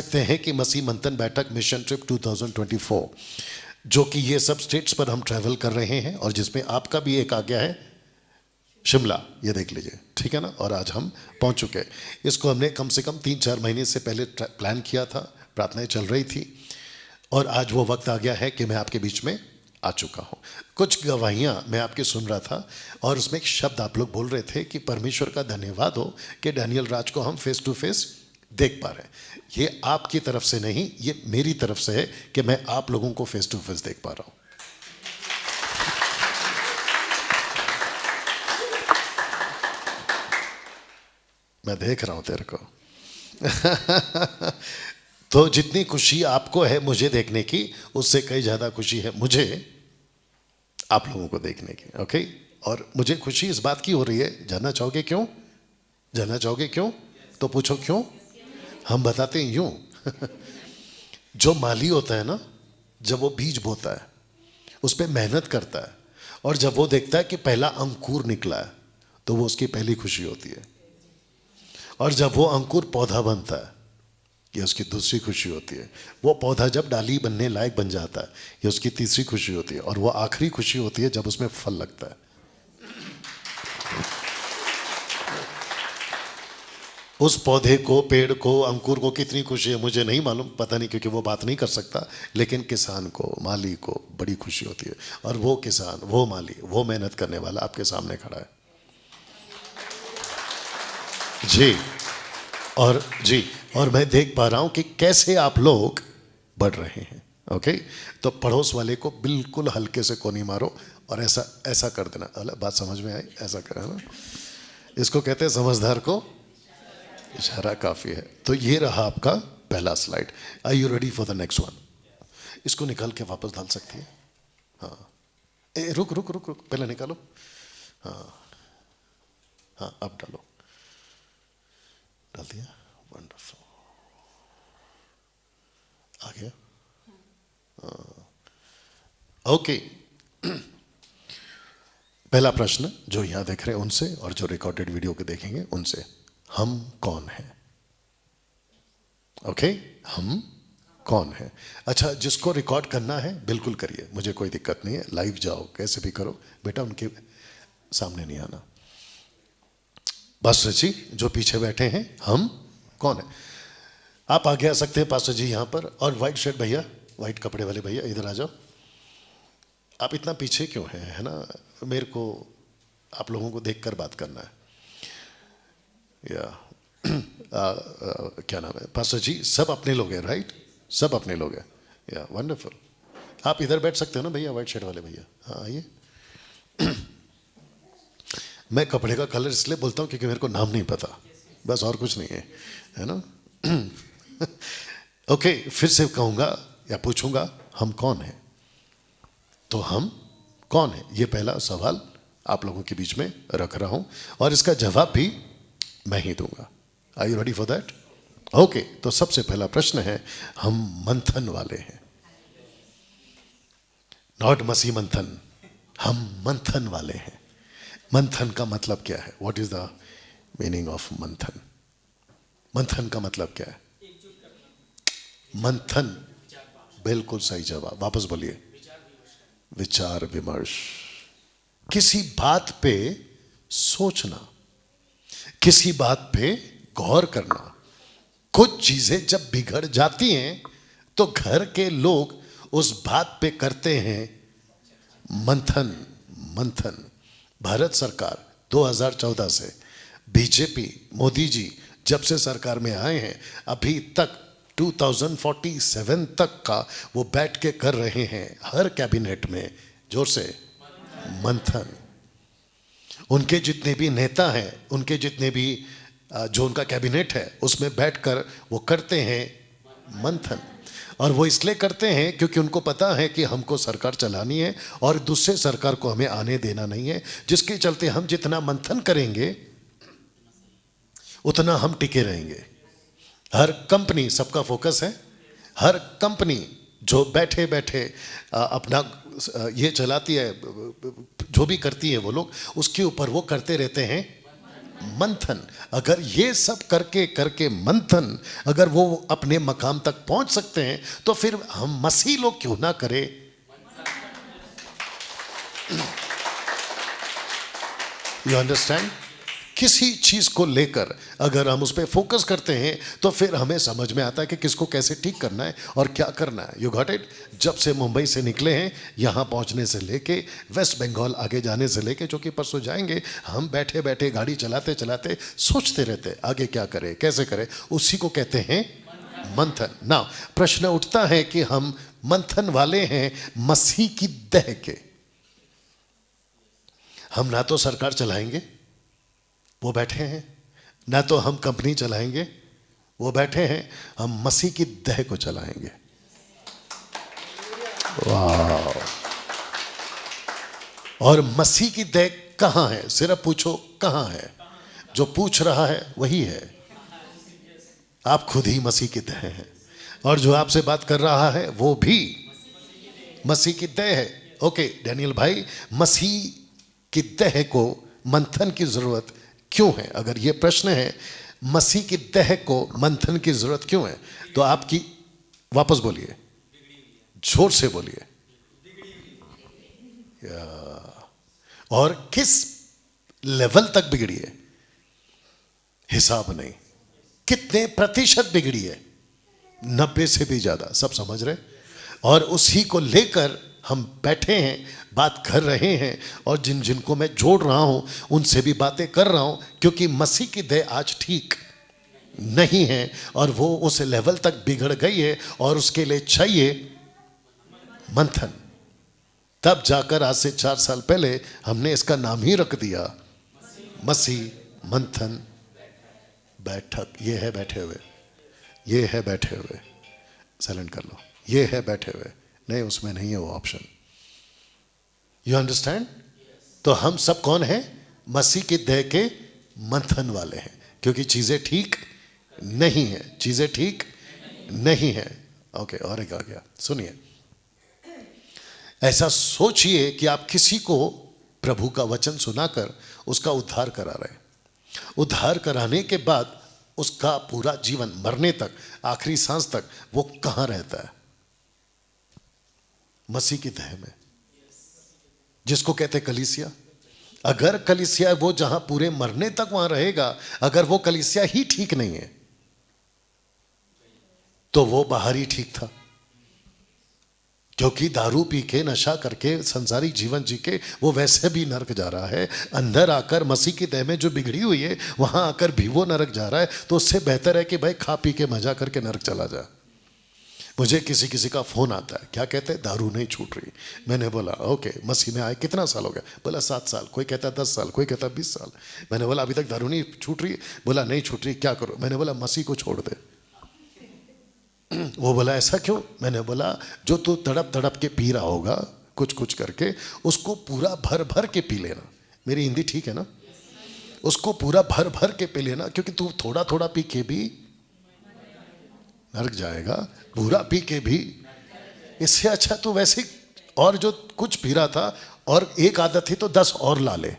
सकते हैं कि मसीह मंथन बैठक मिशन ट्रिप 2024 जो कि ये सब स्टेट्स पर हम ट्रैवल कर रहे हैं और जिसमें आपका भी एक आ गया है शिमला, ये देख लीजिए, ठीक है ना। और आज हम पहुंच चुके हैं। इसको हमने कम से कम 3-4 महीने से पहले प्लान किया था, प्रार्थनाएं चल रही थी और आज वो वक्त आ गया है कि मैं आपके बीच में आ चुका हूँ। कुछ गवाहियाँ मैं आपके सुन रहा था और उसमें एक शब्द आप लोग बोल रहे थे कि परमेश्वर का धन्यवाद हो कि डैनियल राज को हम फेस टू फेस देख पा रहे हैं। ये आपकी तरफ से नहीं, ये मेरी तरफ से है कि मैं आप लोगों को फेस टू फेस देख पा रहा हूँ। मैं देख रहा हूँ तेरे को। तो जितनी खुशी आपको है मुझे देखने की, उससे कई ज़्यादा खुशी है मुझे आप लोगों को देखने की। ओके, और मुझे खुशी इस बात की हो रही है, जानना चाहोगे क्यों? जानना चाहोगे क्यों? तो पूछो क्यों। हम बताते हैं यूं। जो माली होता है ना, जब वो बीज बोता है, उस पर मेहनत करता है और जब वो देखता है कि पहला अंकुर निकला है तो वो उसकी पहली खुशी होती है। और जब वो अंकुर पौधा बनता है, ये उसकी दूसरी खुशी होती है। वो पौधा जब डाली बनने लायक बन जाता है, ये उसकी तीसरी खुशी होती है। और वो आखिरी खुशी होती है जब उसमें फल लगता है। उस पौधे को, पेड़ को, अंकुर को कितनी खुशी है मुझे नहीं मालूम, पता नहीं, क्योंकि वो बात नहीं कर सकता। लेकिन किसान को, माली को बड़ी खुशी होती है। और वो किसान, वो माली, वो मेहनत करने वाला आपके सामने खड़ा है जी। और मैं देख पा रहा हूं कि कैसे आप लोग बढ़ रहे हैं। ओके, तो पड़ोस वाले को बिल्कुल हल्के से कोनी मारो और ऐसा ऐसा कर देना। अरे बात समझ में आई? ऐसा कर ना, इसको कहते हैं समझदार को इशारा काफी है। तो ये रहा आपका पहला slide. Are you ready for the next one? इसको निकाल के वापस डाल सकती है? हाँ, रुक रुक रुक रुक, पहले निकालो। हाँ हाँ, अब डालो। डाल दिया, वंडरफुल, आ गया। ओके, पहला प्रश्न जो यहां देख रहे हैं उनसे और जो रिकॉर्डेड वीडियो के देखेंगे उनसे, हम कौन हैं? ओके, हम कौन हैं? अच्छा, जिसको रिकॉर्ड करना है बिल्कुल करिए, मुझे कोई दिक्कत नहीं है। लाइव जाओ, कैसे भी करो, बेटा उनके सामने नहीं आना। पास्टर जी जो पीछे बैठे हैं, हम कौन है? आप आगे आ सकते हैं पास्टर जी यहाँ पर। और वाइट शर्ट भैया, वाइट कपड़े वाले भैया इधर आ जाओ। आप इतना पीछे क्यों हैं? है ना, मेरे को आप लोगों को देखकर बात करना है। या क्या नाम है पास्टर जी? सब अपने लोग हैं, राइट? सब अपने लोग हैं। या वंडरफुल। आप इधर बैठ सकते हो ना भैया, वाइट शर्ट वाले भैया। हाँ आइए। मैं कपड़े का कलर इसलिए बोलता हूँ क्योंकि मेरे को नाम नहीं पता, बस, और कुछ नहीं है ना। ओके, फिर से कहूँगा या पूछूंगा, हम कौन हैं? तो हम कौन हैं, ये पहला सवाल आप लोगों के बीच में रख रहा हूँ और इसका जवाब भी मैं ही दूंगा। Are you ready for that? Okay, तो सबसे पहला प्रश्न है, हम मंथन वाले हैं। नॉट मसीह मंथन, हम मंथन वाले हैं। मंथन का मतलब क्या है? What is the meaning of मंथन? मंथन का मतलब क्या है? मंथन, बिल्कुल सही जवाब, वापस बोलिए। विचार विमर्श, किसी बात पे सोचना, किसी बात पे गौर करना। कुछ चीजें जब बिगड़ जाती हैं तो घर के लोग उस बात पे करते हैं मंथन। मंथन। भारत सरकार 2014 से, बीजेपी मोदी जी जब से सरकार में आए हैं अभी तक 2047 तक का वो बैठ के कर रहे हैं हर कैबिनेट में, जोर से, मंथन। उनके जितने भी नेता हैं, उनके जितने भी जो उनका कैबिनेट है उसमें बैठकर वो करते हैं मंथन। और वो इसलिए करते हैं क्योंकि उनको पता है कि हमको सरकार चलानी है और दूसरे सरकार को हमें आने देना नहीं है, जिसके चलते हम जितना मंथन करेंगे उतना हम टिके रहेंगे। हर कंपनी, सबका फोकस है, हर कंपनी जो बैठे बैठे अपना ये चलाती है, जो भी करती है वो लोग, उसके ऊपर वो करते रहते हैं मंथन। अगर ये सब करके करके मंथन अगर वो अपने मकाम तक पहुंच सकते हैं तो फिर हम मसीह लोग क्यों ना करें। You understand? किसी चीज को लेकर अगर हम उस पर फोकस करते हैं तो फिर हमें समझ में आता है कि किसको कैसे ठीक करना है और क्या करना है। You got it? जब से मुंबई से निकले हैं यहाँ पहुँचने से लेके वेस्ट बंगाल आगे जाने से लेके, जो कि परसों जाएंगे, हम बैठे बैठे गाड़ी चलाते चलाते सोचते रहते आगे क्या करें कैसे करें। उसी को कहते हैं मंथन। ना प्रश्न उठता है कि हम मंथन वाले हैं मसीह की देह के। हम ना तो सरकार चलाएंगे, वो बैठे हैं, ना तो हम कंपनी चलाएंगे, वो बैठे हैं, हम मसीह की देह को चलाएंगे। वाह! और मसीह की देह कहां है? सिर्फ पूछो कहां है। जो पूछ रहा है वही है। आप खुद ही मसीह की देह हैं और जो आपसे बात कर रहा है वो भी मसीह की देह है। ओके डैनियल भाई, मसीह की देह को मंथन की जरूरत क्यों है? अगर ये प्रश्न है मसीह की देह को मंथन की जरूरत क्यों है, तो आपकी वापस बोलिए, जोर से बोलिए। और किस लेवल तक बिगड़ी है हिसाब नहीं, कितने प्रतिशत बिगड़ी है? 90 से भी ज्यादा। सब समझ रहे? और उसी को लेकर हम बैठे हैं, बात कर रहे हैं, और जिन जिनको मैं जोड़ रहा हूं उनसे भी बातें कर रहा हूं, क्योंकि मसीह की देह आज ठीक नहीं है और वो उस लेवल तक बिगड़ गई है और उसके लिए चाहिए मंथन। तब जाकर आज से 4 साल पहले हमने इसका नाम ही रख दिया मसीह मंथन बैठक। ये है बैठे हुए, ये है बैठे हुए, साइलेंट कर लो, ये है बैठे हुए, नहीं उसमें नहीं है वो ऑप्शन। You understand? तो हम सब कौन हैं? मसीह की देह के मंथन वाले हैं, क्योंकि चीजें ठीक नहीं है, चीजें ठीक नहीं है। ओके, और एक आ गया, सुनिए। ऐसा सोचिए कि आप किसी को प्रभु का वचन सुनाकर उसका उद्धार करा रहे हैं। उद्धार कराने के बाद उसका पूरा जीवन मरने तक, आखिरी सांस तक वो कहां रहता है? मसीह की देह में, जिसको कहते हैं कलीसिया। अगर कलीसिया वो जहां पूरे मरने तक वहां रहेगा, अगर वो कलीसिया ही ठीक नहीं है तो वो बाहर ही ठीक था, क्योंकि दारू पी के नशा करके संसारिक जीवन जी के वो वैसे भी नरक जा रहा है। अंदर आकर मसीह की देह में जो बिगड़ी हुई है वहां आकर भी वो नरक जा रहा है। तो उससे बेहतर है कि भाई खा पी के मजा करके नरक चला जा। मुझे किसी का फोन आता है, क्या कहते हैं, दारू नहीं छूट रही। मैंने बोला ओके, मसीह में आए कितना साल हो गया? बोला 7 साल। कोई कहता 10 साल, कोई कहता 20 साल। मैंने बोला अभी तक दारू नहीं छूट रही? बोला नहीं छूट रही, क्या करो? मैंने बोला मसीह को छोड़ दे। वो बोला ऐसा क्यों? मैंने बोला जो तू तड़प तड़प के पी रहा होगा कुछ कुछ करके, उसको पूरा भर भर के पी लेना। मेरी हिंदी ठीक है ना? उसको पूरा भर भर के पी लेना, क्योंकि तू थोड़ा थोड़ा पी के भी नरक जाएगा, पूरा पी के भी। इससे अच्छा तू वैसे, और जो कुछ पी रहा था और एक आदत थी तो 10 और ला ले।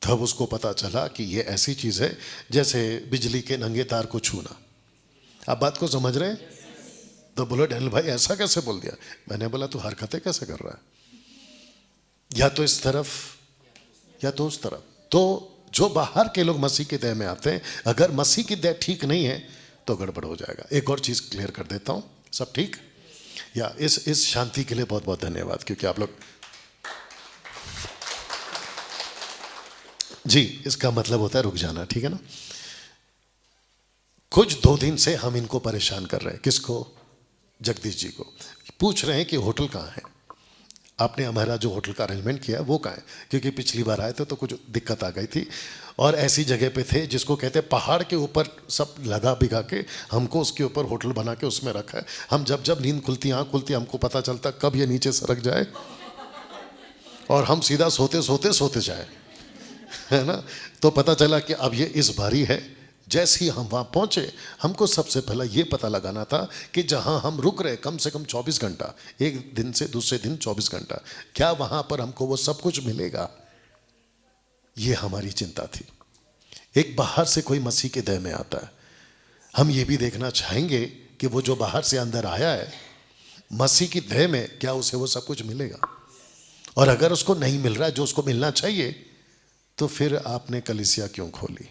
तब उसको पता चला कि ये ऐसी चीज है जैसे बिजली के नंगे तार को छूना। आप बात को समझ रहे हैं? तो बोलो डैनियल भाई ऐसा कैसे बोल दिया? मैंने बोला तू हरकतें कैसे कर रहा है, या तो इस तरफ या तो उस तरफ। तो जो बाहर के लोग मसीह की देह में आते हैं, अगर मसीह की देह ठीक नहीं है तो गड़बड़ हो जाएगा। एक और चीज क्लियर कर देता हूं, सब ठीक? या इस शांति के लिए बहुत बहुत धन्यवाद, क्योंकि आप लोग जी, इसका मतलब होता है रुक जाना, ठीक है ना? कुछ 2 दिन से हम इनको परेशान कर रहे हैं। किसको? जगदीश जी को। पूछ रहे हैं कि होटल कहाँ है। आपने हमारा जो होटल का अरेंजमेंट किया वो कहाँ है? क्योंकि पिछली बार आए थे तो कुछ दिक्कत आ गई थी, और ऐसी जगह पे थे जिसको कहते हैं पहाड़ के ऊपर सब लगा बिगा के हमको उसके ऊपर होटल बना के उसमें रखा है। हम जब जब नींद खुलती, आँख खुलती, हमको पता चलता कब ये नीचे सरक जाए और हम सीधा सोते सोते सोते जाए, है ना? तो पता चला कि अब ये इस बारी है। जैसे ही हम वहाँ पहुँचे, हमको सबसे पहला ये पता लगाना था कि जहाँ हम रुक रहे कम से कम 24 घंटा, एक दिन से दूसरे दिन 24 घंटा, क्या वहाँ पर हमको वो सब कुछ मिलेगा? ये हमारी चिंता थी। एक बाहर से कोई मसीह के देह में आता है, हम ये भी देखना चाहेंगे कि वो जो बाहर से अंदर आया है मसीह की देह में, क्या उसे वो सब कुछ मिलेगा। और अगर उसको नहीं मिल रहा है जो उसको मिलना चाहिए, तो फिर आपने कलीसिया क्यों खोली?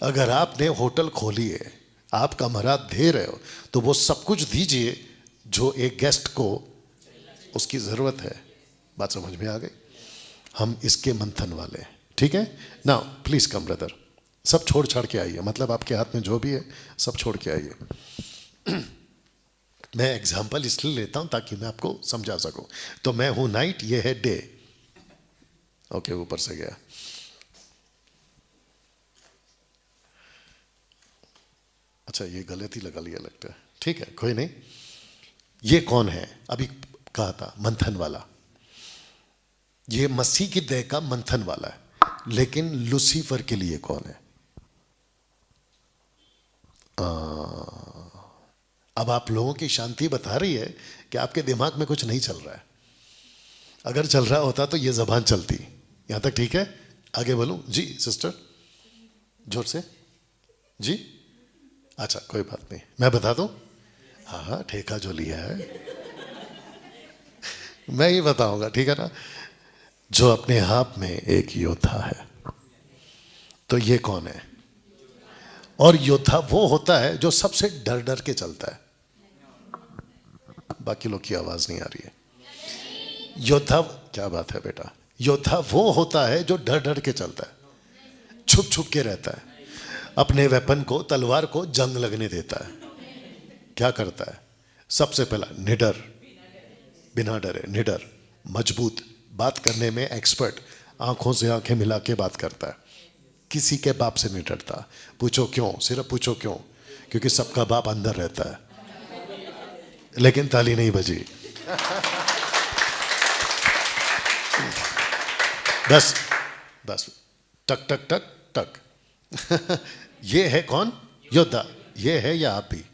अगर आपने होटल खोली है, आप कमरा दे रहे हो, तो वो सब कुछ दीजिए जो एक गेस्ट को उसकी ज़रूरत है। बात समझ में आ गई? हम इसके मंथन वाले हैं, ठीक है ना? प्लीज़ कम ब्रदर, सब छोड़ छाड़ के आइए, मतलब आपके हाथ में जो भी है सब छोड़ के आइए। मैं एग्जाम्पल इसलिए लेता हूं ताकि मैं आपको समझा सकूं। तो मैं हूं नाइट, ये है डे। ओके, ऊपर से गया। अच्छा, ये गलत ही लगा लिया लगता है, ठीक है, कोई नहीं। ये कौन है? अभी कहा था मंथन वाला। ये मसीह की देह का मंथन वाला है, लेकिन लूसीफर के लिए कौन है? अब आप लोगों की शांति बता रही है कि आपके दिमाग में कुछ नहीं चल रहा है। अगर चल रहा होता तो ये जबान चलती। यहां तक ठीक है? आगे बोलूं? जी सिस्टर, जोर से जी। अच्छा, कोई बात नहीं, मैं बता दूं। हाँ हाँ, ठेका जो लिया है मैं ही बताऊंगा, ठीक है ना? जो अपने आप में एक योद्धा है। तो ये कौन है? और योद्धा वो होता है जो सबसे डर डर के चलता है। बाकी लोग की आवाज नहीं आ रही है। योद्धा, क्या बात है बेटा? योद्धा वो होता है जो डर डर के चलता है, छुप छुप के रहता है, अपने वेपन को, तलवार को जंग लगने देता है। क्या करता है? सबसे पहला निडर, बिना डरे, निडर, मजबूत, बात करने में एक्सपर्ट, आंखों से आंखें मिला के बात करता है, किसी के बाप से नहीं डरता। पूछो क्यों? सिर्फ पूछो क्यों? क्योंकि सबका बाप अंदर रहता है। लेकिन ताली नहीं बजी। बस बस, टक टक टक टक। ये है कौन? योद्धा। ये है या आप भी?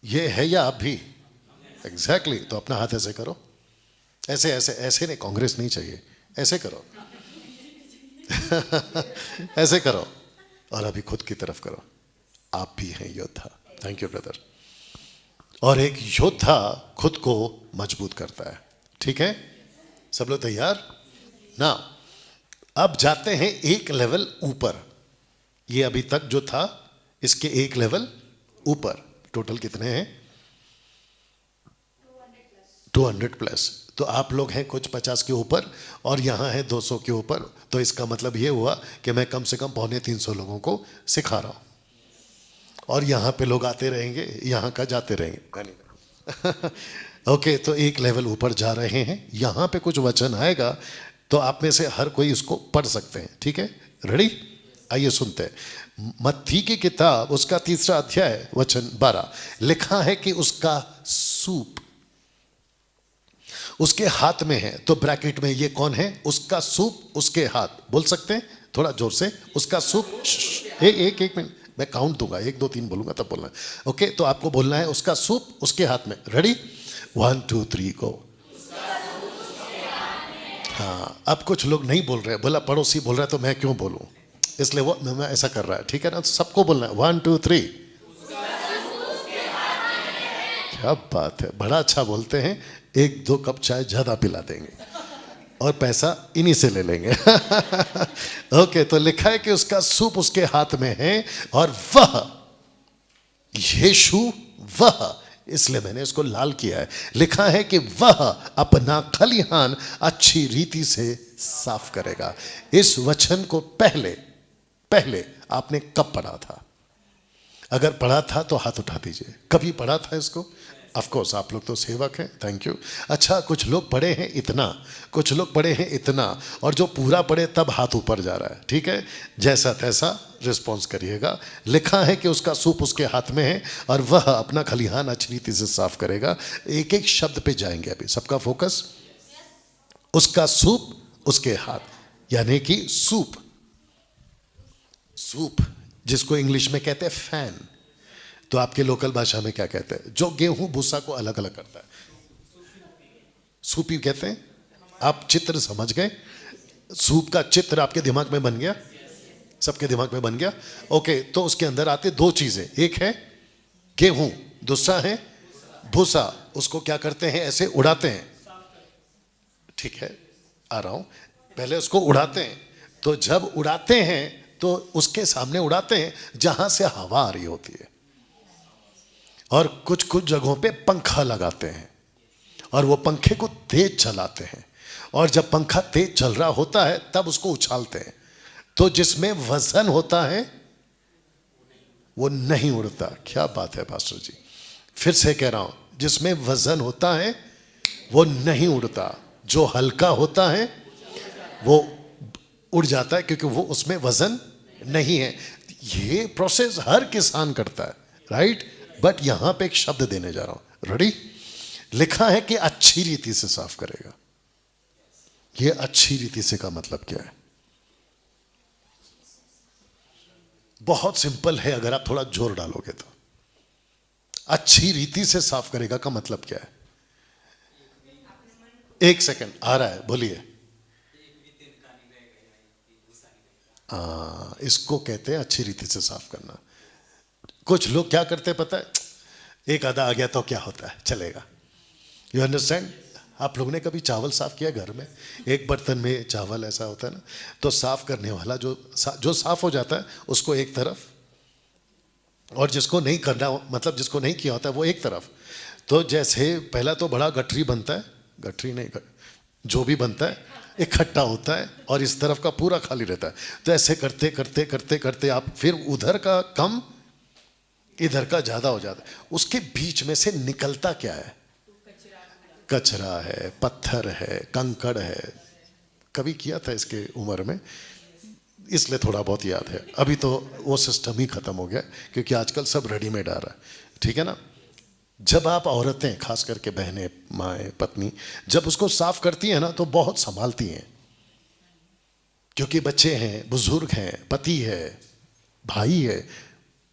ये है या आप भी? एग्जैक्टली। तो अपना हाथ ऐसे करो, ऐसे ऐसे ऐसे नहीं, कांग्रेस नहीं चाहिए, ऐसे करो। ऐसे करो, और अभी खुद की तरफ करो। आप भी हैं योद्धा। Thank you brother. और एक योद्धा खुद को मजबूत करता है, ठीक है? सब लोग तैयार ना? अब जाते हैं एक लेवल ऊपर। ये अभी तक जो था इसके एक लेवल ऊपर। टोटल कितने हैं? 200 प्लस। तो आप लोग हैं कुछ 50 के ऊपर, और यहाँ है 200 के ऊपर। तो इसका मतलब ये हुआ कि मैं कम से कम 250 लोगों को सिखा रहा हूँ, और यहाँ पे लोग आते रहेंगे, यहाँ का जाते रहेंगे। ओके, तो एक लेवल ऊपर जा रहे हैं। यहाँ पे कुछ वचन आएगा, तो आप में से हर कोई इसको पढ़ सकते हैं, ठीक है? रेडी? आइए सुनते हैं। मत्ती की किताब, उसका 3 अध्याय, वचन 12। लिखा है कि उसका सूप उसके हाथ में है। तो ब्रैकेट में ये कौन है? उसका सूप उसके हाथ। बोल सकते हैं थोड़ा जोर से? उसका सूप। एक मिनट, मैं काउंट दूंगा, 1 2 3 बोलूंगा तब बोलना है। ओके, तो आपको बोलना है उसका सूप उसके हाथ में। रेडी? 1 2 3 गो। हाँ, अब कुछ लोग नहीं बोल रहे, बोला पड़ोसी बोल रहा है तो मैं क्यों बोलूं, इसलिए वो मैं ऐसा कर रहा है, ठीक है ना? तो सबको बोलना है 1 2 3। क्या बात है, बड़ा अच्छा बोलते हैं। 1 2 कप चाय ज्यादा पिला देंगे और पैसा इन्हीं से ले लेंगे। ओके, तो लिखा है कि उसका सूप उसके हाथ में है, और वह यीशु, वह, इसलिए मैंने इसको लाल किया है। लिखा है कि वह अपना खलिहान अच्छी रीति से साफ करेगा। इस वचन को पहले आपने कब पढ़ा था? अगर पढ़ा था तो हाथ उठा दीजिए। कभी पढ़ा था इसको? ऑफ कोर्स, आप लोग तो सेवक हैं, थैंक यू। अच्छा, कुछ लोग पढ़े हैं इतना, कुछ लोग पढ़े हैं इतना, और जो पूरा पढ़े तब हाथ ऊपर जा रहा है, ठीक है? जैसा तैसा रिस्पॉन्स करिएगा। लिखा है कि उसका सूप उसके हाथ में है, और वह अपना खलिहान अच्छी रीति से साफ करेगा। एक एक शब्द पे जाएंगे अभी, सबका फोकस। उसका सूप उसके हाथ, यानी कि सूप, सूप जिसको इंग्लिश में कहते हैं फैन, तो आपके लोकल भाषा में क्या कहते हैं? जो गेहूं भूसा को अलग अलग करता है, सूपी कहते हैं। आप चित्र समझ गए? सूप का चित्र आपके दिमाग में बन गया, सबके दिमाग में बन गया। ओके, तो उसके अंदर आते दो चीजें, एक है गेहूं, दूसरा है भूसा। उसको क्या करते हैं, ऐसे उड़ाते हैं। ठीक है, आ रहा हूं। पहले उसको उड़ाते हैं, तो जब उड़ाते हैं तो उसके सामने उड़ाते हैं जहां से हवा आ रही होती है, और कुछ कुछ जगहों पे पंखा लगाते हैं, और वो पंखे को तेज चलाते हैं, और जब पंखा तेज चल रहा होता है तब उसको उछालते हैं। तो जिसमें वजन होता है वो नहीं उड़ता। क्या बात है पास्टर जी, फिर से कह रहा हूं, जिसमें वजन होता है वो नहीं उड़ता, जो हल्का होता है वो उड़ जाता है, क्योंकि वो उसमें वजन नहीं है। ये प्रोसेस हर किसान करता है, राइट। बट यहां पे एक शब्द देने जा रहा हूं, रेडी। लिखा है कि अच्छी रीति से साफ करेगा। ये अच्छी रीति से का मतलब क्या है? बहुत सिंपल है, अगर आप थोड़ा जोर डालोगे तो। अच्छी रीति से साफ करेगा का मतलब क्या है? एक सेकंड, आ रहा है, बोलिए। इसको कहते हैं अच्छी रीति से साफ करना। कुछ लोग क्या करते हैं पता है, एक आधा आ गया तो क्या होता है, चलेगा। You understand? आप लोगों ने कभी चावल साफ किया घर में? एक बर्तन में चावल ऐसा होता है ना, तो साफ करने वाला जो साफ हो जाता है उसको एक तरफ, और जिसको नहीं करना, मतलब जिसको नहीं किया होता है वो एक तरफ। तो जैसे पहला तो बड़ा गठरी बनता है, गठरी नहीं, जो भी बनता है इकट्ठा होता है, और इस तरफ का पूरा खाली रहता है। तो ऐसे करते करते करते करते आप फिर उधर का कम, इधर का ज्यादा हो जाता है। उसके बीच में से निकलता क्या है? कचरा है, पत्थर है, कंकड़ है। कभी किया था इसके उम्र में, इसलिए थोड़ा बहुत याद है। अभी तो वो सिस्टम ही खत्म हो गया, क्योंकि आजकल सब रेडीमेड आ रहा है, ठीक है ना। जब आप औरतें, खास करके बहनें, माएँ, पत्नी, जब उसको साफ करती हैं ना तो बहुत संभालती हैं, क्योंकि बच्चे हैं, बुजुर्ग हैं, पति है, भाई है,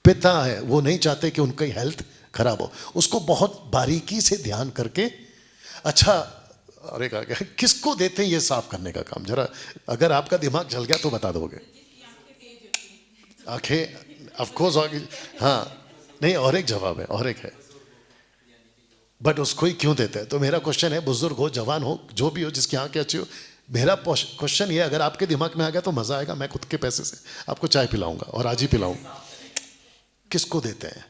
पिता है, वो नहीं चाहते कि उनकी हेल्थ खराब हो। उसको बहुत बारीकी से ध्यान करके, अच्छा, अरे क्या क्या किसको देते हैं ये साफ करने का काम? जरा अगर आपका दिमाग चल गया तो बता दोगे। आंखें ऑफ कोर्स, हाँ, नहीं, और एक जवाब है, और एक है, बट उसको ही क्यों देते हैं? तो मेरा क्वेश्चन है, बुजुर्ग हो, जवान हो, जो भी हो, जिसकी आंखें अच्छी हो, मेरा क्वेश्चन ये, अगर आपके दिमाग में आ गया तो मजा आएगा, मैं खुद के पैसे से आपको चाय पिलाऊंगा, और आज ही पिलाऊंगा। किसको देते हैं?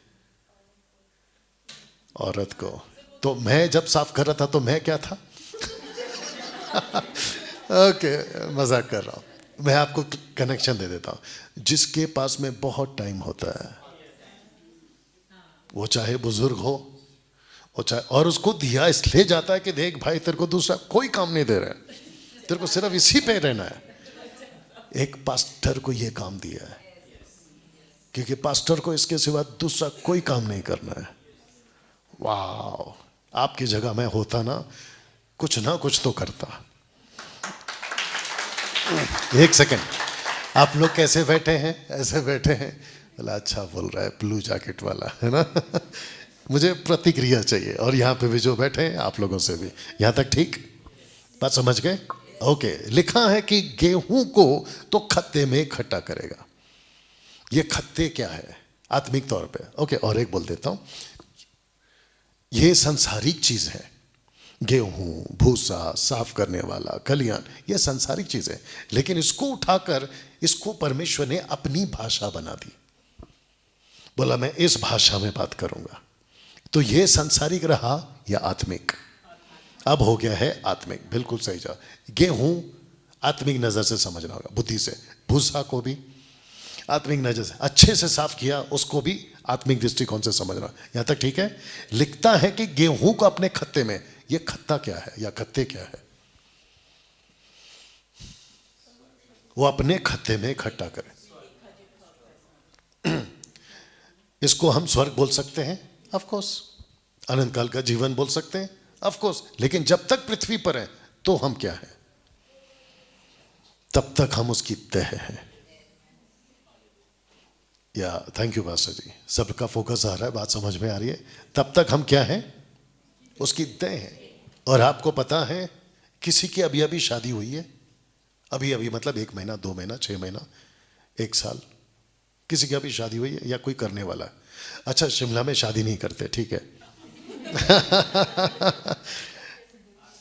औरत को। तो मैं जब साफ कर रहा था तो मैं क्या था? ओके, मजाक कर रहा हूं। मैं आपको कनेक्शन दे देता हूं। जिसके पास में बहुत टाइम होता है, वो चाहे बुजुर्ग हो, वो चाहे, और उसको दिया इसलिए जाता है कि देख भाई, तेरे को दूसरा कोई काम नहीं दे रहा है, तेरे को सिर्फ इसी पे रहना है। एक पास्टर को ये काम दिया है, क्योंकि पास्टर को इसके सिवा दूसरा कोई काम नहीं करना है। वाह, आपकी जगह मैं होता ना कुछ तो करता। एक सेकंड, आप लोग कैसे बैठे हैं? ऐसे बैठे हैं, बोला अच्छा बोल रहा है, ब्लू जैकेट वाला है ना। मुझे प्रतिक्रिया चाहिए, और यहाँ पे भी जो बैठे हैं आप लोगों से भी। यहाँ तक ठीक बात समझ गए? ओके, लिखा है कि गेहूं को तो खत्ते में इकट्ठा करेगा। ये खत्ते क्या है आत्मिक तौर पे? ओके, और एक बोल देता हूं, ये संसारिक चीज है। गेहूं, भूसा, साफ करने वाला, खलियान, ये संसारिक चीज है, लेकिन इसको उठाकर इसको परमेश्वर ने अपनी भाषा बना दी। बोला मैं इस भाषा में बात करूंगा। तो ये सांसारिक रहा या आत्मिक? अब हो गया है आत्मिक। बिल्कुल सही जवाब। गेहूं आत्मिक नजर से समझना होगा, बुद्धि से। भूसा को भी आत्मिक नजर से अच्छे से साफ किया, उसको भी आत्मिक दृष्टिकोण से समझना। यहां तक ठीक है? लिखता है कि गेहूं को अपने खत्ते में, ये खत्ता क्या है या खत्ते क्या है? वो अपने खत्ते में इकट्ठा करे। इसको हम स्वर्ग बोल सकते हैं, ऑफ कोर्स। अनंत काल का जीवन बोल सकते हैं, ऑफ कोर्स। लेकिन जब तक पृथ्वी पर है तो हम क्या है? तब तक हम उसकी तह है। या थैंक यू पास्टर जी, सबका फोकस आ रहा है, बात समझ में आ रही है। तब तक हम क्या है? उसकी तह है। और आपको पता है, किसी की अभी अभी शादी हुई है, अभी अभी मतलब 1 महीना, 2 महीना, 6 महीना, 1 साल, किसी की अभी शादी हुई है या कोई करने वाला है। अच्छा, शिमला में शादी नहीं करते, ठीक है।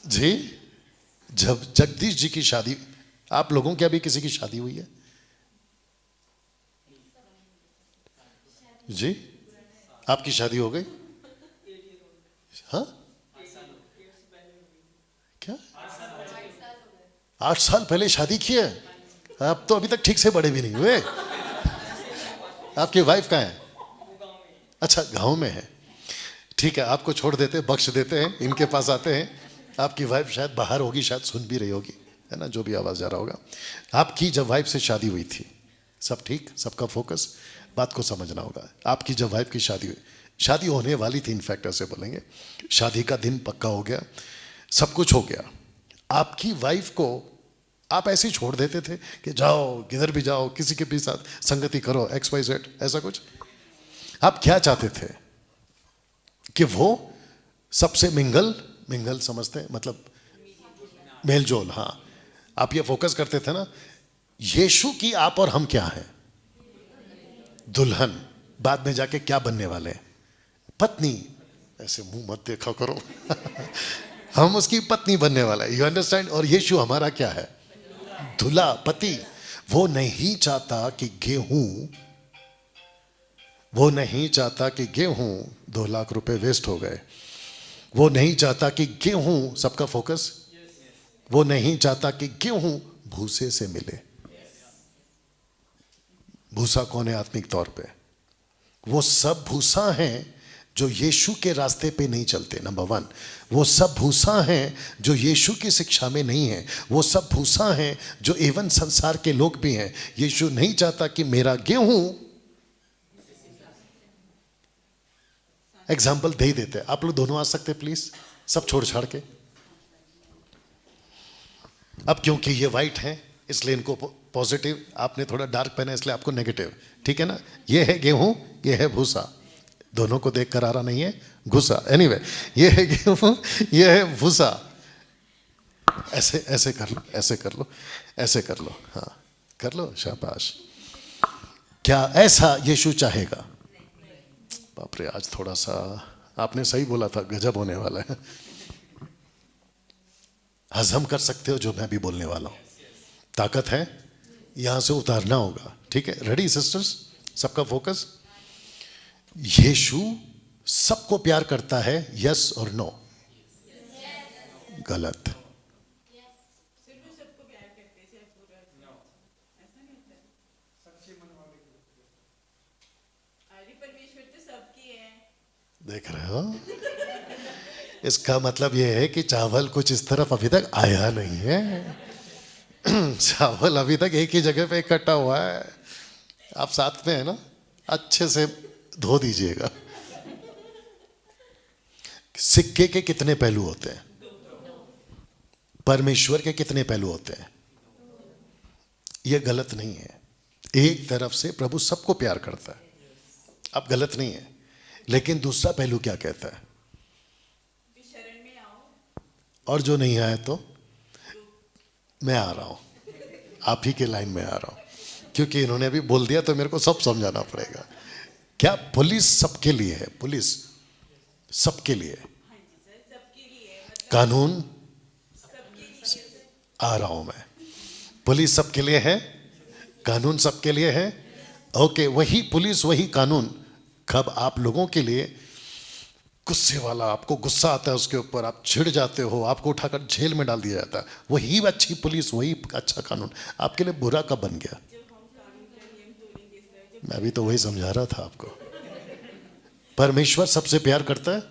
जी, जब जगदीश जी की शादी, आप लोगों की अभी किसी की शादी हुई है? जी, आपकी शादी हो गई? हाँ, क्या 8 साल पहले शादी की है? आप तो अभी तक ठीक से बड़े भी नहीं हुए। आपकी वाइफ कहाँ है? अच्छा, गांव में है, ठीक है। आपको छोड़ देते, बख्श देते हैं, इनके पास आते हैं। आपकी वाइफ शायद बाहर होगी, शायद सुन भी रही होगी, है ना, जो भी आवाज़ जा रहा होगा। आपकी जब वाइफ से शादी हुई थी, सब ठीक, सबका फोकस, बात को समझना होगा। आपकी जब वाइफ की शादी हुई, शादी होने वाली थी, इनफैक्ट ऐसे बोलेंगे, शादी का दिन पक्का हो गया, सब कुछ हो गया, आपकी वाइफ को आप ऐसे ही छोड़ देते थे कि जाओ किधर भी जाओ, किसी के भी साथ संगति करो, XYZ, ऐसा कुछ? आप क्या चाहते थे? कि वो सबसे मिंगल, मिंगल समझते हैं मतलब मेलजोल, हाँ। आप ये फोकस करते थे ना, यीशु की आप और हम क्या हैं? दुल्हन। बाद में जाके क्या बनने वाले हैं? पत्नी। ऐसे मुंह मत देखा करो। हम उसकी पत्नी बनने वाला है, यू अंडरस्टैंड। और यीशु हमारा क्या है? दूल्हा, पति। वो नहीं चाहता कि गेहूं, वो नहीं चाहता कि गेहूं 2 लाख रुपए वेस्ट हो गए। वो नहीं चाहता कि गेहूं, सबका फोकस, वो नहीं चाहता कि गेहूं भूसे से मिले। भूसा कौन है आत्मिक तौर पे? वो सब भूसा हैं जो यीशु के रास्ते पे नहीं चलते, नंबर 1। वो सब भूसा हैं जो यीशु की शिक्षा में नहीं है। वो सब भूसा हैं जो एवं संसार के लोग भी हैं। यीशु नहीं चाहता कि मेरा गेहूं, एग्जाम्पल दे ही देते। आप लोग दोनों आ सकते प्लीज, सब छोड़ छाड़ के। अब क्योंकि ये वाइट है इसलिए इनको पॉजिटिव, आपने थोड़ा डार्क पहना इसलिए आपको नेगेटिव, ठीक है ना। ये है गेहूं, ये है भूसा, दोनों को देख कर आ रहा नहीं है गुस्सा। एनीवे, ये है गेहूं, ये है भूसा। ऐसे ऐसे कर लो, ऐसे कर लो, ऐसे कर लो, हाँ कर लो, शाबाश। क्या ऐसा यीशु चाहेगा? बाप रे, आज थोड़ा सा आपने सही बोला था, गजब होने वाला है। हजम कर सकते हो जो मैं भी बोलने वाला हूं? ताकत है, यहां से उतारना होगा, ठीक है। रेडी सिस्टर्स, सबका फोकस। यीशु सबको प्यार करता है, यस और नो? गलत। देख रहे हो, इसका मतलब यह है कि चावल कुछ इस तरफ अभी तक आया नहीं है। चावल अभी तक एक ही जगह पे इकट्ठा हुआ है। आप साथ में है ना, अच्छे से धो दीजिएगा। सिक्के के कितने पहलू होते हैं? परमेश्वर के कितने पहलू होते हैं? यह गलत नहीं है। एक तरफ से प्रभु सबको प्यार करता है, अब गलत नहीं है, लेकिन दूसरा पहलू क्या कहता है? और जो नहीं आया तो मैं आ रहा हूं, आप ही के लाइन में आ रहा हूं, क्योंकि इन्होंने अभी बोल दिया तो मेरे को सब समझाना पड़ेगा। क्या पुलिस सबके लिए है? पुलिस सबके लिए, कानून, आ रहा हूं मैं, पुलिस सबके लिए है, कानून सबके लिए है। ओके, वही पुलिस वही कानून कब आप लोगों के लिए गुस्से वाला, आपको गुस्सा आता है उसके ऊपर, आप छिड़ जाते हो, आपको उठाकर जेल में डाल दिया जाता है, वही अच्छी पुलिस, वही अच्छा कानून आपके लिए बुरा कब बन गया? मैं अभी तो वही समझा रहा था आपको। परमेश्वर सबसे प्यार करता है,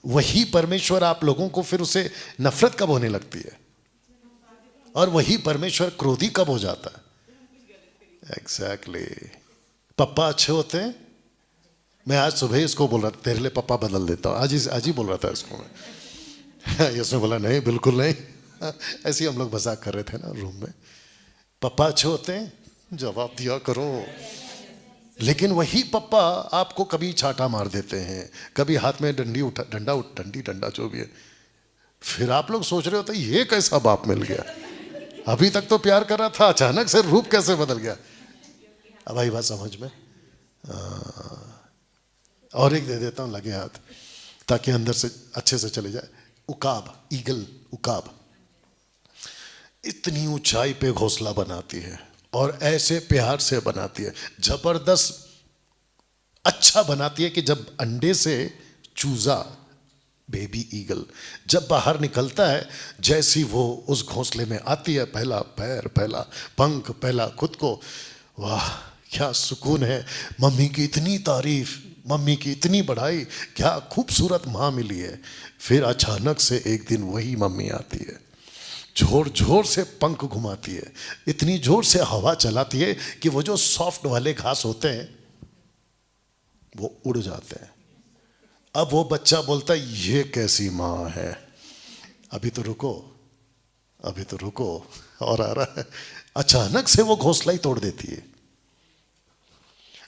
वही परमेश्वर आप लोगों को फिर उसे नफरत कब होने लगती है? और वही परमेश्वर क्रोधी कब हो जाता है? एग्जैक्टली। पप्पा अच्छे होते हैं। मैं आज सुबह इसको बोल रहा था, तेरे लिए पप्पा बदल देता हूँ, आज ही बोल रहा था इसको मैं। इसने बोला नहीं, बिल्कुल नहीं। ऐसे ही हम लोग मजाक कर रहे थे ना रूम में। पप्पा अच्छे होते हैं, जवाब दिया करो। लेकिन वही पप्पा आपको कभी छाटा मार देते हैं, कभी हाथ में डंडा जो भी है। फिर आप लोग सोच रहे होते ये कैसा बाप मिल गया। अभी तक तो प्यार कर रहा था, अचानक से रूप कैसे बदल गया? अब आई बात समझ में? और एक दे देता हूं, लगे हाथ, ताकि अंदर से अच्छे से चले जाए। उकाब, ईगल, उकाब इतनी ऊंचाई पे घोंसला बनाती है और ऐसे प्यार से बनाती है, जबरदस्त अच्छा बनाती है कि जब अंडे से चूजा, बेबी ईगल जब बाहर निकलता है, जैसी वो उस घोंसले में आती है, पहला पैर, पहला पंख, पहला खुद को, वाह क्या सुकून है। मम्मी की इतनी तारीफ, मम्मी की इतनी बढ़ाई, क्या खूबसूरत माँ मिली है। फिर अचानक से एक दिन वही मम्मी आती है, जोर जोर से पंख घुमाती है, इतनी जोर से हवा चलाती है कि वो जो सॉफ्ट वाले घास होते हैं वो उड़ जाते हैं। अब वो बच्चा बोलता है ये कैसी माँ है, अभी तो रुको, अभी तो रुको, और आ रहा है। अचानक से वो घोंसला ही तोड़ देती है।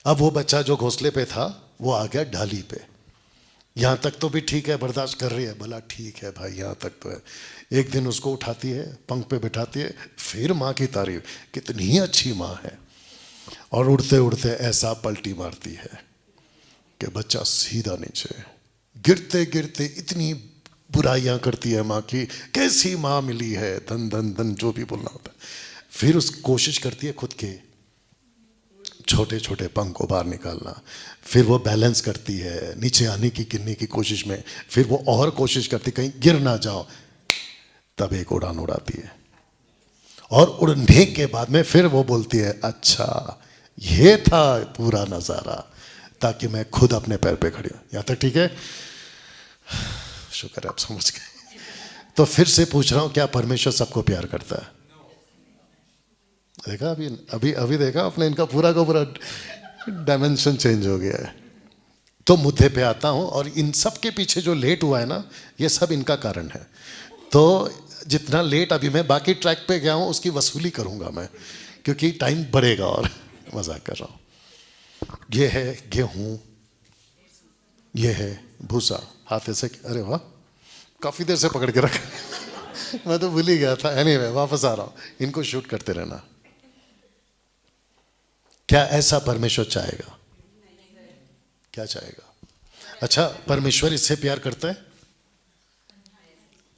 अब वो बच्चा जो घोंसले पे था वो आ गया डाली पे। यहां तक तो भी ठीक है, बर्दाश्त कर रही है, बोला ठीक है भाई यहां तक तो है। एक दिन उसको उठाती है, पंख पे बिठाती है, फिर माँ की तारीफ, कितनी अच्छी माँ है, और उड़ते उड़ते ऐसा पलटी मारती है कि बच्चा सीधा नीचे, गिरते गिरते इतनी बुराइयां करती है माँ की, कैसी माँ मिली है, धन धन धन जो भी बोलना होता है। फिर उस कोशिश करती है खुद के छोटे छोटे पंख को बाहर निकालना, फिर वो बैलेंस करती है नीचे आने की, गिरने की कोशिश में, फिर वो और कोशिश करती कहीं गिर ना जाओ, तब एक उड़ान उड़ाती है। और उड़ने के बाद में फिर वो बोलती है अच्छा ये था पूरा नज़ारा, ताकि मैं खुद अपने पैर पे खड़ी हूं। यहां तक ठीक है? शुक्र है आप समझ गए। तो फिर से पूछ रहा हूं, क्या परमेश्वर सबको प्यार करता है? देखा अभी अभी अभी देखा आपने, इनका पूरा का पूरा डायमेंशन चेंज हो गया है। तो मुद्दे पे आता हूं, और इन सब के पीछे जो लेट हुआ है ना, ये सब इनका कारण है। तो जितना लेट अभी मैं बाकी ट्रैक पे गया हूं उसकी वसूली करूंगा मैं, क्योंकि टाइम बढ़ेगा। और मजाक कर रहा हूं। ये है गेहूं, ये है भूसा। हाथ ऐसे, अरे वाह काफी देर से पकड़ के रखा मैं तो भूल ही गया था। एनीवे वापस आ रहा हूं, इनको शूट करते रहना। क्या ऐसा परमेश्वर चाहेगा? क्या चाहेगा? अच्छा परमेश्वर इससे प्यार करता है?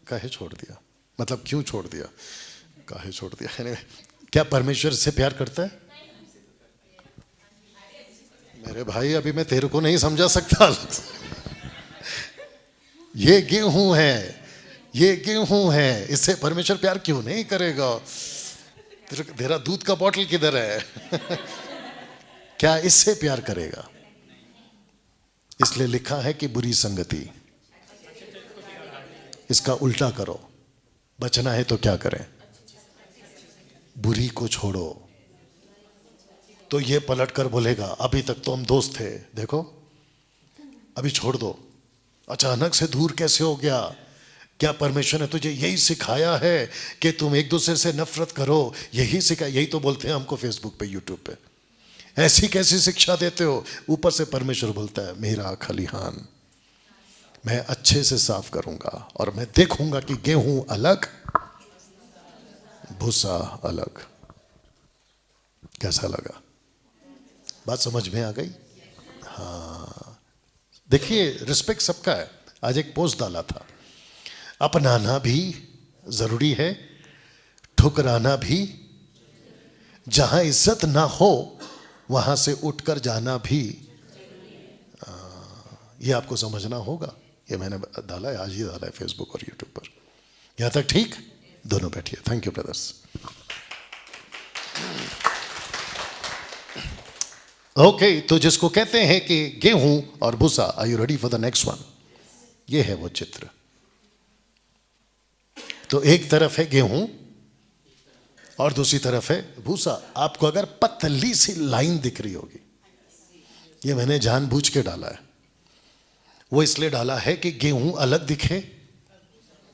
काहे छोड़ दिया, मतलब क्यों छोड़ दिया, काहे छोड़ दिया। anyway, क्या परमेश्वर इससे प्यार करता है? मेरे भाई अभी मैं तेरे को नहीं समझा सकता। ये गेहूं है, ये गेहूं है, इससे परमेश्वर प्यार क्यों नहीं करेगा? तेरा दूध का बोतल किधर है? क्या इससे प्यार करेगा? इसलिए लिखा है कि बुरी संगति, इसका उल्टा करो। बचना है तो क्या करें? बुरी को छोड़ो। तो ये पलट कर बोलेगा अभी तक तो हम दोस्त थे, देखो अभी छोड़ दो, अचानक से दूर कैसे हो गया? क्या परमेश्वर ने तुझे यही सिखाया है कि तुम एक दूसरे से नफरत करो? यही सिखाया, यही तो बोलते हैं हमको फेसबुक पे, यूट्यूब पे, ऐसी कैसी शिक्षा देते हो? ऊपर से परमेश्वर बोलता है मेरा खलिहान मैं अच्छे से साफ करूंगा, और मैं देखूंगा कि गेहूं अलग, भूसा अलग। कैसा लगा? बात समझ में आ गई? हाँ देखिए, रिस्पेक्ट सबका है। आज एक पोस्ट डाला था, अपनाना भी जरूरी है, ठुकराना भी, जहां इज्जत ना हो वहां से उठकर जाना भी। ये आपको समझना होगा। ये मैंने डाला है, आज ही डाला है फेसबुक और यूट्यूब पर। यहां तक ठीक? दोनों बैठिए। Thank you brothers. ओके, तो जिसको कहते हैं कि गेहूं और भूसा, are you ready for the next one? ये है वो चित्र। तो एक तरफ है गेहूं और दूसरी तरफ है भूसा। आपको अगर पतली सी लाइन दिख रही होगी, ये मैंने जानबूझ के डाला है। वो इसलिए डाला है कि गेहूं अलग दिखे,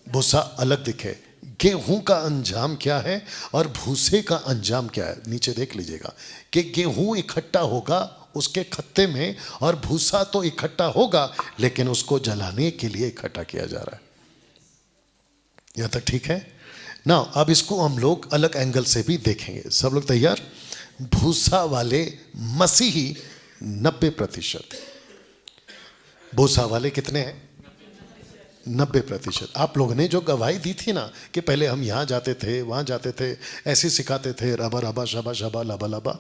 भूसा अलग दिखे। गेहूं का अंजाम क्या है और भूसे का अंजाम क्या है? नीचे देख लीजिएगा कि गेहूं इकट्ठा होगा उसके खत्ते में, और भूसा तो इकट्ठा होगा लेकिन उसको जलाने के लिए इकट्ठा किया जा रहा है। यहां तक ठीक है? ना अब इसको हम लोग अलग एंगल से भी देखेंगे। सब लोग तैयार? भूसा वाले मसीही 90%। भूसा वाले कितने हैं? 90%। आप लोगों ने जो गवाही दी थी ना कि पहले हम यहाँ जाते थे, वहाँ जाते थे, ऐसे सिखाते थे, रबा रबा शबा शबा लबा लबा,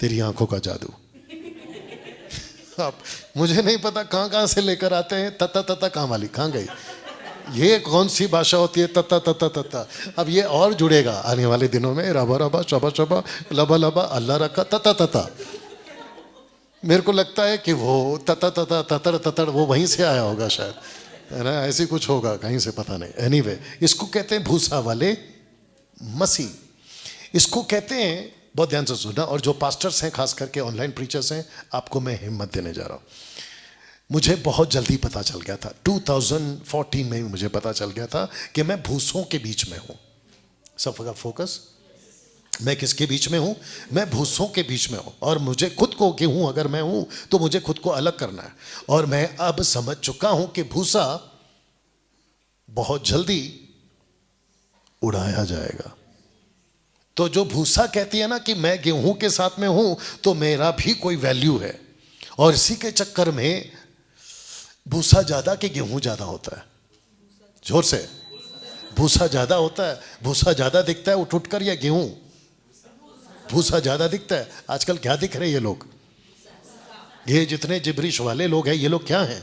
तेरी आंखों का जादू। आप मुझे नहीं पता कहाँ कहाँ से लेकर आते हैं। तता तता कहाँ वाली कहाँ गई? ये कौन सी भाषा होती है? तता तता तता। अब ये और जुड़ेगा आने वाले दिनों में, रबा रबा शबा शबा लबा लबा अल्लाह रखा तता तता। मेरे को लगता है कि वो तता तता ततर ततर वो वहीं से आया होगा शायद, है ना? ऐसी कुछ होगा कहीं से, पता नहीं। एनीवे, इसको कहते हैं भूसा वाले मसीह। इसको कहते हैं, बहुत ध्यान से सुनना, और जो पास्टर्स हैं, खास करके ऑनलाइन प्रीचर्स हैं, आपको मैं हिम्मत देने जा रहा हूँ। मुझे बहुत जल्दी पता चल गया था, 2014 में मुझे पता चल गया था कि मैं भूसों के बीच में हूँ। सबका फोकस, मैं किसके बीच में हूँ? मैं भूसों के बीच में हूँ। और मुझे खुद को कि हूँ, अगर मैं हूँ तो मुझे खुद को अलग करना है। और मैं अब समझ चुका हूँ कि भूसा बहुत जल्दी उड़ाया जाएगा। तो जो भूसा कहती है ना कि मैं गेहूं के साथ में हूं, तो मेरा भी कोई वैल्यू है। और इसी के चक्कर में भूसा ज्यादा कि गेहूं ज्यादा होता है? जोर से, भूसा ज्यादा होता है। भूसा ज्यादा दिखता है उठ उठ कर, या गेहूं? भूसा ज्यादा दिखता है। आजकल क्या दिख रहे हैं ये लोग? ये जितने जिब्रिश वाले लोग हैं, ये लोग क्या हैं?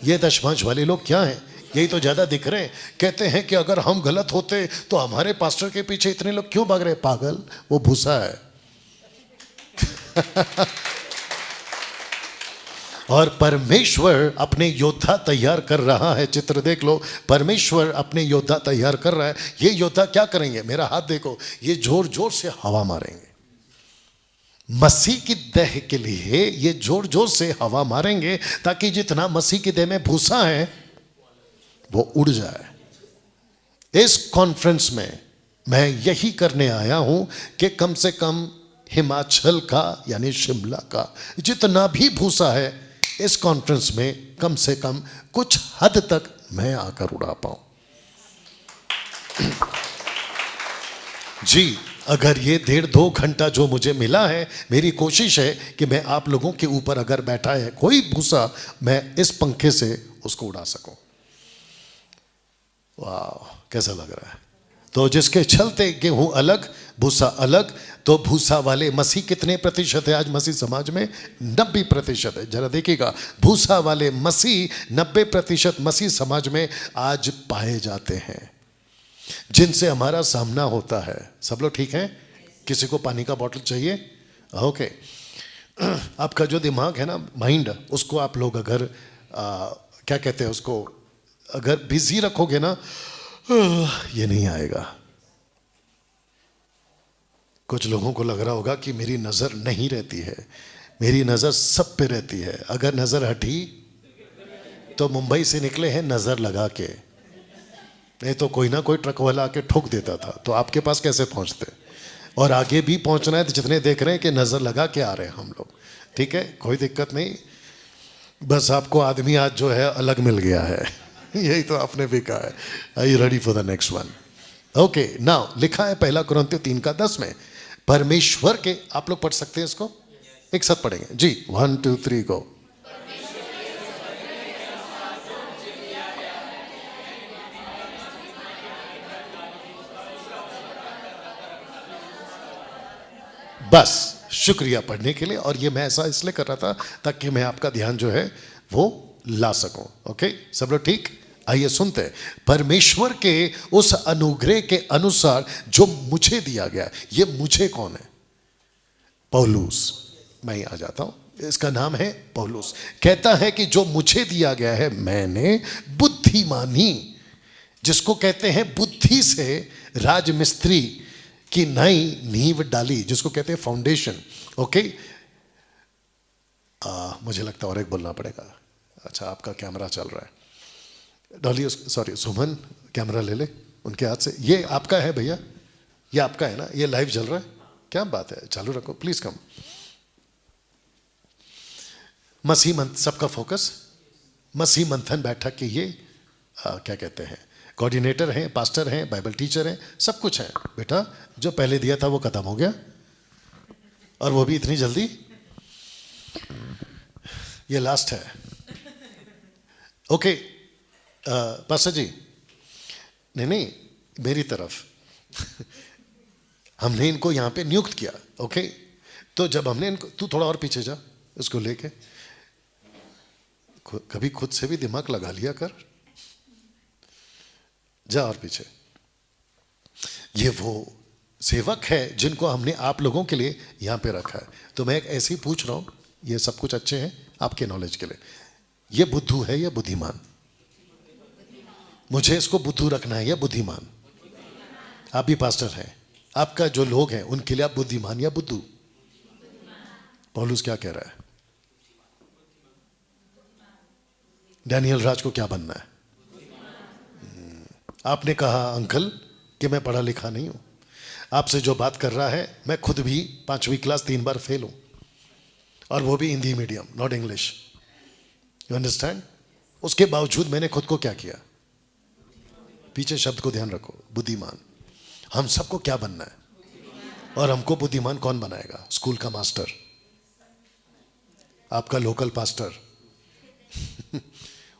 ये दशमांश वाले लोग क्या हैं? यही तो ज्यादा दिख रहे हैं। कहते हैं कि अगर हम गलत होते तो हमारे पास्टर के पीछे इतने लोग क्यों भाग रहे? पागल, वो भूसा है। और परमेश्वर अपने योद्धा तैयार कर रहा है। चित्र देख लो, परमेश्वर अपने योद्धा तैयार कर रहा है। ये योद्धा क्या करेंगे? मेरा हाथ देखो, ये जोर जोर से हवा मारेंगे। मसीह की देह के लिए ये जोर जोर से हवा मारेंगे, ताकि जितना मसीह की देह में भूसा है वो उड़ जाए। इस कॉन्फ्रेंस में मैं यही करने आया हूं कि कम से कम हिमाचल का, यानी शिमला का जितना भी भूसा है, इस कॉन्फ्रेंस में कम से कम कुछ हद तक मैं आकर उड़ा पाऊं। जी, अगर ये 1.5-2 घंटा जो मुझे मिला है, मेरी कोशिश है कि मैं आप लोगों के ऊपर अगर बैठा है कोई भूसा, मैं इस पंखे से उसको उड़ा सकूं। वाह, कैसा लग रहा है? तो जिसके चलते गेहूं अलग, भूसा अलग। तो भूसा वाले मसीह कितने प्रतिशत है आज मसीह समाज में? 90% है। जरा देखिएगा, भूसा वाले मसीह 90% मसीह समाज में आज पाए जाते हैं, जिनसे हमारा सामना होता है। सब लोग ठीक हैं? किसी को पानी का बोतल चाहिए? ओके। आपका जो दिमाग है ना, माइंड, उसको आप लोग अगर क्या कहते हैं उसको, अगर बिजी रखोगे ना, ये नहीं आएगा। कुछ लोगों को लग रहा होगा कि मेरी नजर नहीं रहती है। मेरी नजर सब पे रहती है। अगर नजर हटी तो मुंबई से निकले हैं नजर लगा के, नहीं तो कोई ना कोई ट्रक वाला आके ठोक देता था, तो आपके पास कैसे पहुंचते? और आगे भी पहुंचना है तो जितने देख रहे हैं कि नजर लगा के आ रहे हैं हम लोग, ठीक है, कोई दिक्कत नहीं। बस आपको आदमी आज जो है अलग मिल गया है। यही तो आपने भी कहा है। Are you ready for the next one? Okay, now लिखा है 1 कुरिन्थियों 3:10 में, परमेश्वर के, आप लोग पढ़ सकते हैं इसको, एक साथ पढ़ेंगे जी, 1 2 3 गो। बस शुक्रिया पढ़ने के लिए। और ये मैं ऐसा इसलिए कर रहा था ताकि मैं आपका ध्यान जो है वो ला सकूं। ओके, सब लोग ठीक? आइए सुनते हैं। परमेश्वर के उस अनुग्रह के अनुसार जो मुझे दिया गया। ये मुझे कौन है? पौलुस। मैं ही आ जाता हूं। इसका नाम है पौलुस। कहता है कि जो मुझे दिया गया है, मैंने बुद्धिमानी, जिसको कहते हैं बुद्धि से राजमिस्त्री की नई नींव डाली, जिसको कहते हैं फाउंडेशन। ओके, मुझे लगता है और एक बोलना पड़ेगा। अच्छा, आपका कैमरा चल रहा है, डॉली, सॉरी सुमन, कैमरा ले ले उनके हाथ से। ये आपका है भैया, ये आपका है ना? ये लाइव चल रहा है? क्या बात है, चालू रखो प्लीज। कम मसीह सबका फोकस, मसीह मंथन बैठक की ये क्या कहते हैं, कोऑर्डिनेटर हैं, पास्टर हैं, बाइबल टीचर हैं, सब कुछ है। बेटा जो पहले दिया था वो खत्म हो गया, और वो भी इतनी जल्दी, ये लास्ट है। ओके पास्टर जी, नहीं मेरी तरफ हमने इनको यहाँ पे नियुक्त किया। ओके तो जब हमने इनको, तू थोड़ा और पीछे जा इसको लेके, कभी खुद से भी दिमाग लगा लिया कर, जा और पीछे। ये वो सेवक है जिनको हमने आप लोगों के लिए यहां पे रखा है। तो मैं एक ऐसे ही पूछ रहा हूं, ये सब कुछ अच्छे हैं आपके नॉलेज के लिए, ये बुद्धू है या बुद्धिमान? मुझे इसको बुद्धू रखना है या बुद्धिमान? आप भी पास्टर हैं, आपका जो लोग हैं उनके लिए आप बुद्धिमान या बुद्धू? पौलुस क्या कह रहा है? डैनियल राज को क्या बनना है? आपने कहा अंकल कि मैं पढ़ा लिखा नहीं हूं, आपसे जो बात कर रहा है, मैं खुद भी 5वीं क्लास 3 बार फेल हूं, और वो भी Hindi medium, not English. You understand? उसके बावजूद मैंने खुद को क्या किया? पीछे शब्द को ध्यान रखो, बुद्धिमान। हम सबको क्या बनना है? और हमको बुद्धिमान कौन बनाएगा? स्कूल का मास्टर, आपका लोकल पास्टर,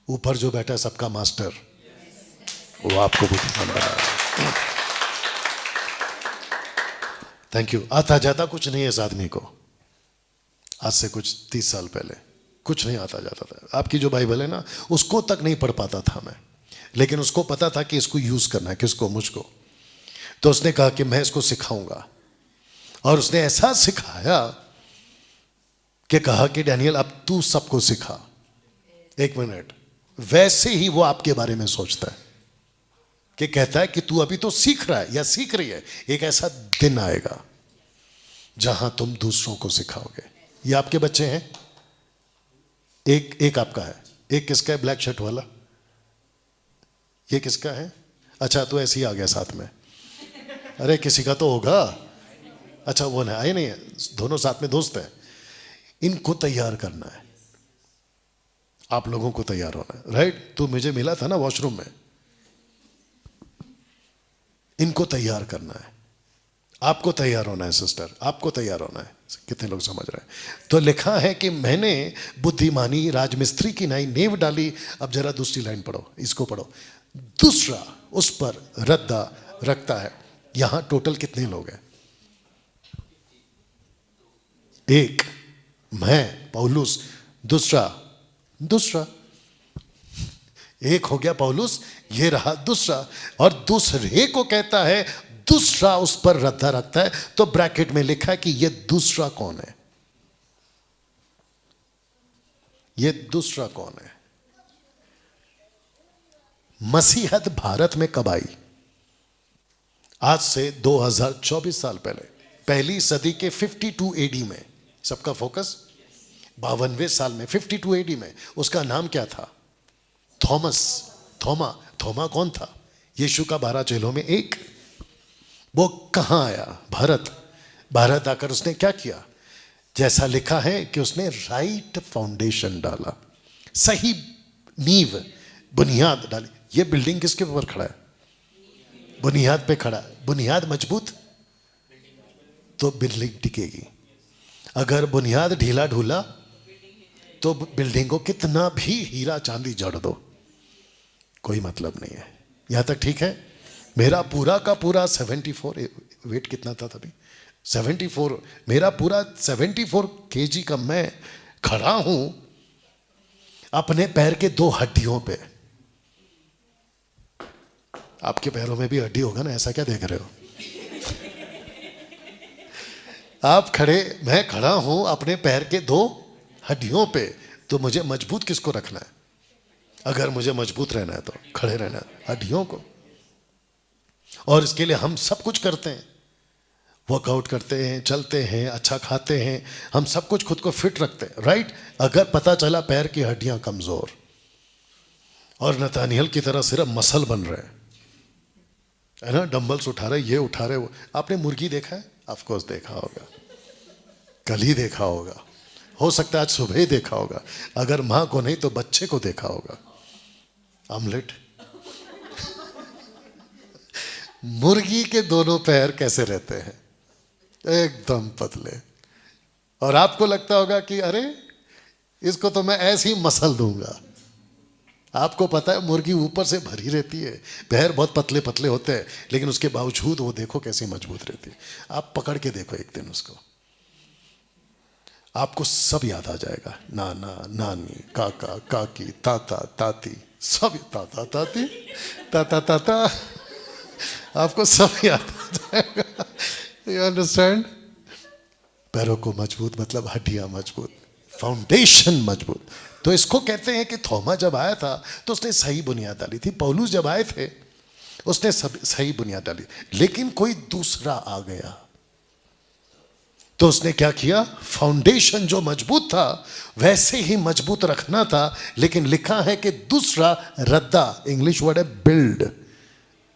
ऊपर जो बैठा सबका मास्टर, वो आपको बुद्धिमान बनाएगा। Thank you. आता जाता कुछ नहीं है इस आदमी को, आज से कुछ 30 साल पहले कुछ नहीं आता जाता था। आपकी जो बाइबल है ना, उसको तक नहीं पढ़ पाता था मैं, लेकिन उसको पता था कि इसको यूज करना है, किसको? मुझको। तो उसने कहा कि मैं इसको सिखाऊंगा, और उसने ऐसा सिखाया कि कहा कि डैनियल अब तू सबको सिखा। 1 मिनट, वैसे ही वो आपके बारे में सोचता है, कि कहता है कि तू अभी तो सीख रहा है या सीख रही है, एक ऐसा दिन आएगा जहां तुम दूसरों को सिखाओगे। ये आपके बच्चे हैं, एक आपका है, एक किसका है? ब्लैक शर्ट वाला, ये किसका है? अच्छा तो ऐसे ही आ गया साथ में, अरे किसी का तो होगा। अच्छा वो नहीं आए, नहीं है, दोनों साथ में दोस्त हैं। इनको तैयार करना है, आप लोगों को तैयार होना है, राइट? तो मुझे मिला था ना वॉशरूम में, इनको तैयार करना है, आपको तैयार होना है सिस्टर, आपको तैयार होना है। कितने लोग समझ रहे हैं? तो लिखा है कि मैंने बुद्धिमानी राजमिस्त्री की नई नींव डाली। अब जरा दूसरी लाइन पढ़ो, इसको पढ़ो। दूसरा उस पर रद्दा रखता है। यहां टोटल कितने लोग हैं? एक मैं पौलुस, दूसरा एक हो गया पौलुस, ये रहा दूसरा, और दूसरे को कहता है दूसरा उस पर रद्दा रखता है। तो ब्रैकेट में लिखा है कि ये दूसरा कौन है? ये दूसरा कौन है? मसीहत भारत में कब आई? आज से 2024 साल पहले, पहली सदी के 52 एडी में। सबका फोकस 52वें साल में, 52 एडी में। उसका नाम क्या था? थोमा कौन था? यीशु का 12 चेलों में एक। वो कहां आया? भारत आकर उसने क्या किया? जैसा लिखा है कि उसने राइट फाउंडेशन डाला, सही नींव, बुनियाद डाली। ये बिल्डिंग किसके ऊपर खड़ा है? बुनियाद पे खड़ा है। बुनियाद मजबूत तो बिल्डिंग टिकेगी। अगर बुनियाद ढीला ढूला तो बिल्डिंग को कितना भी हीरा चांदी जड़ दो, कोई मतलब नहीं है। यहां तक ठीक है? मेरा पूरा का पूरा 74, वेट कितना था तभी? 74, मेरा पूरा 74 केजी का मैं खड़ा हूं अपने पैर के 2 हड्डियों पे। आपके पैरों में भी हड्डी होगा ना, ऐसा क्या देख रहे हो? आप खड़े, मैं खड़ा हूं अपने पैर के 2 हड्डियों पे, तो मुझे मजबूत किसको रखना है? अगर मुझे मजबूत रहना है तो खड़े रहना है हड्डियों को। और इसके लिए हम सब कुछ करते हैं, वर्कआउट करते हैं, चलते हैं, अच्छा खाते हैं, हम सब कुछ खुद को फिट रखते हैं, राइट? अगर पता चला पैर की हड्डियां कमजोर और नतानियल की तरह सिर्फ मसल बन रहे है ना, डंबल्स उठा रहे, ये उठा रहे, वो। आपने मुर्गी देखा है? ऑफकोर्स देखा होगा, कल ही देखा होगा, हो सकता है आज सुबह ही देखा होगा। अगर मां को नहीं तो बच्चे को देखा होगा। ऑमलेट मुर्गी के दोनों पैर कैसे रहते हैं? एकदम पतले। और आपको लगता होगा कि अरे इसको तो मैं ऐसे ही मसल दूंगा। आपको पता है मुर्गी ऊपर से भरी रहती है, पैर बहुत पतले पतले होते हैं, लेकिन उसके बावजूद वो देखो कैसी मजबूत रहती है। आप पकड़ के देखो एक दिन उसको, आपको सब याद आ जाएगा। नाना नानी, काका काकी, ताता ताती, सब ताता ताती, ताता ताता, आपको सब याद आ जाएगा। You understand? पैरों को मजबूत मतलब हड्डियां मजबूत, फाउंडेशन मजबूत। तो इसको कहते हैं कि थोमा जब आया था तो उसने सही बुनियाद डाली थी। पौलुस जब आए थे उसने सही बुनियाद डाली, लेकिन कोई दूसरा आ गया तो उसने क्या किया? फाउंडेशन जो मजबूत था वैसे ही मजबूत रखना था, लेकिन लिखा है कि दूसरा रद्दा, इंग्लिश वर्ड है बिल्ड,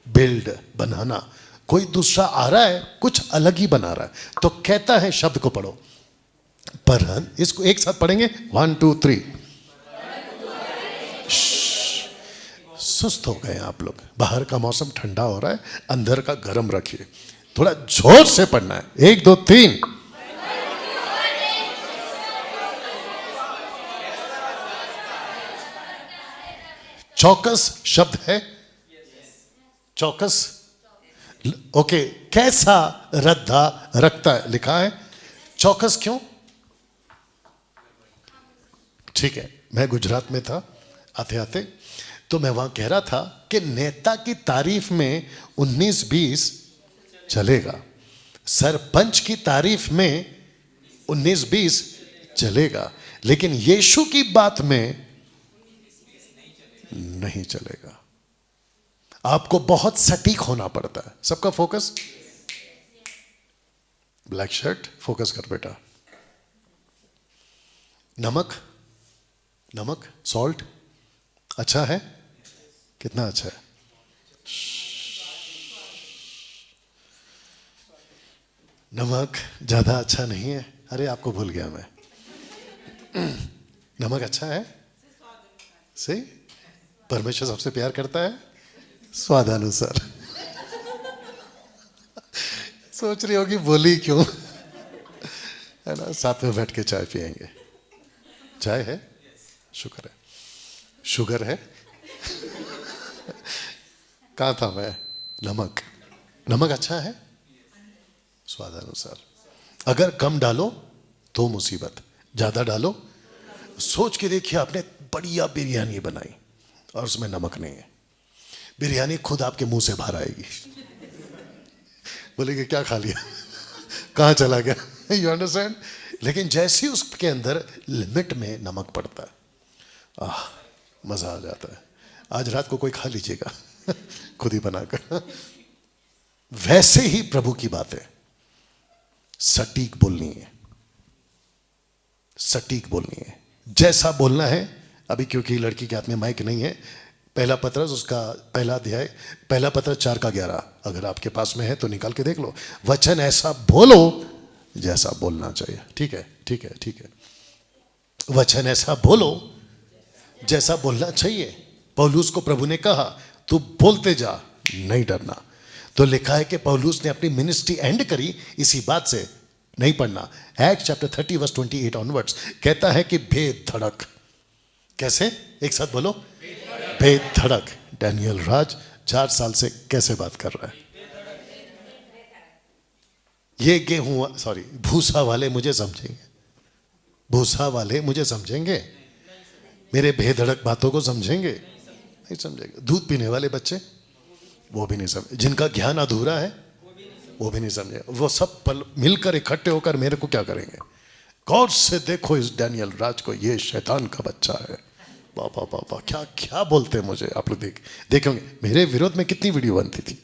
बिल्ड बनाना। कोई दूसरा आ रहा है, कुछ अलग ही बना रहा है। तो कहता है, शब्द को पढ़ो, पर इसको एक साथ पढ़ेंगे, 1 2 3। सुस्त हो गए आप लोग, बाहर का मौसम ठंडा हो रहा है, अंदर का गर्म रखिए, थोड़ा जोर से पढ़ना है। 1 2 3। चौकस शब्द है, चौकस। ओके, कैसा रद्दा रखता है, लिखा है चौकस। क्यों? ठीक है, मैं गुजरात में था आते आते, तो मैं वहां कह रहा था कि नेता की तारीफ में 19-20 चलेगा, सरपंच की तारीफ में 19-20 चलेगा, लेकिन यीशु की बात में नहीं चलेगा। आपको बहुत सटीक होना पड़ता है। सबका फोकस, ब्लैक शर्ट, फोकस कर बेटा। नमक, नमक, सॉल्ट अच्छा है? कितना अच्छा है? नमक ज्यादा अच्छा नहीं है। अरे आपको भूल गया मैं। नमक अच्छा है? सही। परमेश्वर सबसे प्यार करता है स्वादानुसार। सोच रही होगी बोली क्यों, है ना? साथ में बैठ के चाय पियेंगे। चाय है? शुक्र है। शुगर है? कहाँ था मैं? नमक, नमक अच्छा है स्वादानुसार। अगर कम डालो तो मुसीबत, ज्यादा डालो। सोच के देखिए, आपने बढ़िया बिरयानी बनाई और उसमें नमक नहीं है, बिरयानी खुद आपके मुंह से बाहर आएगी। बोलेगे क्या खा लिया, कहाँ चला गया? You understand? लेकिन जैसे ही उसके अंदर लिमिट में नमक पड़ता है, मजा आ जाता है। आज रात को कोई खा लीजिएगा खुद ही बनाकर। वैसे ही प्रभु की बात है, सटीक बोलनी है, सटीक बोलनी है, जैसा बोलना है। अभी क्योंकि लड़की के हाथ में माइक नहीं है, पहला पत्रस उसका पहला अध्याय, पहला पत्रस 4:11 अगर आपके पास में है तो निकाल के देख लो। वचन ऐसा बोलो जैसा बोलना चाहिए। ठीक है, ठीक है, ठीक है। वचन ऐसा बोलो जैसा बोलना चाहिए। पौलुस को प्रभु ने कहा तू बोलते जा, नहीं डरना। तो लिखा है कि पौलुस ने अपनी मिनिस्ट्री एंड करी इसी बात से। नहीं पढ़ना, एक्ट चैप्टर 30 वर्स 28 ऑनवर्ड्स कहता है कि बेधड़क। कैसे? एक साथ बोलो, बेधड़क। डैनियल राज 4 साल से कैसे बात कर रहा है? ये गेहूं, सॉरी, भूसा वाले मुझे समझेंगे, भूसा वाले मुझे समझेंगे, मेरे बेधड़क बातों को समझेंगे? नहीं समझेंगे। दूध पीने वाले बच्चे वो भी नहीं समझे, जिनका ज्ञान अधूरा है वो भी नहीं समझे। वो सब पल मिलकर इकट्ठे होकर मेरे को क्या करेंगे? गौर से देखो इस डैनियल राज को, ये शैतान का बच्चा है। बाबा बाबा क्या क्या बोलते हैं मुझे। आप लोग देखेंगे मेरे विरोध में कितनी वीडियो बनती थी,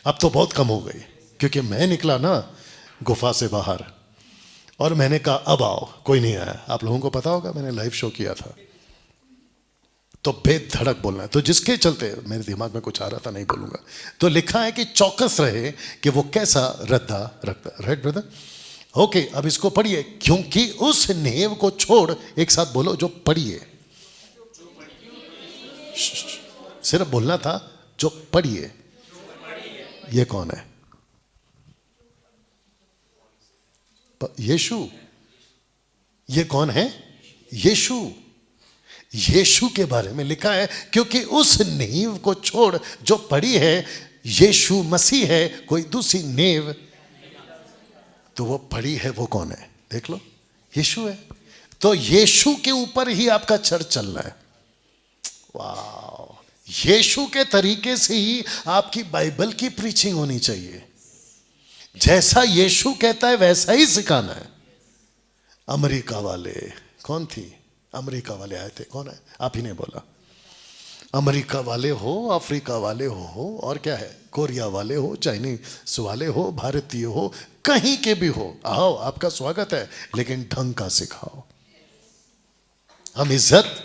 अब तो बहुत कम हो गई, क्योंकि मैं निकला ना गुफा से बाहर और मैंने कहा अब आओ, कोई नहीं आया। आप लोगों को पता होगा मैंने लाइव शो किया था। तो बेधड़क बोलना है। तो जिसके चलते मेरे दिमाग में कुछ आ रहा था, नहीं बोलूंगा। तो लिखा है कि चौकस रहे कि वो कैसा रद्दा रखता। Right brother? ओके, अब इसको पढ़िए। क्योंकि उस नेव को छोड़, एक साथ बोलो, जो पढ़िए, सिर्फ बोलना था, जो पढ़िए। ये कौन है? यीशु। ये कौन है? यीशु। यीशु के बारे में लिखा है, क्योंकि उस नींव को छोड़ जो पड़ी है यीशु मसीह है, कोई दूसरी नींव तो वो पड़ी है, वो कौन है? देख लो, यीशु है। तो यीशु के ऊपर ही आपका चर्च चल रहा है। वाह! यीशु के तरीके से ही आपकी बाइबल की प्रीचिंग होनी चाहिए। जैसा यीशु कहता है वैसा ही सिखाना है। अमेरिका वाले, कौन थी अमेरिका वाले आए थे? कौन है? आप ही ने बोला। अमेरिका वाले हो, अफ्रीका वाले हो, और क्या है, कोरिया वाले हो, चाइनीज वाले हो, भारतीय हो, कहीं के भी हो, आओ, आपका स्वागत है, लेकिन ढंग का सिखाओ। हम इज्जत,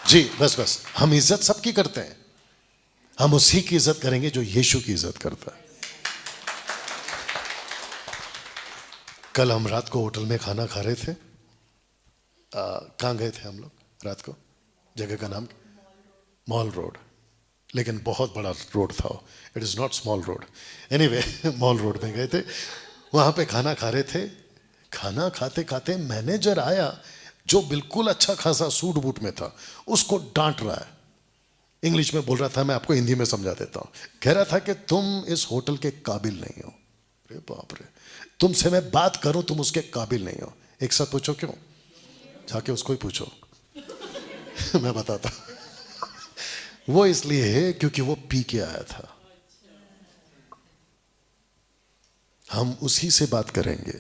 जी बस हम इज्जत सबकी करते हैं, हम उसी की इज्जत करेंगे जो यीशु की इज्जत करता है। कल हम रात को होटल में खाना खा रहे थे। कहाँ गए थे हम लोग रात को? जगह का नाम मॉल रोड, लेकिन बहुत बड़ा रोड था। It is not small road. Anyway, mall road में गए थे, वहाँ पे खाना खा रहे थे। खाना खाते खाते मैनेजर आया, जो बिल्कुल अच्छा खासा सूट बूट में था, उसको डांट रहा है। इंग्लिश में बोल रहा था, मैं आपको हिंदी में समझा देता हूँ। कह रहा था कि तुम इस होटल के काबिल नहीं हो। अरे बाप रे, तुमसे मैं बात करूं तुम उसके काबिल नहीं हो। एक साथ पूछो क्यों, जाके उसको ही पूछो। मैं बताता। वो इसलिए है क्योंकि वो पी के आया था। हम उसी से बात करेंगे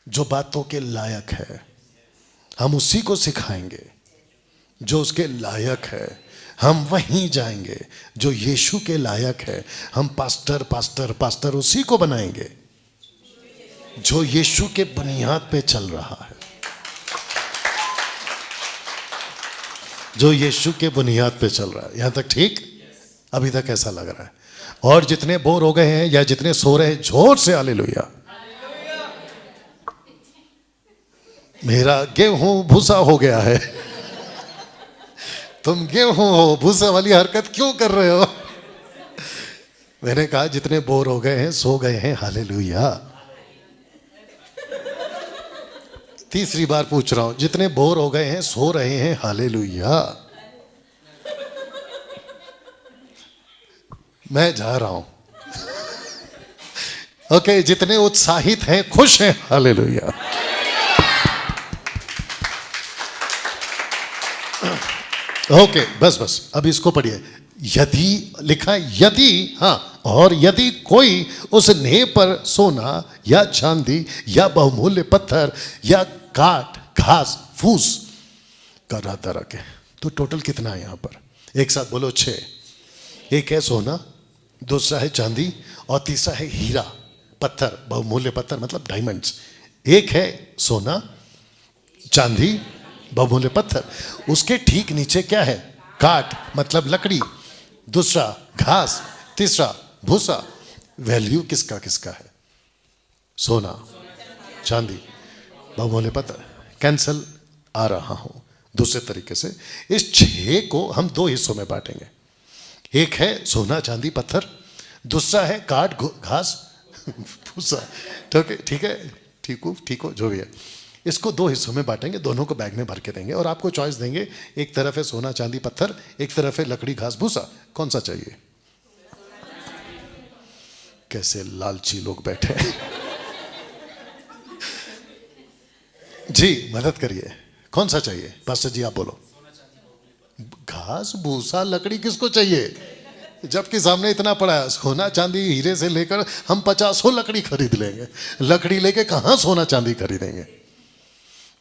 जो बातों के लायक है, हम उसी को सिखाएंगे जो उसके लायक है। हम वहीं जाएंगे जो यीशु के लायक है। हम पास्टर पास्टर पास्टर उसी को बनाएंगे जो यीशु के बुनियाद पे चल रहा है, जो यीशु के बुनियाद पे चल रहा है। यहां तक ठीक? अभी तक ऐसा लग रहा है? और जितने बोर हो गए हैं या जितने सो रहे हैं, जोर से हालेलुया। मेरा गेहूं भूसा हो गया है। तुम गेहूं हो, भूसा वाली हरकत क्यों कर रहे हो? मैंने कहा जितने बोर हो गए हैं, सो गए हैं, हालेलुया। तीसरी बार पूछ रहा हूं, जितने बोर हो गए हैं, सो रहे हैं, हालेलुया। मैं जा रहा हूं। ओके, जितने उत्साहित हैं, खुश हैं, हालेलुया। ओके, बस अब इसको पढ़िए। यदि लिखा है, यदि, हाँ, और यदि कोई उस नेह पर सोना या चांदी या बहुमूल्य पत्थर या काट घास फूस कर रहा था रखे, तो टोटल कितना है यहां पर? एक साथ बोलो, 6। एक है सोना, दूसरा है चांदी, और तीसरा है हीरा पत्थर, बहुमूल्य पत्थर मतलब डायमंड्स। एक है सोना, चांदी, बहुमूल्य पत्थर। उसके ठीक नीचे क्या है? काट मतलब लकड़ी, दूसरा घास, तीसरा भूसा। वैल्यू किसका किसका है? सोना, चांदी, बहुमूल्य पत्थर। कैंसल आ रहा हूं दूसरे तरीके से। इस 6 को हम 2 हिस्सों में बांटेंगे। एक है सोना चांदी पत्थर, दूसरा है काट घास भूसा। ठीक है, ठीक हो जो भी है। इसको 2 हिस्सों में बांटेंगे, दोनों को बैग में भर के देंगे और आपको चॉइस देंगे। एक तरफ है सोना चांदी पत्थर, एक तरफ है लकड़ी घास भूसा। कौन सा चाहिए? कैसे लालची लोग बैठे हैं। जी मदद करिए, कौन सा चाहिए? पास्टर जी आप बोलो। घास भूसा लकड़ी किसको चाहिए? जबकि सामने इतना पड़ा है, सोना चांदी हीरे से लेकर हम 50 लकड़ी खरीद लेंगे। लकड़ी लेके कहां सोना चांदी खरीदेंगे?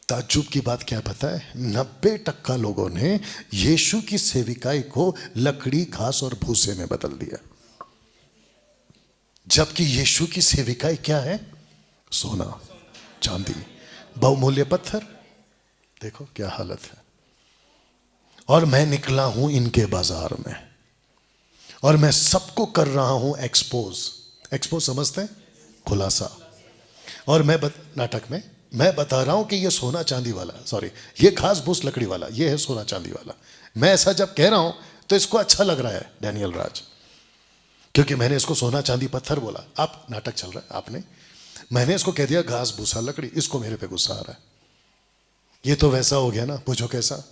ताज्जुब की बात क्या पता है? 90% लोगों ने यीशु की सेविकाई को लकड़ी घास और भूसे में बदल दिया, जबकि यीशु की सेविकाई क्या है? सोना चांदी बहुमूल्य पत्थर। देखो क्या हालत है। और मैं निकला हूं इनके बाजार में और मैं सबको कर रहा हूं एक्सपोज समझते हैं? खुलासा। और मैं नाटक में मैं बता रहा हूं कि ये सोना चांदी वाला, सॉरी, ये घास भूस लकड़ी वाला, ये है सोना चांदी वाला। मैं ऐसा जब कह रहा हूं तो इसको अच्छा लग रहा है डैनियल राज, क्योंकि मैंने इसको सोना चांदी पत्थर बोला। आप नाटक चल रहा है आपने, मैंने इसको कह दिया घास भूसा लकड़ी, इसको मेरे पे गुस्सा आ रहा है। ये तो वैसा हो गया ना, पूछो कैसा?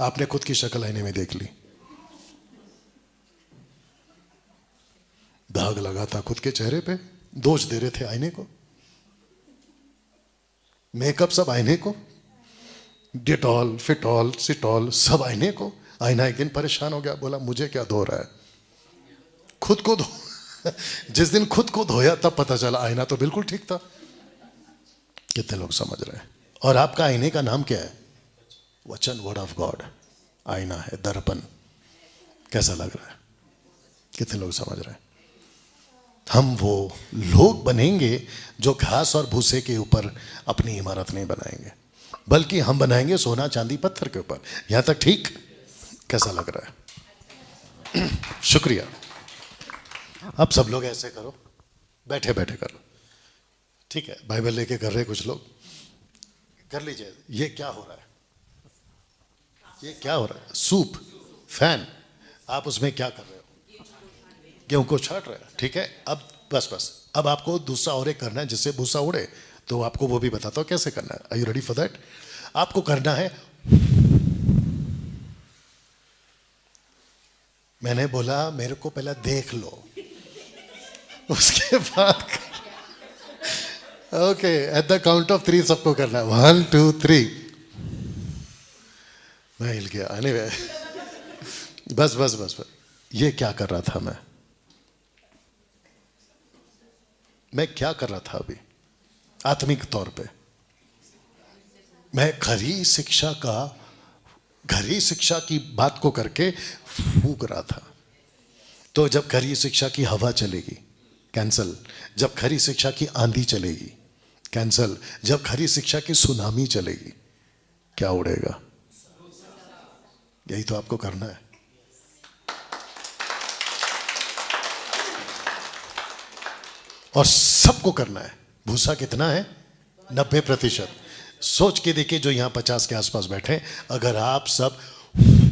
आपने खुद की शक्ल आईने में देख ली, दाग लगा था खुद के चेहरे पे, दोष दे रहे थे आईने को, मेकअप सब आईने को, डिटॉल फिटॉल सिटॉल सब आईने को। आईना एक दिन परेशान हो गया, बोला मुझे क्या धो रहा है, खुद को धो। जिस दिन खुद को धोया तब पता चला आईना तो बिल्कुल ठीक था। कितने लोग समझ रहे हैं? और आपका आईने का नाम क्या है? वचन, वर्ड ऑफ गॉड। आईना है, दर्पण। कैसा लग रहा है? कितने लोग समझ रहे हैं? हम वो लोग बनेंगे जो घास और भूसे के ऊपर अपनी इमारत नहीं बनाएंगे, बल्कि हम बनाएंगे सोना चांदी पत्थर के ऊपर। यहां तक ठीक? कैसा लग रहा है? शुक्रिया। अब सब लोग ऐसे करो, बैठे बैठे करो, ठीक है? बाइबल लेके कर रहे कुछ लोग, कर लीजिए। ये क्या हो रहा है? ये क्या हो रहा है? सूप, फैन, आप उसमें क्या कर रहे हो? गेहूं को छाट रहे हैं, ठीक है? अब बस अब आपको दूसरा और एक करना है जिससे भूसा उड़े, तो आपको वो भी बताता हूं कैसे करना है। Are you ready for that? आपको करना है, मैंने बोला मेरे को पहले देख लो, उसके बाद okay, at the count of 3 सबको करना है। 1 2 3। मैं हिल गया। एनीवे, बस। ये क्या कर रहा था मैं क्या कर रहा था अभी आत्मिक तौर पे? मैं खरी शिक्षा की बात को करके फूक रहा था। तो जब खरी शिक्षा की हवा चलेगी, कैंसल। जब खरी शिक्षा की आंधी चलेगी, कैंसल। जब खरी शिक्षा की सुनामी चलेगी, क्या उड़ेगा? यही तो आपको करना है। और सबको करना है। भूसा कितना है? 90%। सोच के देखिए, जो यहां 50 के आसपास बैठे, अगर आप सब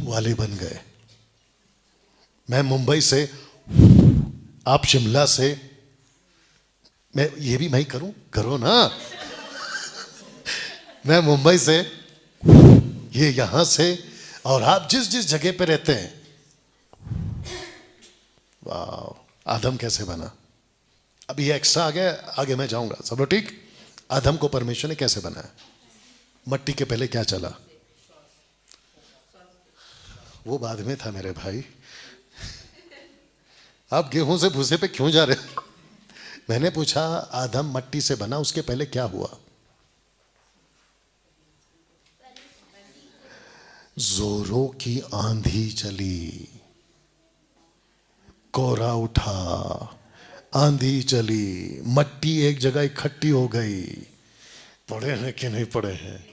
वाले बन गए, मैं मुंबई से, आप शिमला से, मैं ये भी मैं ही करो ना। मैं मुंबई से, ये यहां से, और आप जिस जिस जगह पे रहते हैं, वाह, आदम कैसे बना? अब ये एक्स्ट्रा आ गया, आगे मैं जाऊंगा। सब लोग ठीक? आदम को परमेश्वर ने कैसे बनाया? मट्टी के पहले क्या चला? वो बाद में था मेरे भाई। आप गेहूं से भूसे पे क्यों जा रहे हो? मैंने पूछा, आदम मट्टी से बना, उसके पहले क्या हुआ? जोरों की आंधी चली, कोहरा उठा, आंधी चली, मट्टी एक जगह इकट्ठी हो गई। पढ़े हैं कि नहीं पढ़े हैं?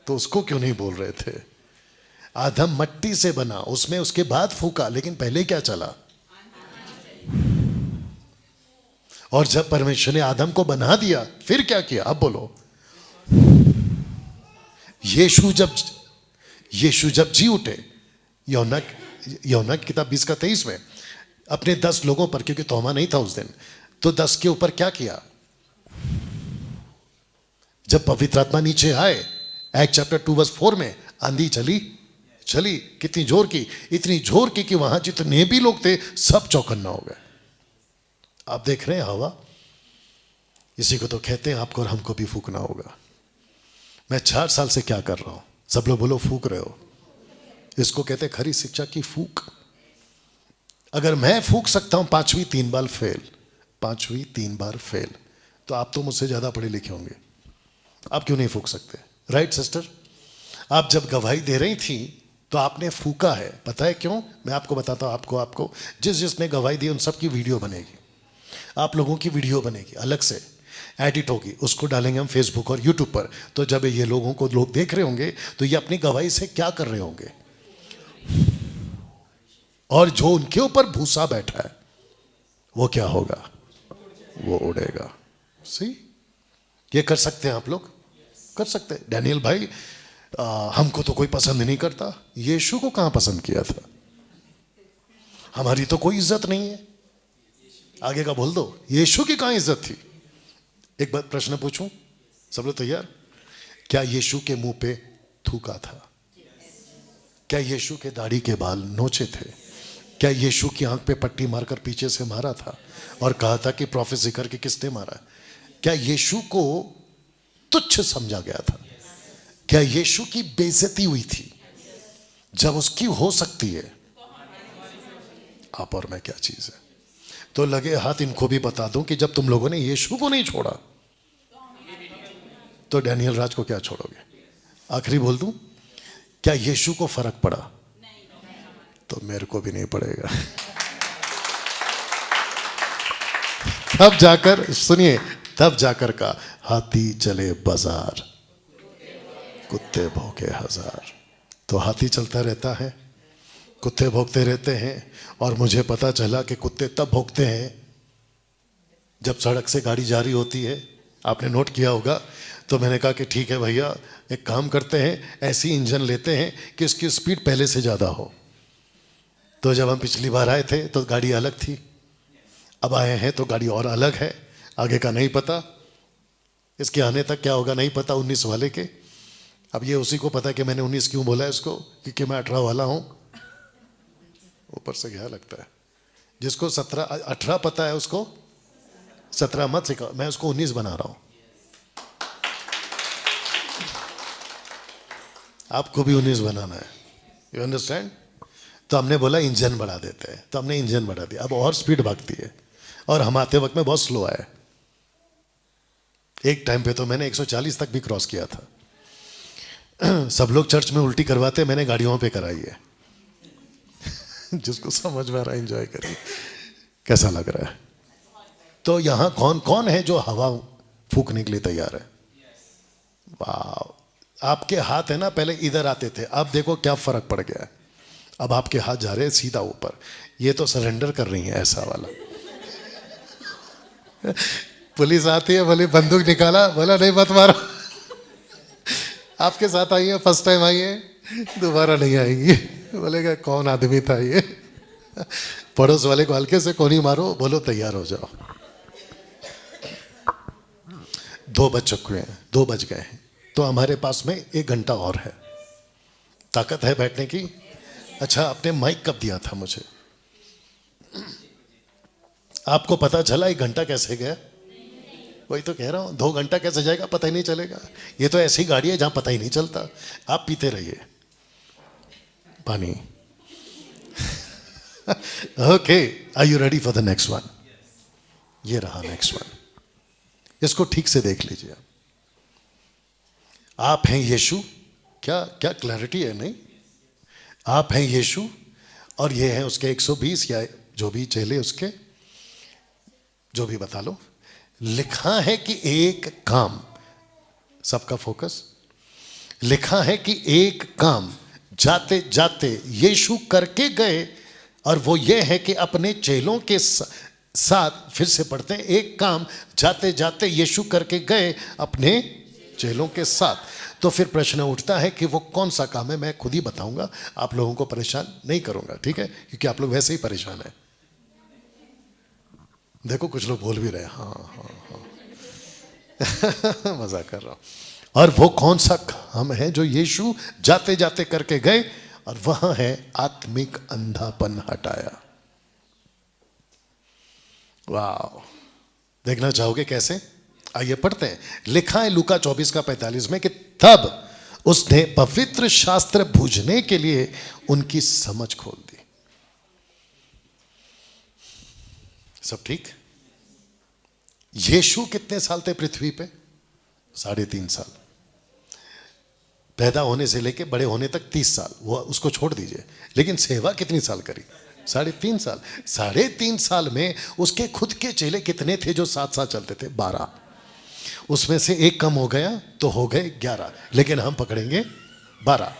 तो उसको क्यों नहीं बोल रहे थे? आदम मट्टी से बना, उसमें उसके बाद फूका, लेकिन पहले क्या चला? और जब परमेश्वर ने आदम को बना दिया, फिर क्या किया? अब बोलो। यीशु जब जी उठे, यूहन्ना की किताब 20 का 23 में, अपने 10 लोगों पर, क्योंकि तोमा नहीं था उस दिन, तो 10 के ऊपर क्या किया? जब पवित्र आत्मा नीचे आए, एक्ट चैप्टर 2 वर्स 4 में, आंधी चली। कितनी जोर की? इतनी जोर की कि वहां जितने भी लोग थे सब चौकन्ना हो गए। आप देख रहे हैं हवा? इसी को तो कहते हैं आपको और हमको भी फूकना होगा। मैं 4 साल से क्या कर रहा हूं? सब लोग बोलो फूक रहे हो। इसको कहते हैं खरी शिक्षा की फूक। अगर मैं फूक सकता हूं 5वीं 3 बार फेल, तो आप तो मुझसे ज्यादा पढ़े लिखे होंगे, आप क्यों नहीं फूक सकते? Right sister? आप जब गवाही दे रही थी तो आपने फूका है। पता है क्यों? मैं आपको बताता हूं। आपको जिसने गवाही दी उन सब की वीडियो बनेगी, आप लोगों की वीडियो बनेगी, अलग से एडिट होगी, उसको डालेंगे हम फेसबुक और यूट्यूब पर। तो जब ये लोग देख रहे होंगे तो ये अपनी गवाही से क्या कर रहे होंगे? और जो उनके ऊपर भूसा बैठा है वो क्या होगा? वो उड़ेगा। सी, ये कर सकते हैं आप लोग, कर सकते हैं। डैनियल भाई, हमको तो कोई पसंद नहीं करता। यीशु को कहां पसंद किया था? हमारी तो कोई इज्जत नहीं है। आगे का बोल दो, यीशु की कहां इज्जत थी? एक बार प्रश्न पूछूं, सब लोग तैयार? क्या यीशु के मुंह पे थूका था? क्या यीशु के दाढ़ी के बाल नोचे थे? क्या यीशु की आंख पे पट्टी मारकर पीछे से मारा था और कहा था कि प्रोफेसी करके किसने मारा? क्या यीशु को तुच्छ समझा गया था? क्या यीशु की बेइज्जती हुई थी? जब उसकी हो सकती है, आप और मैं क्या चीज है? तो लगे हाथ इनको भी बता दूं कि जब तुम लोगों ने यीशु को नहीं छोड़ा तो डैनियल राज को क्या छोड़ोगे? आखिरी बोल दूं, क्या यीशु को फर्क पड़ा? तो मेरे को भी नहीं पड़ेगा। तब जाकर सुनिए, तब जाकर का हाथी चले बाजार, कुत्ते भौंके हजार। तो हाथी चलता रहता है, कुत्ते भौंकते रहते हैं। और मुझे पता चला कि कुत्ते तब भौंकते हैं जब सड़क से गाड़ी जा रही होती है। आपने नोट किया होगा। तो मैंने कहा कि ठीक है भैया, एक काम करते हैं, ऐसी इंजन लेते हैं कि इसकी स्पीड पहले से ज़्यादा हो। तो जब हम पिछली बार आए थे तो गाड़ी अलग थी, अब आए हैं तो गाड़ी और अलग है। आगे का नहीं पता, इसके आने तक क्या होगा नहीं पता 19 वाले के। अब ये उसी को पता कि मैंने 19 क्यों बोला इसको, क्योंकि मैं 18 वाला हूँ। ऊपर से क्या लगता है, जिसको 17 18 पता है उसको 17 मत सिखा, मैं उसको 19 बना रहा हूँ। आपको भी 19 बनाना है, यू अंडरस्टैंड? तो हमने बोला इंजन बढ़ा देते हैं, तो हमने इंजन बढ़ा दिया। अब और स्पीड भागती है और हम आते वक्त में बहुत स्लो आए। एक टाइम पे तो मैंने 140 तक भी क्रॉस किया था। सब लोग चर्च में उल्टी करवाते, मैंने गाड़ियों पे कराई है। जिसको समझ में आ रहा है एंजॉय करिए। कैसा लग रहा है? तो यहां कौन कौन है जो हवा फूकने के लिए तैयार है? वाह! आपके हाथ है ना, पहले इधर आते थे, अब देखो क्या फर्क पड़ गया है। अब आपके हाथ जा रहे हैं सीधा ऊपर। ये तो सरेंडर कर रही है, ऐसा वाला। पुलिस आती है, बोले बंदूक निकाला, बोला नहीं मत मारो। आपके साथ आई है, फर्स्ट टाइम आई है, दोबारा नहीं आएंगी। बोलेगा कौन आदमी था ये? पड़ोस वाले को हल्के से कोनी मारो, बोलो तैयार हो जाओ। 2 बज चुके हैं, 2 बज गए हैं, तो हमारे पास में 1 घंटा और है। ताकत है बैठने की? अच्छा, आपने माइक कब दिया था मुझे? आपको पता चला 1 घंटा कैसे गया? वही तो कह रहा हूं, 2 घंटा कैसे जाएगा पता ही नहीं चलेगा। ये तो ऐसी गाड़ी है जहां पता ही नहीं चलता। आप पीते रहिए पानी। Okay, are you ready for the next one? ये रहा नेक्स्ट वन, इसको ठीक से देख लीजिए। आप हैं यीशु, क्या क्या क्लैरिटी है नहीं? आप हैं यीशु और ये हैं उसके 120 या जो भी चेले, उसके जो भी बता लो। लिखा है कि एक काम, सबका फोकस, लिखा है कि एक काम जाते जाते यीशु करके गए, और वो ये है कि अपने चेलों के साथ, फिर से पढ़ते हैं, एक काम जाते जाते यीशु करके गए अपने चेलों के साथ। तो फिर प्रश्न उठता है कि वो कौन सा काम है? मैं खुद ही बताऊंगा, आप लोगों को परेशान नहीं करूंगा, ठीक है? क्योंकि आप लोग वैसे ही परेशान हैं। देखो कुछ लोग बोल भी रहे हैं हाँ हाँ हाँ। मजाक कर रहा हूं। और वो कौन सा काम है जो यीशु जाते जाते करके गए? और वहां है आत्मिक अंधापन हटाया। वाह! देखना चाहोगे कैसे? आइए पढ़ते हैं। लिखा है लूका 24:45 में कि तब उसने पवित्र शास्त्र बूझने के लिए उनकी समझ खोल दी। सब ठीक? यीशु कितने साल थे पृथ्वी पे? 3.5 साल। पैदा होने से लेके बड़े होने तक 30 साल, वो उसको छोड़ दीजिए। लेकिन सेवा कितनी साल करी? 3.5 साल। 3.5 साल में उसके खुद के चेले कितने थे जो साथ साथ चलते थे? 12। उसमें से एक कम हो गया तो हो गए 11, लेकिन हम पकड़ेंगे 12,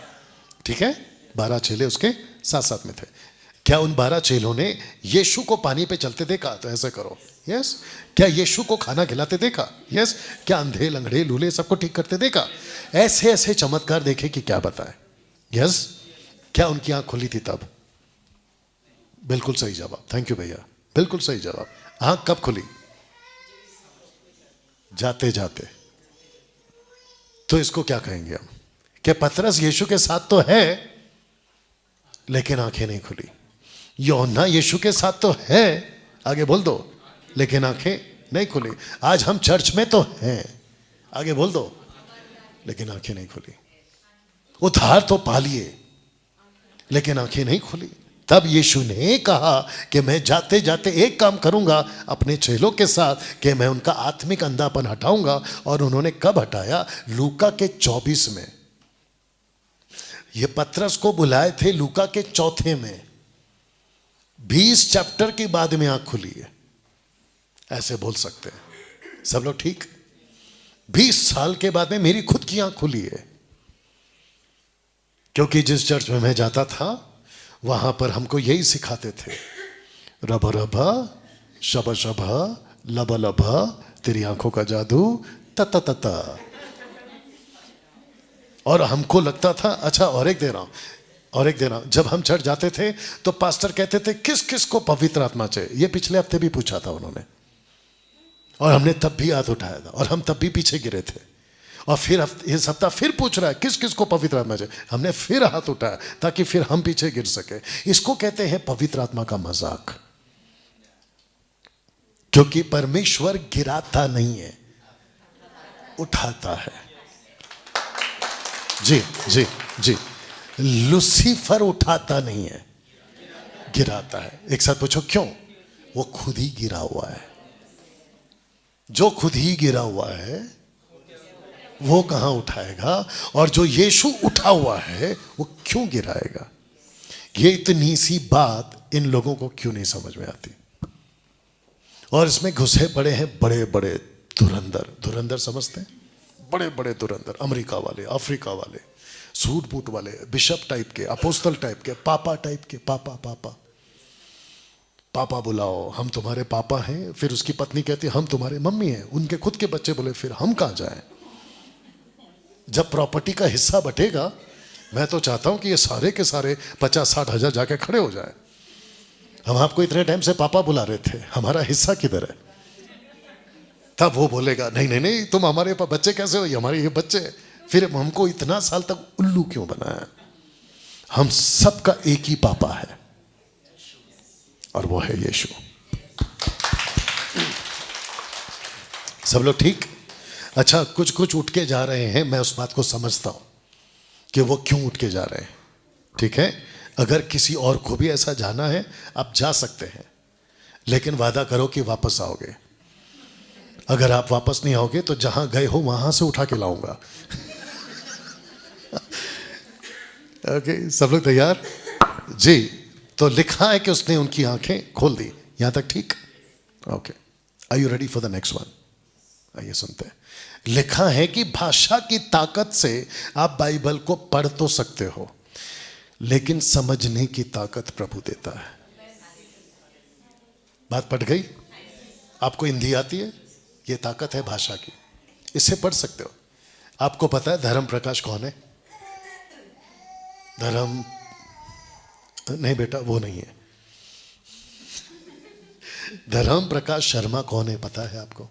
ठीक है? 12 चेले उसके साथ साथ में थे। क्या उन 12 चेलों ने यीशु को पानी पे चलते देखा? तो ऐसे करो, यस। क्या यीशु को खाना खिलाते देखा? यस। क्या अंधे लंगड़े लूले सबको ठीक करते देखा? ऐसे ऐसे चमत्कार देखे कि क्या बताएं, यस। क्या उनकी आंख खुली थी तब? बिल्कुल सही जवाब, थैंक यू भैया, बिल्कुल सही जवाब। आंख कब खुली? जाते जाते। तो इसको क्या कहेंगे हम? कि पतरस यीशु के साथ तो है लेकिन आंखें नहीं खुली। यूहन्ना यीशु के साथ तो है, आगे बोल दो, लेकिन आंखें नहीं खुली। आज हम चर्च में तो हैं, आगे बोल दो, लेकिन आंखें नहीं खुली। उद्धार तो पा लिए लेकिन आंखें नहीं खुली। तब यीशु ने कहा कि मैं जाते जाते एक काम करूंगा अपने चेलों के साथ कि मैं उनका आत्मिक अंधापन हटाऊंगा। और उन्होंने कब हटाया? लूका के 24 में। ये पतरस को बुलाए थे लूका के 4 में, 20 चैप्टर के बाद में आंख खुली है, ऐसे बोल सकते हैं सब लोग, ठीक? 20 साल के बाद में मेरी खुद की आंख खुली है, क्योंकि जिस चर्च में मैं जाता था वहां पर हमको यही सिखाते थे, रब रब शब शब लब लब, तेरी आंखों का जादू तता तता। और हमको लगता था, अच्छा और एक दे रहा हूं, और एक दे रहा हूं, जब हम चर्च जाते थे तो पास्टर कहते थे किस किस को पवित्र आत्मा चाहिए। ये पिछले हफ्ते भी पूछा था उन्होंने, और हमने तब भी हाथ उठाया था, और हम तब भी पीछे गिरे थे। और फिर इस हफ्ता फिर पूछ रहा है किस किस को पवित्र आत्मा चाहिए। हमने फिर हाथ उठाया ताकि फिर हम पीछे गिर सके। इसको कहते हैं पवित्र आत्मा का मजाक, क्योंकि परमेश्वर गिराता नहीं है, उठाता है। जी जी जी, लूसीफर उठाता नहीं है, गिराता है। एक साथ पूछो क्यों? वो खुद ही गिरा हुआ है। जो खुद ही गिरा हुआ है वो कहां उठाएगा? और जो यीशु उठा हुआ है वो क्यों गिराएगा? ये इतनी सी बात इन लोगों को क्यों नहीं समझ में आती? और इसमें घुसे पड़े हैं बड़े बड़े धुरंधर। धुरंधर समझते हैं? बड़े बड़े धुरंधर, अमेरिका वाले, अफ्रीका वाले, सूट बूट वाले, बिशप टाइप के, अपोस्टल टाइप के, पापा टाइप के। पापा पापा पापा बुलाओ, हम तुम्हारे पापा हैं। फिर उसकी पत्नी कहती है हम तुम्हारे मम्मी हैं। उनके खुद के बच्चे बोले फिर हम कहां जाएं? जब प्रॉपर्टी का हिस्सा बटेगा, मैं तो चाहता हूं कि ये सारे के सारे 50-60 हजार जाके खड़े हो जाए। हम आपको इतने टाइम से पापा बुला रहे थे, हमारा हिस्सा किधर है? तब वो बोलेगा नहीं नहीं नहीं, तुम हमारे बच्चे कैसे हो? ये हमारे ये बच्चे। फिर हमको इतना साल तक उल्लू क्यों बनाया? हम सबका एक ही पापा है, और वो है यीशु। सब लोग ठीक? अच्छा, कुछ कुछ उठ के जा रहे हैं, मैं उस बात को समझता हूं कि वो क्यों उठ के जा रहे हैं, ठीक है? अगर किसी और को भी ऐसा जाना है आप जा सकते हैं, लेकिन वादा करो कि वापस आओगे। अगर आप वापस नहीं आओगे तो जहां गए हो वहां से उठा के लाऊंगा। ओके, सब लोग तैयार? जी। तो लिखा है कि उसने उनकी आंखें खोल दी, यहां तक ठीक? Okay, are you ready for the next one? आइए सुनते हैं। लिखा है कि भाषा की ताकत से आप बाइबल को पढ़ तो सकते हो, लेकिन समझने की ताकत प्रभु देता है। बात पट गई? आपको हिंदी आती है? ये ताकत है भाषा की, इससे पढ़ सकते हो। आपको पता है धर्म प्रकाश कौन है? धर्म नहीं बेटा, वो नहीं है। धर्म प्रकाश शर्मा कौन है पता है आपको?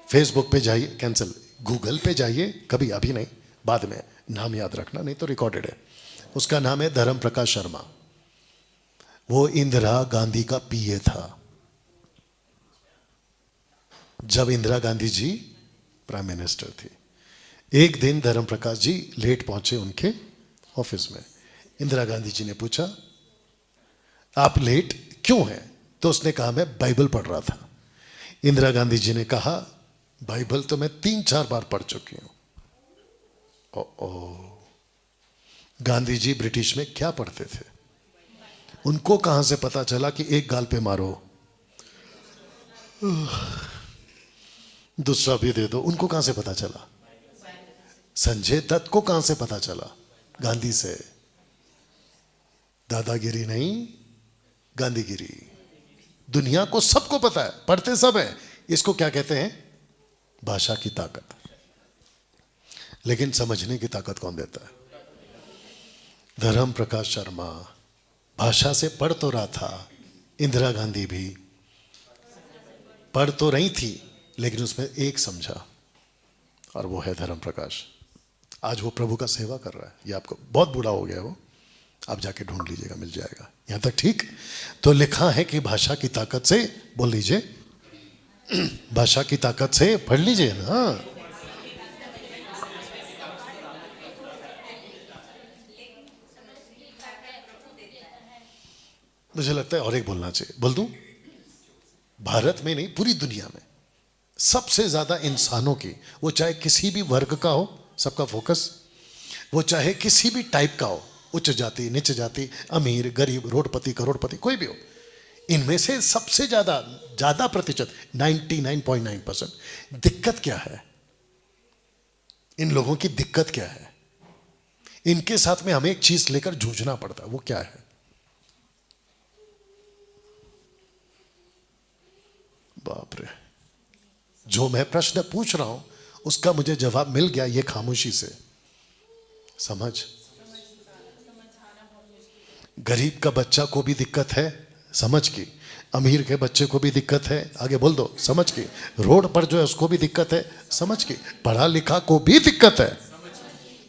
फेसबुक पे जाइए, कैंसिल, गूगल पे जाइए, कभी, अभी नहीं, बाद में, नाम याद रखना नहीं तो रिकॉर्डेड है। उसका नाम है धर्म प्रकाश शर्मा। वो इंदिरा गांधी का पीए था जब इंदिरा गांधी जी प्राइम मिनिस्टर थी। एक दिन धर्म प्रकाश जी लेट पहुंचे उनके ऑफिस में। इंदिरा गांधी जी ने पूछा आप लेट क्यों हैं? तो उसने कहा मैं बाइबल पढ़ रहा था। इंदिरा गांधी जी ने कहा बाइबल तो मैं 3-4 बार पढ़ चुकी हूं। ओ, गांधी जी ब्रिटिश में क्या पढ़ते थे? उनको कहां से पता चला कि एक गाल पे मारो दूसरा भी दे दो? उनको कहां से पता चला? संजय दत्त को कहां से पता चला? गांधी से। दादागिरी नहीं, गांधीगिरी। दुनिया को सबको पता है, पढ़ते सब है। इसको क्या कहते हैं? भाषा की ताकत। लेकिन समझने की ताकत कौन देता है? धर्म प्रकाश शर्मा भाषा से पढ़ तो रहा था, इंदिरा गांधी भी पढ़ तो रही थी, लेकिन उसमें एक समझा, और वो है धर्म प्रकाश। आज वो प्रभु का सेवा कर रहा है। ये आपको बहुत बूढ़ा हो गया है वो, आप जाके ढूंढ लीजिएगा, मिल जाएगा। यहां तक ठीक? तो लिखा है कि भाषा की ताकत से, बोल लीजिए, भाषा की ताकत से, पढ़ लीजिए ना। मुझे लगता है और एक बोलना चाहिए, बोल दूं? भारत में नहीं, पूरी दुनिया में सबसे ज्यादा इंसानों की, वो चाहे किसी भी वर्ग का हो, सबका फोकस, वो चाहे किसी भी टाइप का हो, उच्च जाति, नीच जाति, अमीर, गरीब, रोडपति, करोड़पति, कोई भी हो, इनमें से सबसे ज्यादा प्रतिशत 99.9% दिक्कत क्या है? इन लोगों की दिक्कत क्या है? इनके साथ में हमें एक चीज लेकर जूझना पड़ता है, वो क्या है? बाप रे, जो मैं प्रश्न पूछ रहा हूं उसका मुझे जवाब मिल गया ये खामोशी से। समझ? गरीब का बच्चा को भी दिक्कत है, समझ की। अमीर के बच्चे को भी दिक्कत है, आगे बोल दो, समझ की। रोड पर जो है उसको भी दिक्कत है, समझ की। पढ़ा लिखा को भी दिक्कत है।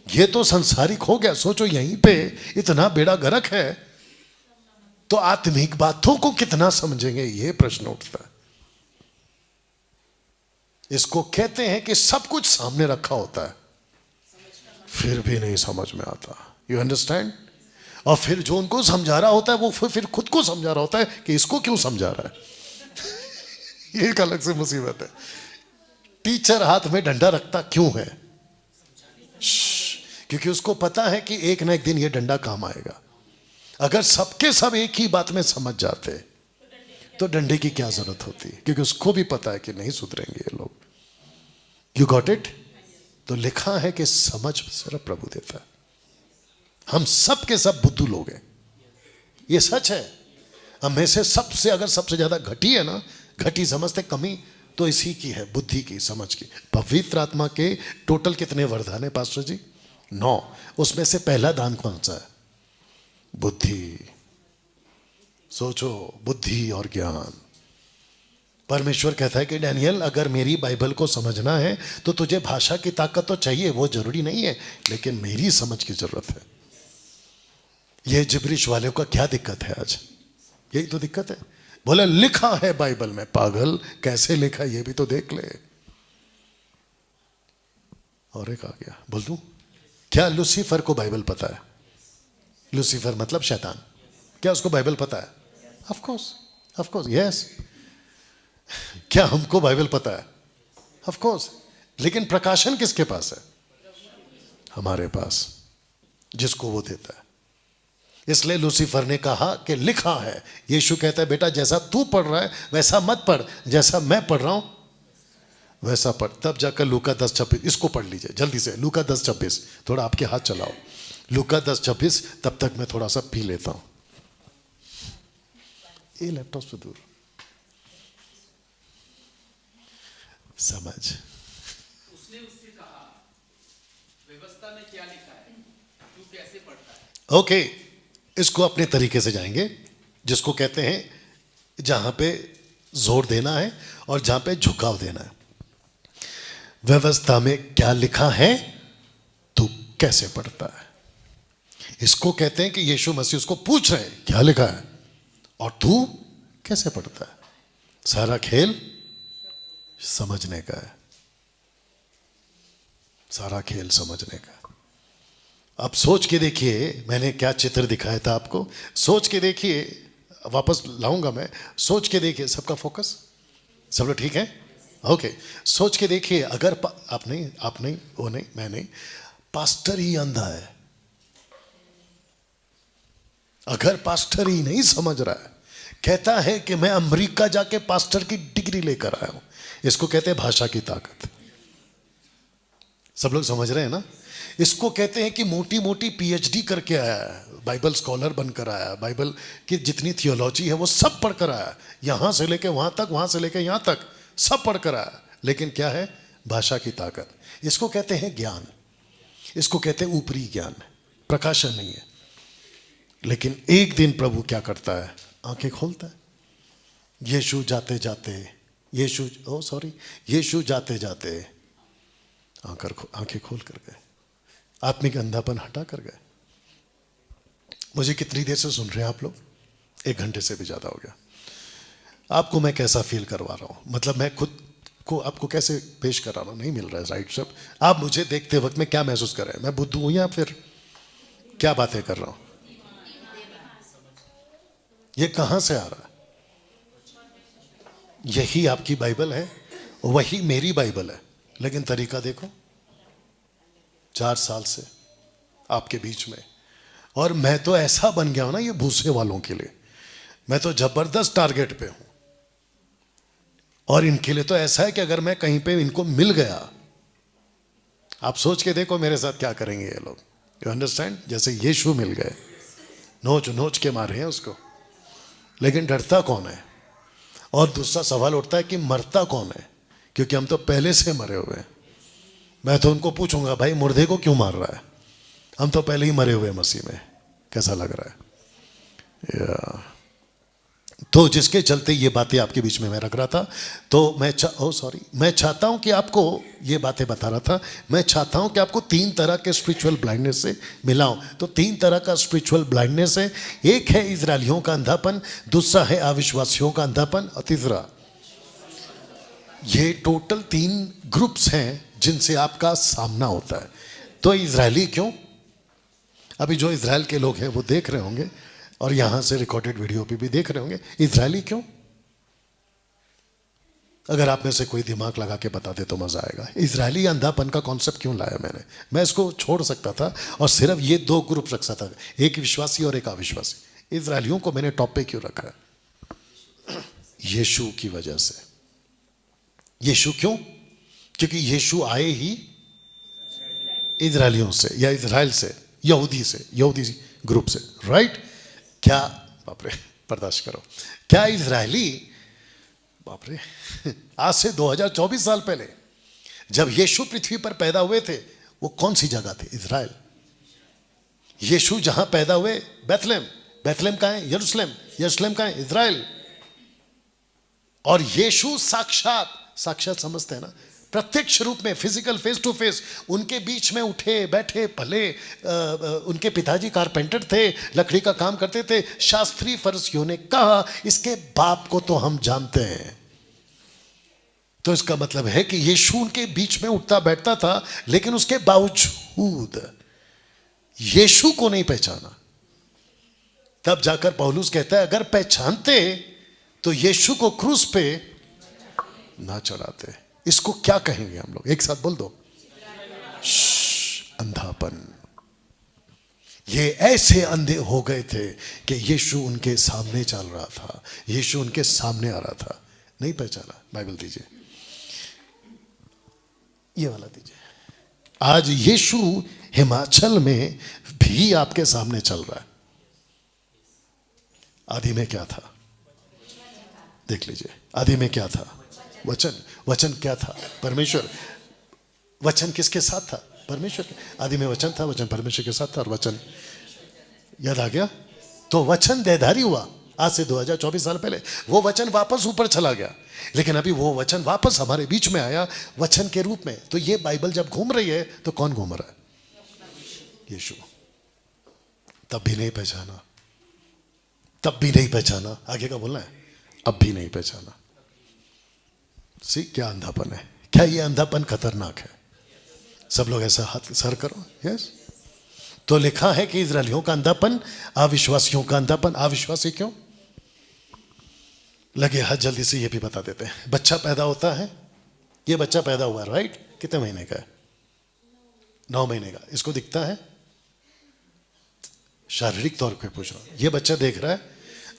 ये तो संसारिक हो गया। सोचो यहीं पे इतना बेड़ा गर्क है, तो आत्मिक बातों को कितना समझेंगे, ये प्रश्न उठता है। इसको कहते हैं कि सब कुछ सामने रखा होता है, फिर भी नहीं समझ में आता। You understand? और फिर जो उनको समझा रहा होता है वो फिर खुद को समझा रहा होता है कि इसको क्यों समझा रहा है। ये एक अलग से मुसीबत है। टीचर हाथ में डंडा रखता क्यों है? क्योंकि उसको पता है कि एक ना एक दिन ये डंडा काम आएगा। अगर सबके सब एक ही बात में समझ जाते तो डंडे की क्या जरूरत होती, क्योंकि उसको भी पता है कि नहीं सुधरेंगे ये लोग। You got it? तो लिखा है कि समझ सिर्फ प्रभु देता है। हम सब के सब बुद्धू लोग हैं, ये सच है। हम में से सबसे, अगर सबसे ज्यादा घटी है ना, घटी समझते कमी, तो इसी की है, बुद्धि की, समझ की। पवित्र आत्मा के टोटल कितने वरदान है पास्टर जी? 9। उसमें से पहला दान कौन सा है? बुद्धि। सोचो, बुद्धि और ज्ञान। परमेश्वर कहता है कि डैनियल, अगर मेरी बाइबल को समझना है तो तुझे भाषा की ताकत तो चाहिए, वो जरूरी नहीं है, लेकिन मेरी समझ की जरूरत है। ये जिब्रिश वाले का क्या दिक्कत है आज? यही तो दिक्कत है। बोले लिखा है बाइबल में। पागल, कैसे लिखा ये भी तो देख ले। और एक आ गया, बोल दूं? क्या लूसीफर को बाइबल पता है? लूसीफर मतलब शैतान। क्या उसको बाइबल पता है? Of course, of course, yes. क्या हमको बाइबल पता है? Of course. लेकिन प्रकाशन किसके पास है? हमारे पास, जिसको वो देता है। इसलिए लूसीफर ने कहा कि लिखा है। यीशु कहता है बेटा जैसा तू पढ़ रहा है वैसा मत पढ़, जैसा मैं पढ़ रहा हूं वैसा पढ़। तब जाकर लूका 10:26, इसको पढ़ लीजिए जल्दी से। लूका 10:26, थोड़ा आपके हाथ चलाओ। लूका 10:26। तब तक मैं थोड़ा सा पी लेता हूं। ये लैपटॉप से दूर। समझ? उसने उससे कहा, व्यवस्था में क्या लिखा है, तू कैसे पढ़ता है? ओके, इसको अपने तरीके से जाएंगे, जिसको कहते हैं जहां पे जोर देना है और जहां पे झुकाव देना है। व्यवस्था में क्या लिखा है, तू कैसे पढ़ता है? इसको कहते हैं कि यीशु मसीह उसको पूछ रहे हैं क्या लिखा है और तू कैसे पढ़ता है। सारा खेल समझने का है, सारा खेल समझने का। अब सोच के देखिए, मैंने क्या चित्र दिखाया था आपको, सोच के देखिए, वापस लाऊंगा मैं। सोच के देखिए, सबका फोकस, सब लोग ठीक है? ओके, सोच के देखिए, अगर आप नहीं, वो नहीं, मैं नहीं, पास्टर ही अंधा है, अगर पास्टर ही नहीं समझ रहा है, कहता है कि मैं अमेरिका जाके पास्टर की डिग्री लेकर आया हूं, इसको कहते हैं भाषा की ताकत। सब लोग समझ रहे हैं ना? इसको कहते हैं कि मोटी मोटी पीएचडी करके आया है, बाइबल स्कॉलर बनकर आया है, बाइबल की जितनी थियोलॉजी है वो सब पढ़कर आया है, यहां से लेके वहां तक, वहां से लेके यहां तक सब पढ़कर आया। लेकिन क्या है? भाषा की ताकत। इसको कहते हैं ज्ञान, इसको कहते हैं ऊपरी ज्ञान, प्रकाशन नहीं है। लेकिन एक दिन प्रभु क्या करता है, आंखें खोलता है। यीशु जाते जाते, यीशु जाते जाते आंखें खोल कर गए, आत्मिक अंधापन हटा कर गए। मुझे कितनी देर से सुन रहे हैं आप लोग? 1 घंटे से भी ज्यादा हो गया। आपको मैं कैसा फील करवा रहा हूं, मतलब मैं खुद को आपको कैसे पेश करा रहा हूं, नहीं मिल रहा है राइट सब। आप मुझे देखते वक्त में क्या महसूस कर रहे हैं? मैं बुद्धू हूं या फिर क्या बातें कर रहा हूं? ये कहां से आ रहा है? यही आपकी बाइबल है, वही मेरी बाइबल है, लेकिन तरीका देखो। 4 साल से आपके बीच में, और मैं तो ऐसा बन गया हूं ना ये भूसे वालों के लिए, मैं तो जबरदस्त टारगेट पे हूं। और इनके लिए तो ऐसा है कि अगर मैं कहीं पे इनको मिल गया, आप सोच के देखो मेरे साथ क्या करेंगे ये लोग। You understand? जैसे यीशु मिल गए, नोच नोच के मारे हैं उसको, लेकिन डरता कौन है? और दूसरा सवाल उठता है कि मरता कौन है, क्योंकि हम तो पहले से मरे हुए हैं। मैं तो उनको पूछूंगा, भाई मुर्दे को क्यों मार रहा है? हम तो पहले ही मरे हुए मसीह में। कैसा लग रहा है? तो जिसके चलते ये बातें आपके बीच में मैं रख रहा था, तो मैं चाहता हूं कि आपको ये बातें बता रहा था। मैं चाहता हूं कि आपको 3 तरह के स्पिरिचुअल ब्लाइंडनेस से मिलाऊं। तो 3 तरह का स्पिरिचुअल ब्लाइंडनेस है। एक है इजरायलियों का अंधापन, दूसरा है अविश्वासियों का अंधापन, और तीसरा, ये टोटल 3 ग्रुप्स हैं जिनसे आपका सामना होता है। तो इजरायली क्यों? अभी जो इजराइल के लोग हैं वो देख रहे होंगे, और यहां से रिकॉर्डेड वीडियो पे भी देख रहे होंगे। इजरायली क्यों? अगर आप में से कोई दिमाग लगा के बता दे तो मजा आएगा। इजरायली अंधापन का कॉन्सेप्ट क्यों लाया मैंने? मैं इसको छोड़ सकता था और सिर्फ ये 2 ग्रुप रख सकता था, एक विश्वासी और एक अविश्वासी। इजरायलियों को मैंने टॉप पे क्यों रखा है? यीशु की वजह से। यीशु क्यों? क्योंकि यीशु आए ही इजरायलियों से, या इजराइल से, यहूदी ग्रुप से, राइट? क्या, बाप रे, बर्दाश्त करो, क्या इजरायली, बाप रे, आज से 2024 साल पहले जब यीशु पृथ्वी पर पैदा हुए थे, वो कौन सी जगह थे? इजराइल। यीशु जहां पैदा हुए, बैथलेम कहां है? यरूशलेम कहां है? इजराइल। और यीशु साक्षात समझते हैं ना, प्रत्यक्ष रूप में, फिजिकल, फेस टू फेस उनके बीच में उठे बैठे। भले उनके पिताजी कारपेंटर थे, लकड़ी का काम करते थे। शास्त्री फरीसियों ने कहा, इसके बाप को तो हम जानते हैं। तो इसका मतलब है कि यीशु उनके बीच में उठता बैठता था, लेकिन उसके बावजूद यीशु को नहीं पहचाना। तब जाकर पौलुस कहता है, अगर पहचानते तो यीशु को क्रूस पे ना चढ़ाते। इसको क्या कहेंगे हम लोग? एक साथ बोल दो, अंधापन। ये ऐसे अंधे हो गए थे कि यीशु उनके सामने चल रहा था, यीशु उनके सामने आ रहा था, नहीं पहचाना। बाइबल दीजिए, ये वाला दीजिए। आज यीशु हिमाचल में भी आपके सामने चल रहा है। आदि में क्या था? देख लीजिए, आदि में क्या था? वचन क्या था? परमेश्वर। वचन किसके साथ था? परमेश्वर के। आदि में वचन था, वचन परमेश्वर के साथ था, और वचन, याद आ गया? तो वचन देहधारी हुआ आज से 2024 साल पहले। वो वचन वापस ऊपर चला गया, लेकिन अभी वो वचन वापस हमारे बीच में आया वचन के रूप में। तो ये बाइबल जब घूम रही है तो कौन घूम रहा है? यीशु। तब भी नहीं पहचाना, आगे का बोलना है, अब भी नहीं पहचाना। सी, क्या अंधापन है? क्या ये अंधापन खतरनाक है? सब लोग ऐसा हाथ सर करो, यस। तो लिखा है कि इजरायलियों का अंधापन, अविश्वासियों का अंधापन। अविश्वासी क्यों? लगे हाथ जल्दी से ये भी बता देते हैं। बच्चा पैदा होता है, ये बच्चा पैदा हुआ, राइट? कितने महीने का है? 9 महीने का। इसको दिखता है? शारीरिक तौर पे पूछ रहा हूं। ये बच्चा देख रहा है,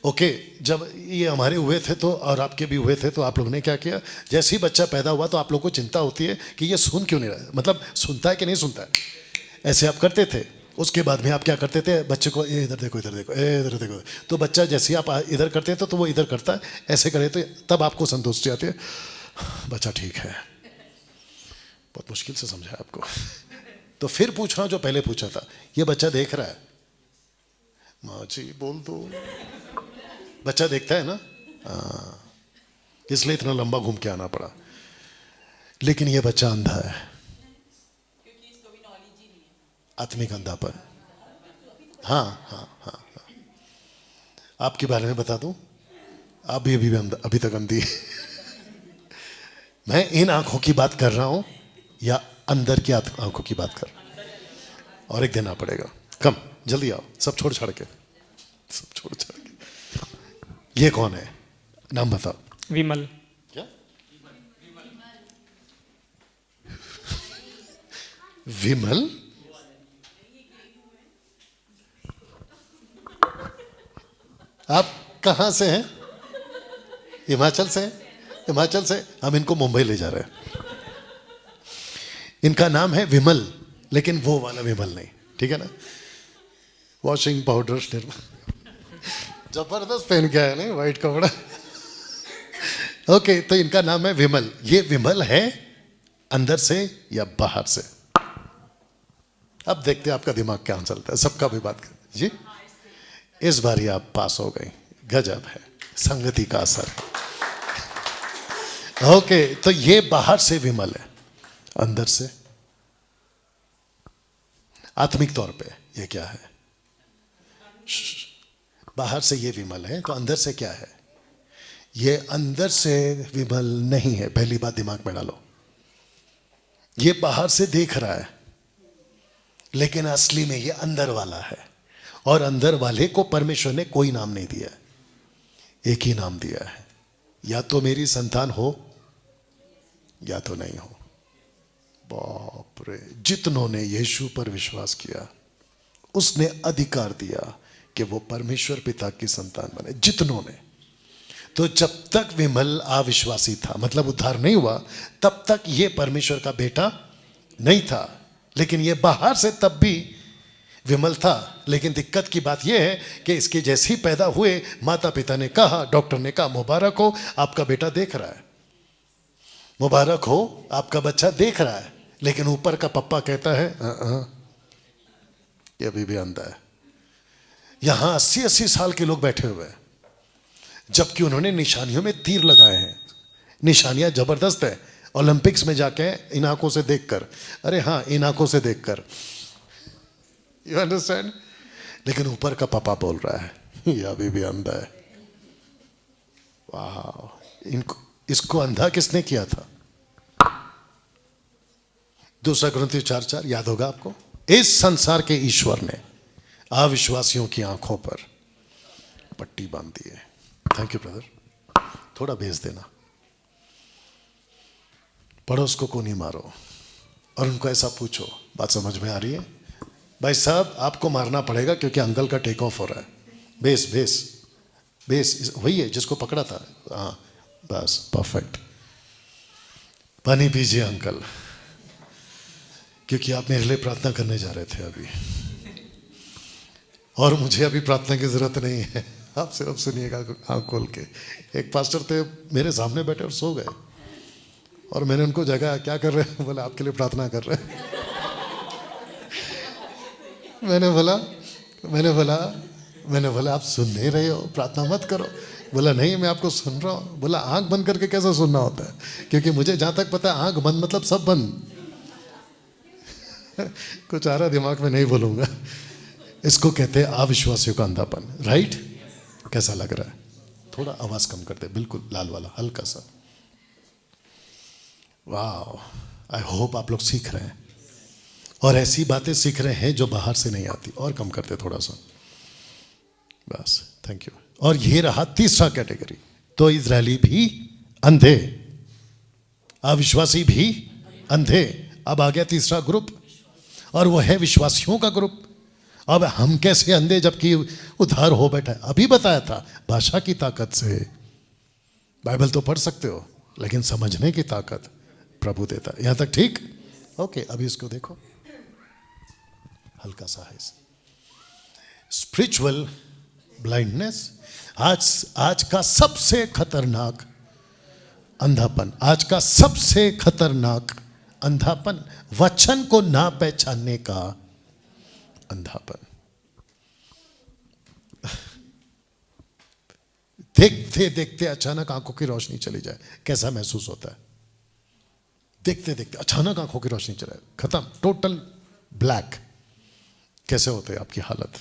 ओके। जब ये हमारे हुए थे तो, और आपके भी हुए थे, तो आप लोग ने क्या किया? जैसे ही बच्चा पैदा हुआ तो आप लोग को चिंता होती है कि ये सुन क्यों नहीं रहा है, मतलब सुनता है कि नहीं सुनता है। ऐसे आप करते थे। उसके बाद में आप क्या करते थे? बच्चे को, ये इधर देखो, इधर देखो, इधर देखो। तो बच्चा जैसे ही आप इधर करते थे तो वो इधर करता है, ऐसे करे तो तब आपको संतुष्टि आती है, बच्चा ठीक है। बहुत मुश्किल से समझाया आपको। तो फिर पूछ रहा हूं जो पहले पूछा था। ये बच्चा देख रहा है, माँ जी बोल दो। बच्चा देखता है ना, इसलिए इतना लंबा घूम के आना पड़ा। लेकिन ये बच्चा अंधा है, क्योंकि इसको भी नॉलेज ही नहीं है। आत्मिक अंधापन। हाँ हाँ हाँ हाँ। आपके बारे में बता दूं, आप भी अभी तक अंधी। मैं इन आंखों की बात कर रहा हूं या अंदर की आंखों की बात कर रहा हूं? और एक देना पड़ेगा। कम जल्दी आओ, सब छोड़ छाड़ के, सब छोड़ छाड़ के। ये कौन है, नाम बताओ। विमल। क्या? विमल? आप कहां से हैं? हिमाचल से हैं? हिमाचल से हम इनको मुंबई ले जा रहे हैं। इनका नाम है विमल, लेकिन वो वाला विमल नहीं, ठीक है ना? वॉशिंग पाउडर जबरदस्त पहन के आया नहीं, व्हाइट कपड़ा। ओके, तो इनका नाम है विमल। ये विमल है अंदर से या बाहर से? अब देखते हैं आपका दिमाग क्या चलता है, सबका भी बात करते जी। इस बार ही आप पास हो गए, गजब है, संगति का असर। ओके, तो ये बाहर से विमल है, अंदर से आत्मिक तौर पे ये क्या है? बाहर से ये विमल है, तो अंदर से क्या है? ये अंदर से विमल नहीं है, पहली बात दिमाग में डालो। ये बाहर से देख रहा है, लेकिन असली में ये अंदर वाला है। और अंदर वाले को परमेश्वर ने कोई नाम नहीं दिया है, एक ही नाम दिया है, या तो मेरी संतान हो या तो नहीं हो। बाप रे, जितनों ने यीशु पर विश्वास किया उसने अधिकार दिया कि वो परमेश्वर पिता की संतान बने, जितनों ने। तो जब तक विमल अविश्वासी था, मतलब उद्धार नहीं हुआ, तब तक ये परमेश्वर का बेटा नहीं था। लेकिन ये बाहर से तब भी विमल था। लेकिन दिक्कत की बात यह है कि इसके जैसे ही पैदा हुए, माता पिता ने कहा, डॉक्टर ने कहा, मुबारक हो आपका बेटा देख रहा है, मुबारक हो आपका बच्चा देख रहा है। लेकिन ऊपर का पप्पा कहता है ये अभी भी अंधा है। यहां 80-80 साल के लोग बैठे हुए हैं, जबकि उन्होंने निशानियों में तीर लगाए हैं। निशानियां जबरदस्त है। ओलंपिक्स में जाके इन आंखों से देखकर, अरे हाँ, इन आंखों से देखकर, यू अंडरस्टैंड? लेकिन ऊपर का पापा बोल रहा है ये अभी भी अंधा है। वाह, इनको इसको अंधा किसने किया था? 2 कुरिन्थियों 4:4 याद होगा आपको। इस संसार के ईश्वर ने अविश्वासियों की आंखों पर पट्टी बांध दी है। थैंक यू ब्रदर, थोड़ा भेज देना। पड़ोस को नहीं मारो और उनको ऐसा पूछो, बात समझ में आ रही है? भाई साहब आपको मारना पड़ेगा क्योंकि अंकल का टेक ऑफ हो रहा है। बेस बेस बेस वही है जिसको पकड़ा था। हाँ बस परफेक्ट। पानी पीजिए अंकल, क्योंकि आप मेरे लिए प्रार्थना करने जा रहे थे अभी, और मुझे अभी प्रार्थना की जरूरत नहीं है। आप सिर्फ सुनिएगा आँख खोल के। एक पास्टर थे मेरे सामने बैठे और सो गए, और मैंने उनको जगाया, क्या कर रहे हैं? बोले आपके लिए प्रार्थना कर रहे हैं। मैंने बोला आप सुन नहीं रहे हो, प्रार्थना मत करो। बोला नहीं मैं आपको सुन रहा हूँ। बोला आंख बंद करके कैसे सुनना होता है? क्योंकि मुझे जहां तक पता है आंख बंद मतलब सब बंद। कुछ आ रहा दिमाग में, नहीं बोलूंगा। इसको कहते हैं अविश्वासियों का अंधापन। राइट? कैसा लग रहा है? थोड़ा आवाज कम कर दे, बिल्कुल लाल वाला, हल्का सा। वाह, आई होप आप लोग सीख रहे हैं और ऐसी बातें सीख रहे हैं जो बाहर से नहीं आती। और कम करते थोड़ा सा, बस। Thank you. और ये रहा तीसरा कैटेगरी। तो इजरायली भी अंधे, अविश्वासी भी अंधे। अब आ गया तीसरा ग्रुप, और वो है विश्वासियों का ग्रुप। अब हम कैसे अंधे जबकि उद्धार हो बैठा है? अभी बताया था, भाषा की ताकत से। बाइबल तो पढ़ सकते हो, लेकिन समझने की ताकत प्रभु देता है। यहां तक ठीक? ओके, अभी इसको देखो, हल्का सा है। स्पिरिचुअल ब्लाइंडनेस आज का सबसे खतरनाक अंधापन, आज का सबसे खतरनाक अंधापन, वचन को ना पहचानने का अंधापन। देखते देखते अचानक आंखों की रोशनी चली जाए, कैसा महसूस होता है? देखते देखते अचानक आंखों की रोशनी चले, खत्म, टोटल ब्लैक, कैसे होते है आपकी हालत?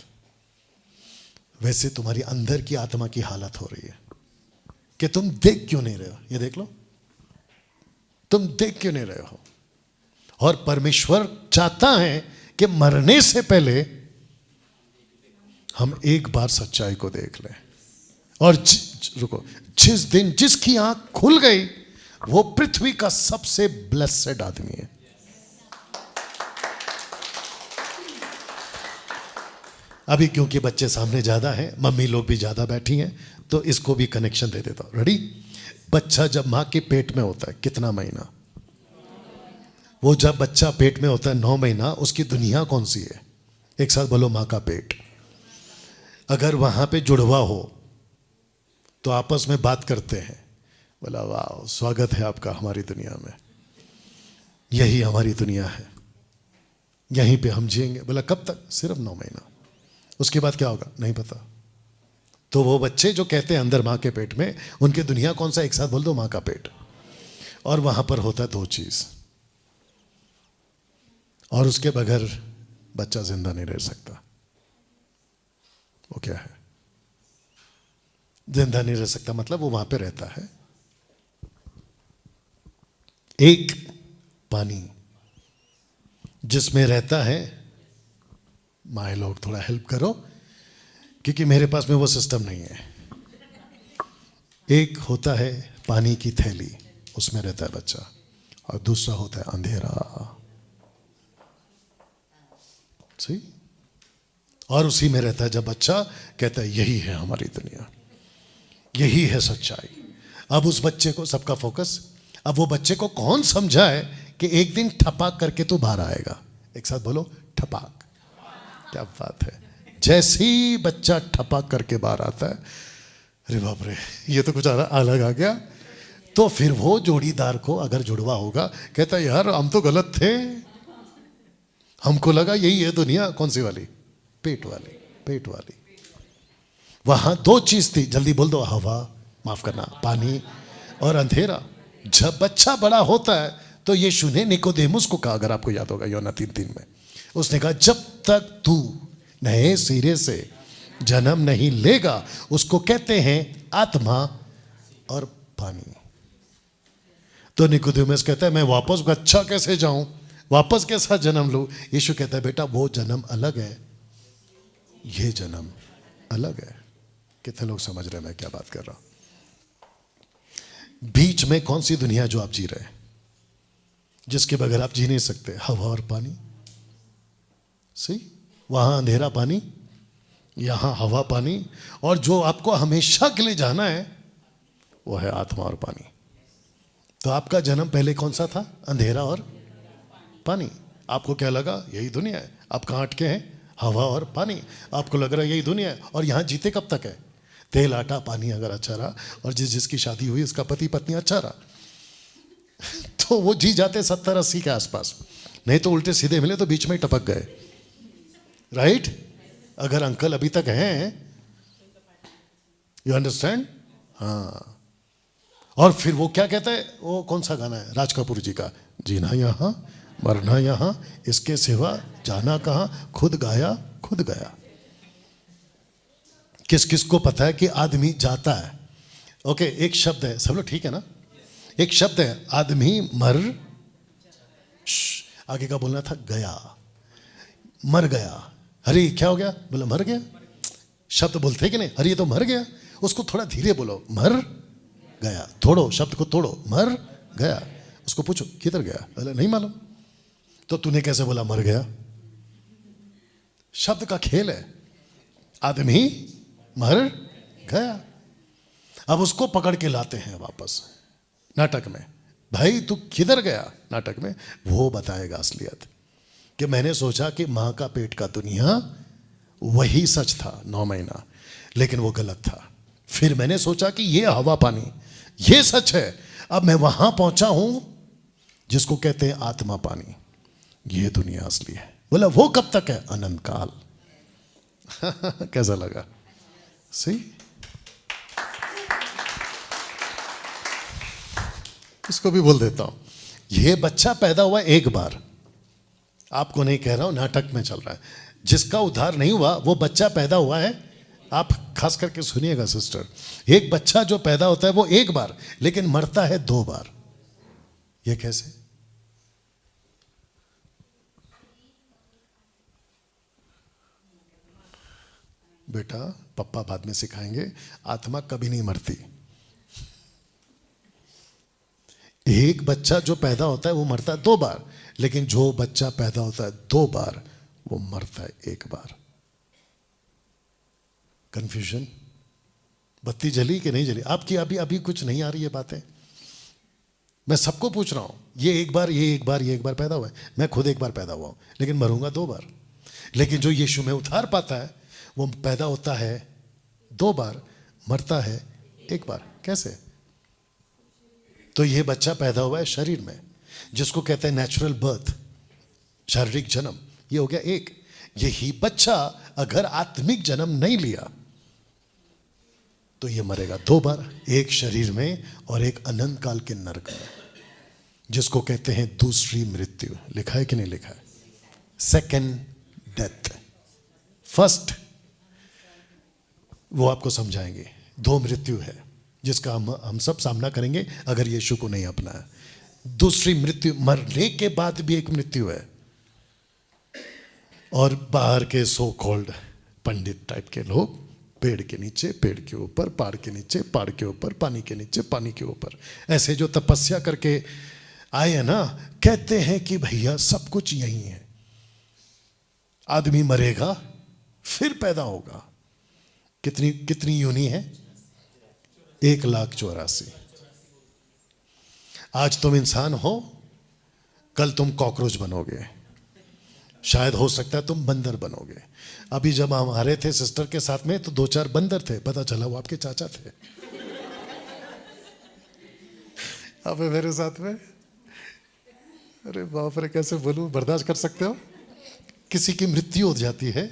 वैसे तुम्हारी अंदर की आत्मा की हालत हो रही है कि तुम देख क्यों नहीं रहे हो। ये देख लो, तुम देख क्यों नहीं रहे हो। और परमेश्वर चाहता है कि मरने से पहले हम एक बार सच्चाई को देख लें। और रुको, जिस दिन जिसकी आंख खुल गई वो पृथ्वी का सबसे ब्लेस्ड आदमी है। अभी क्योंकि बच्चे सामने ज्यादा हैं, मम्मी लोग भी ज्यादा बैठी हैं, तो इसको भी कनेक्शन दे देता हूं। रेडी? बच्चा जब मां के पेट में होता है कितना महीना, वो जब बच्चा पेट में होता है 9 महीना, उसकी दुनिया कौन सी है? एक साथ बोलो, मां का पेट। अगर वहां पे जुड़वा हो तो आपस में बात करते हैं, बोला वाह स्वागत है आपका हमारी दुनिया में, यही हमारी दुनिया है, यहीं पे हम जिएंगे। बोला कब तक? सिर्फ 9 महीना, उसके बाद क्या होगा नहीं पता। तो वो बच्चे जो कहते हैं अंदर मां के पेट में, उनकी दुनिया कौन सा? एक साथ बोल दो, मां का पेट। और वहां पर होता है 2 चीज, और उसके बगैर बच्चा जिंदा नहीं रह सकता। वो क्या है? जिंदा नहीं रह सकता मतलब वो वहां पे रहता है। एक पानी जिसमें रहता है, माए लोग थोड़ा हेल्प करो क्योंकि मेरे पास में वो सिस्टम नहीं है। एक होता है पानी की थैली, उसमें रहता है बच्चा, और दूसरा होता है अंधेरा। सही? और उसी में रहता है जब बच्चा कहता है यही है हमारी दुनिया, यही है सच्चाई। अब उस बच्चे को, सबका फोकस, अब वो बच्चे को कौन समझाए कि एक दिन ठपाक करके तो बाहर आएगा। एक साथ बोलो, ठपाक। क्या बात है। जैसे ही बच्चा ठपाक करके बाहर आता है, अरे बाप रे ये तो कुछ अलग आ गया। तो फिर वो जोड़ीदार को, अगर जुड़वा होगा, कहता है यार हम तो गलत थे, हमको लगा यही है दुनिया। कौन सी वाली? पेट वाली। पेट वाली। वहां 2 चीज थी, जल्दी बोल दो, हवा, माफ करना, पानी और अंधेरा। जब बच्चा बड़ा होता है तो यीशु ने निकोदेमुस को कहा, अगर आपको याद होगा यूहन्ना 3:3 में, उसने कहा जब तक तू नए सिरे से जन्म नहीं लेगा, उसको कहते हैं आत्मा और पानी। तो निकोदेमुस कहता है मैं वापस बच्चा कैसे जाऊं, वापस कैसा जन्म लूं? यीशु कहता है बेटा वो जन्म अलग है, ये जन्म अलग है। कितने लोग समझ रहे हैं मैं क्या बात कर रहा हूं? बीच में कौन सी दुनिया जो आप जी रहे हैं, जिसके बगैर आप जी नहीं सकते? हवा और पानी। सही? वहां अंधेरा पानी, यहां हवा पानी, और जो आपको हमेशा के लिए जाना है वो है आत्मा और पानी। तो आपका जन्म पहले कौन सा था? अंधेरा और पानी। आपको क्या लगा? यही दुनिया है। आप कहां अटके हैं? हवा और पानी। आपको लग रहा है यही दुनिया है। और यहां जीते कब तक है? तेल आटा पानी अगर अच्छा रहा, और जिसकी शादी हुई उसका पति पत्नी अच्छा रहा, तो वो जी जाते 70-80 के आसपास। नहीं तो उल्टे सीधे मिले तो बीच में ही टपक गए। राइट? अगर अंकल अभी तक हैं, यू अंडरस्टैंड? हाँ। और फिर वो क्या कहता है, वो कौन सा गाना है राज कपूर जी का, जीना यहां मरना यहां, इसके सिवा जाना कहां, खुद गाया खुद गया। किस किस को पता है कि आदमी जाता है? ओके, एक शब्द है, सब लोग ठीक है ना? एक शब्द है, आदमी मर, आगे का बोलना था गया, मर गया। अरे क्या हो गया? बोला मर गया। शब्द बोलते कि नहीं? अरे ये तो मर गया। उसको थोड़ा धीरे बोलो, मर गया। तोड़ो शब्द को, तोड़ो, मर गया। उसको पूछो किधर गया? बोला नहीं मालूम। तो तूने कैसे बोला मर गया? शब्द का खेल है। आदमी मर गया। अब उसको पकड़ के लाते हैं वापस नाटक में। भाई तू किधर गया? नाटक में वो बताएगा असलियत, कि मैंने सोचा कि मां का पेट का दुनिया वही सच था 9 महीना, लेकिन वो गलत था। फिर मैंने सोचा कि ये हवा पानी ये सच है। अब मैं वहां पहुंचा हूं जिसको कहते हैं आत्मा पानी, ये दुनिया असली है। बोला वो कब तक है? अनंत काल। कैसा लगा? सही? इसको भी बोल देता हूं। ये बच्चा पैदा हुआ एक बार, आपको नहीं कह रहा हूं, नाटक में चल रहा है। जिसका उद्धार नहीं हुआ वो बच्चा पैदा हुआ है, आप खास करके सुनिएगा सिस्टर, एक बच्चा जो पैदा होता है वो एक बार, लेकिन मरता है 2 बार। ये कैसे? बेटा पप्पा बाद में सिखाएंगे, आत्मा कभी नहीं मरती। एक बच्चा जो पैदा होता है वो मरता है 2 बार, लेकिन जो बच्चा पैदा होता है 2 बार वो मरता है 1 बार। कंफ्यूजन? बत्ती जली कि नहीं जली? आपकी अभी अभी कुछ नहीं आ रही है बातें? मैं सबको पूछ रहा हूं, ये एक बार, ये एक बार, ये एक बार पैदा हुआ है। मैं खुद एक बार पैदा हुआ हूं, लेकिन मरूंगा 2 बार। लेकिन जो यीशु में उतार पाता है वो पैदा होता है 2 बार, मरता है 1 बार। कैसे? तो ये बच्चा पैदा हुआ है शरीर में, जिसको कहते हैं नेचुरल बर्थ, शारीरिक जन्म, ये हो गया एक। यही बच्चा अगर आत्मिक जन्म नहीं लिया तो ये मरेगा 2 बार, एक शरीर में और एक अनंत काल के नरक में, जिसको कहते हैं दूसरी मृत्यु। लिखा है कि नहीं लिखा है? Second death. फर्स्ट वो आपको समझाएंगे, 2 मृत्यु है जिसका हम सब सामना करेंगे अगर यीशु को नहीं अपनाया। दूसरी मृत्यु, मरने के बाद भी एक मृत्यु है। और बाहर के सो कॉल्ड पंडित टाइप के लोग पेड़ के नीचे, पेड़ के ऊपर, पहाड़ के नीचे, पहाड़ के ऊपर, पानी के नीचे, पानी के ऊपर, ऐसे जो तपस्या करके आए हैं ना, कहते हैं कि भैया सब कुछ यही है। आदमी मरेगा फिर पैदा होगा। कितनी कितनी यूनी है? 1,84,000। आज तुम इंसान हो, कल तुम कॉकरोच बनोगे, शायद हो सकता है तुम बंदर बनोगे। अभी जब हम आ रहे थे सिस्टर के साथ में तो 2-4 बंदर थे, पता चला वो आपके चाचा थे। अब मेरे साथ में, अरे बाप रे, कैसे बोलूं, बर्दाश्त कर सकते हो? किसी की मृत्यु हो जाती है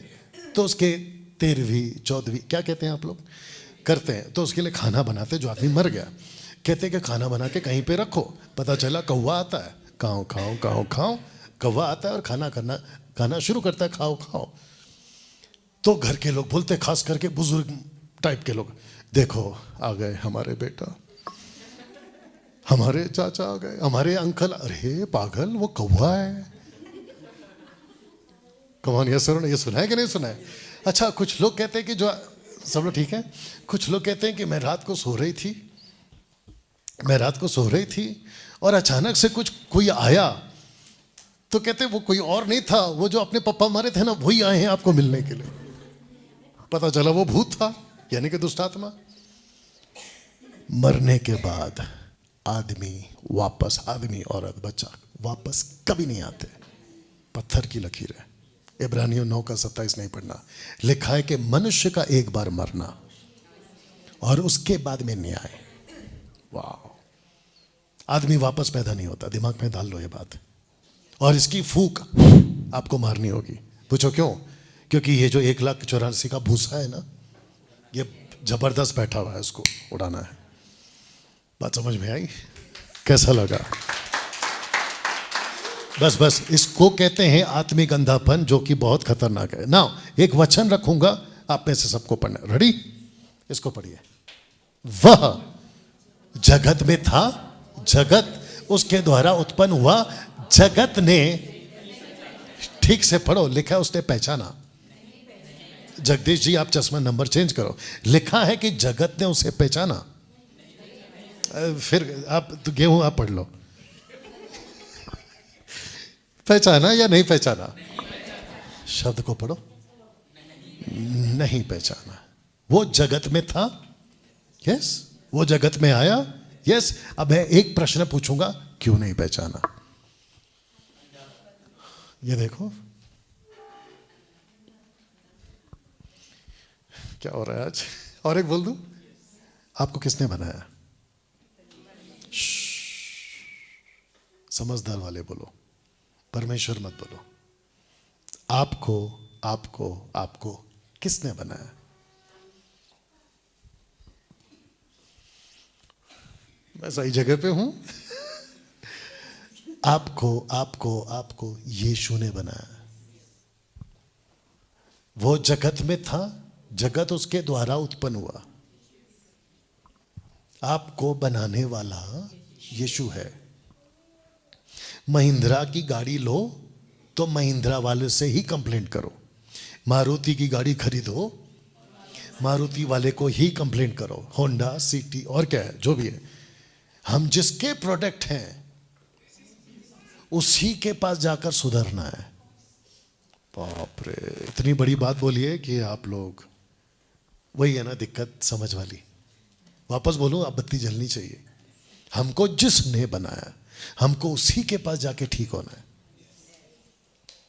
तो उसके 13वीं 14वीं क्या कहते हैं आप लोग करते हैं, तो उसके लिए खाना बनाते, जो आदमी मर गया कहते हैं कि खाना बना के कहीं पे रखो। पता चला कौवा आता है, खाओ खाओ खाओ खाओ, कौवा आता है और खाना शुरू करता है, खाओ खाओ। तो घर के लोग बोलते, खास करके बुजुर्ग टाइप के लोग, देखो आ गए हमारे बेटा, हमारे चाचा आ गए, हमारे अंकल। अरे पागल, वो कौवा है। कौन? ये सुना है कि नहीं सुना है? अच्छा, कुछ लोग कहते हैं कि जो सब लोग ठीक है, कुछ लोग कहते हैं कि मैं रात को सो रही थी और अचानक से कोई आया, तो कहते वो कोई और नहीं था, वो जो अपने पापा मारे थे ना, वही आए हैं आपको मिलने के लिए। पता चला वो भूत था, यानी कि दुष्ट आत्मा। मरने के बाद आदमी वापस, आदमी औरत बच्चा वापस कभी नहीं आते। पत्थर की लकीर है। इब्रानियों 9:27 नहीं पढ़ना, लिखा है कि मनुष्य का एक बार मरना और उसके बाद में न्याय। वाह, आदमी वापस पैदा नहीं होता। दिमाग में डाल लो ये बात, और इसकी फूक आपको मारनी होगी। पूछो क्यों? क्योंकि ये जो 1,84,000 का भूसा है ना, ये जबरदस्त बैठा हुआ है, इसको उड़ाना है। बात समझ में आई? कैसा लगा? बस इसको कहते हैं आत्मिक अंधापन, जो कि बहुत खतरनाक है ना। एक वचन रखूंगा, आप में से सबको पढ़ना। रेडी? इसको पढ़िए। वह जगत में था, जगत उसके द्वारा उत्पन्न हुआ, जगत ने, ठीक से पढ़ो, लिखा है उसने पहचाना। जगदीश जी आप चश्मा नंबर चेंज करो। लिखा है कि जगत ने उसे पहचाना। फिर आप तो गेहूं आप पढ़ लो, पहचाना या नहीं पहचाना? शब्द को पढ़ो। नहीं पहचाना। वो जगत में था, यस, वो जगत में आया, यस। अब मैं एक प्रश्न पूछूंगा, क्यों नहीं पहचाना? ये देखो क्या हो रहा है आज। और एक बोल दूं, आपको किसने बनाया? समझदार वाले बोलो, परमेश्वर मत बोलो। आपको आपको आपको किसने बनाया? मैं सही जगह पे हूं? आपको आपको आपको यीशु ने बनाया। वो जगत में था, जगत उसके द्वारा उत्पन्न हुआ। आपको बनाने वाला यीशु है। महिंद्रा की गाड़ी लो तो महिंद्रा वाले से ही कंप्लेंट करो। मारुति की गाड़ी खरीदो, मारुति वाले को ही कंप्लेंट करो। होंडा, सिटी और क्या है जो भी है, हम जिसके प्रोडक्ट हैं उसी के पास जाकर सुधरना है। बाप रे, इतनी बड़ी बात बोली है कि आप लोग, वही है ना दिक्कत समझ वाली। वापस बोलूं, अब बत्ती जलनी चाहिए। हमको जिसने बनाया, हमको उसी के पास जाके ठीक होना है।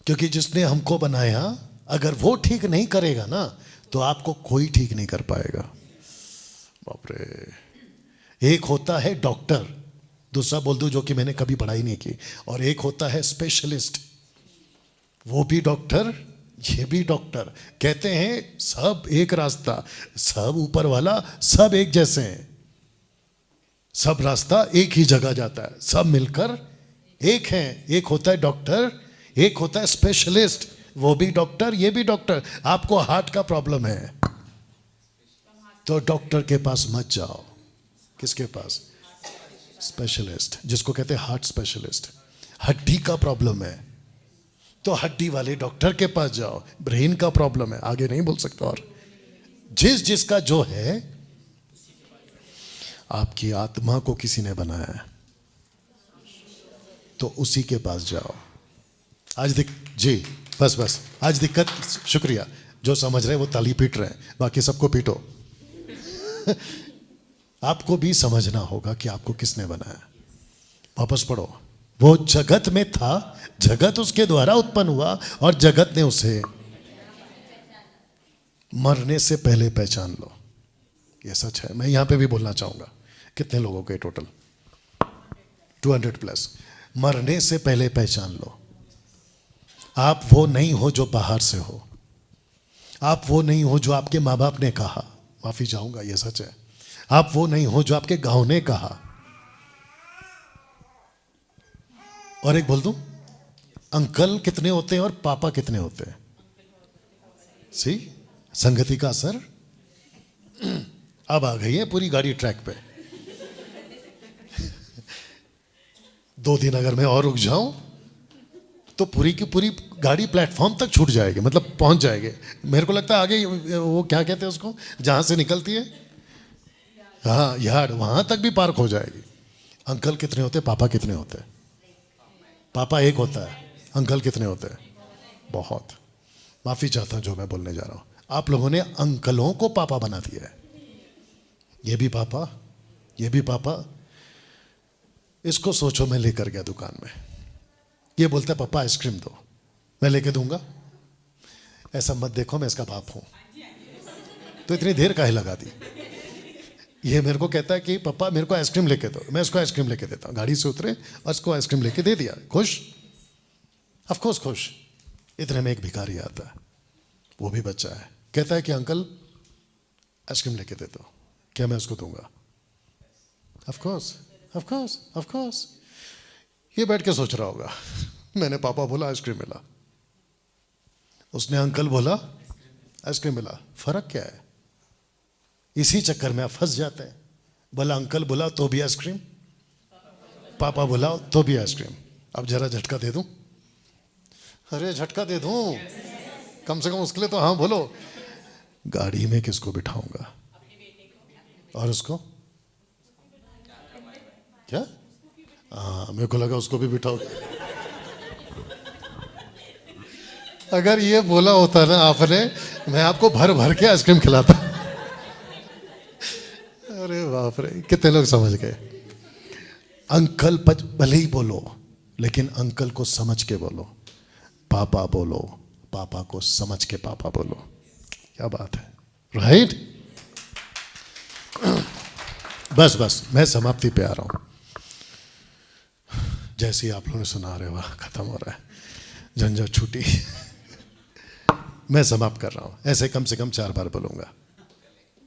क्योंकि जिसने हमको बनाया, अगर वो ठीक नहीं करेगा ना तो आपको कोई ठीक नहीं कर पाएगा। बाप रे, एक होता है डॉक्टर, दूसरा बोल दूं जो कि मैंने कभी पढ़ाई नहीं की, और एक होता है स्पेशलिस्ट। वो भी डॉक्टर, ये भी डॉक्टर। कहते हैं सब एक रास्ता, सब ऊपर वाला, सब एक जैसे हैं। सब रास्ता एक ही जगह जाता है, सब मिलकर एक हैं। एक होता है डॉक्टर, एक होता है स्पेशलिस्ट। वो भी डॉक्टर, ये भी डॉक्टर। आपको हार्ट का प्रॉब्लम है तो डॉक्टर के पास मत जाओ। किसके पास? स्पेशलिस्ट, जिसको कहते हैं हार्ट स्पेशलिस्ट। हड्डी का प्रॉब्लम है तो हड्डी वाले डॉक्टर के पास जाओ। ब्रेन का प्रॉब्लम है, आगे नहीं बोल सकता। और जिस जिसका जो है, आपकी आत्मा को किसी ने बनाया है तो उसी के पास जाओ। आज जी बस बस, आज दिक्कत, शुक्रिया जो समझ रहे वो ताली पीट रहे हैं, बाकी सबको पीटो। आपको भी समझना होगा कि आपको किसने बनाया। वापस पढ़ो, वो जगत में था, जगत उसके द्वारा उत्पन्न हुआ और जगत ने उसे मरने से पहले पहचान लो। ये सच है। मैं यहां पे भी बोलना चाहूंगा, कितने लोगों के टोटल 200 प्लस। मरने से पहले पहचान लो। आप वो नहीं हो जो बाहर से हो। आप वो नहीं हो जो आपके माँ बाप ने कहा। माफी चाहूंगा, ये सच है। आप वो नहीं हो जो आपके गांव ने कहा। और एक बोल दूं, अंकल कितने होते हैं और पापा कितने होते हैं? सी संगति का असर अब आ गई है पूरी गाड़ी ट्रैक पे। 2 दिन अगर मैं और रुक जाऊं तो पूरी की पूरी गाड़ी प्लेटफॉर्म तक छूट जाएगी, मतलब पहुंच जाएगी। मेरे को लगता है आगे वो क्या कहते हैं उसको, जहां से निकलती है, हाँ यार्ड, वहां तक भी पार्क हो जाएगी। अंकल कितने होते हैं, पापा कितने होते हैं? पापा एक होता है, अंकल कितने होते हैं? बहुत। माफी चाहता हूं जो मैं बोलने जा रहा हूं। आप लोगों ने अंकलों को पापा बना दिया है। ये भी पापा, ये भी पापा। इसको सोचो, मैं लेकर गया दुकान में, ये बोलता है पापा आइसक्रीम दो, मैं लेके दूंगा। ऐसा मत देखो मैं इसका बाप हूं, तो इतनी देर काहे लगा दी। ये मेरे को कहता है कि पापा मेरे को आइसक्रीम लेके दो, मैं इसको आइसक्रीम लेके देता हूँ। गाड़ी से उतरे और इसको आइसक्रीम लेके दे दिया। खुश, ऑफ कोर्स खुश। इतने में एक भिखारी आता है, वो भी बच्चा है, कहता है कि अंकल आइसक्रीम लेके दे दो, क्या मैं उसको दूंगा? Of course, of course, of course. ये बैठ के सोच रहा होगा, मैंने पापा बोला आइसक्रीम मिला, उसने अंकल बोला आइसक्रीम मिला, फर्क क्या है? इसी चक्कर में आप फंस जाते हैं। बोला अंकल बोला तो भी आइसक्रीम, पापा बोला तो भी आइसक्रीम। अब जरा झटका दे दूं? अरे झटका दे दूं कम से कम उसके लिए तो हाँ बोलो। गाड़ी में किसको बिठाऊंगा? और उसको क्या? हाँ, मेरे को लगा उसको भी बिठाओ। अगर ये बोला होता ना आपने, मैं आपको भर भर के आइसक्रीम खिलाता। अरे बाप रे, कितने लोग समझ गए। अंकल भले ही बोलो, लेकिन अंकल को समझ के बोलो। पापा बोलो, पापा को समझ के पापा बोलो। क्या बात है, राइट? बस बस मैं समाप्ति पे आ रहा हूं। जैसे ही आप लोगों ने सुना रहे, वाह खत्म हो रहा है, झंझट छूटी। मैं समाप्त कर रहा हूं। ऐसे कम से कम 4 बार बोलूंगा,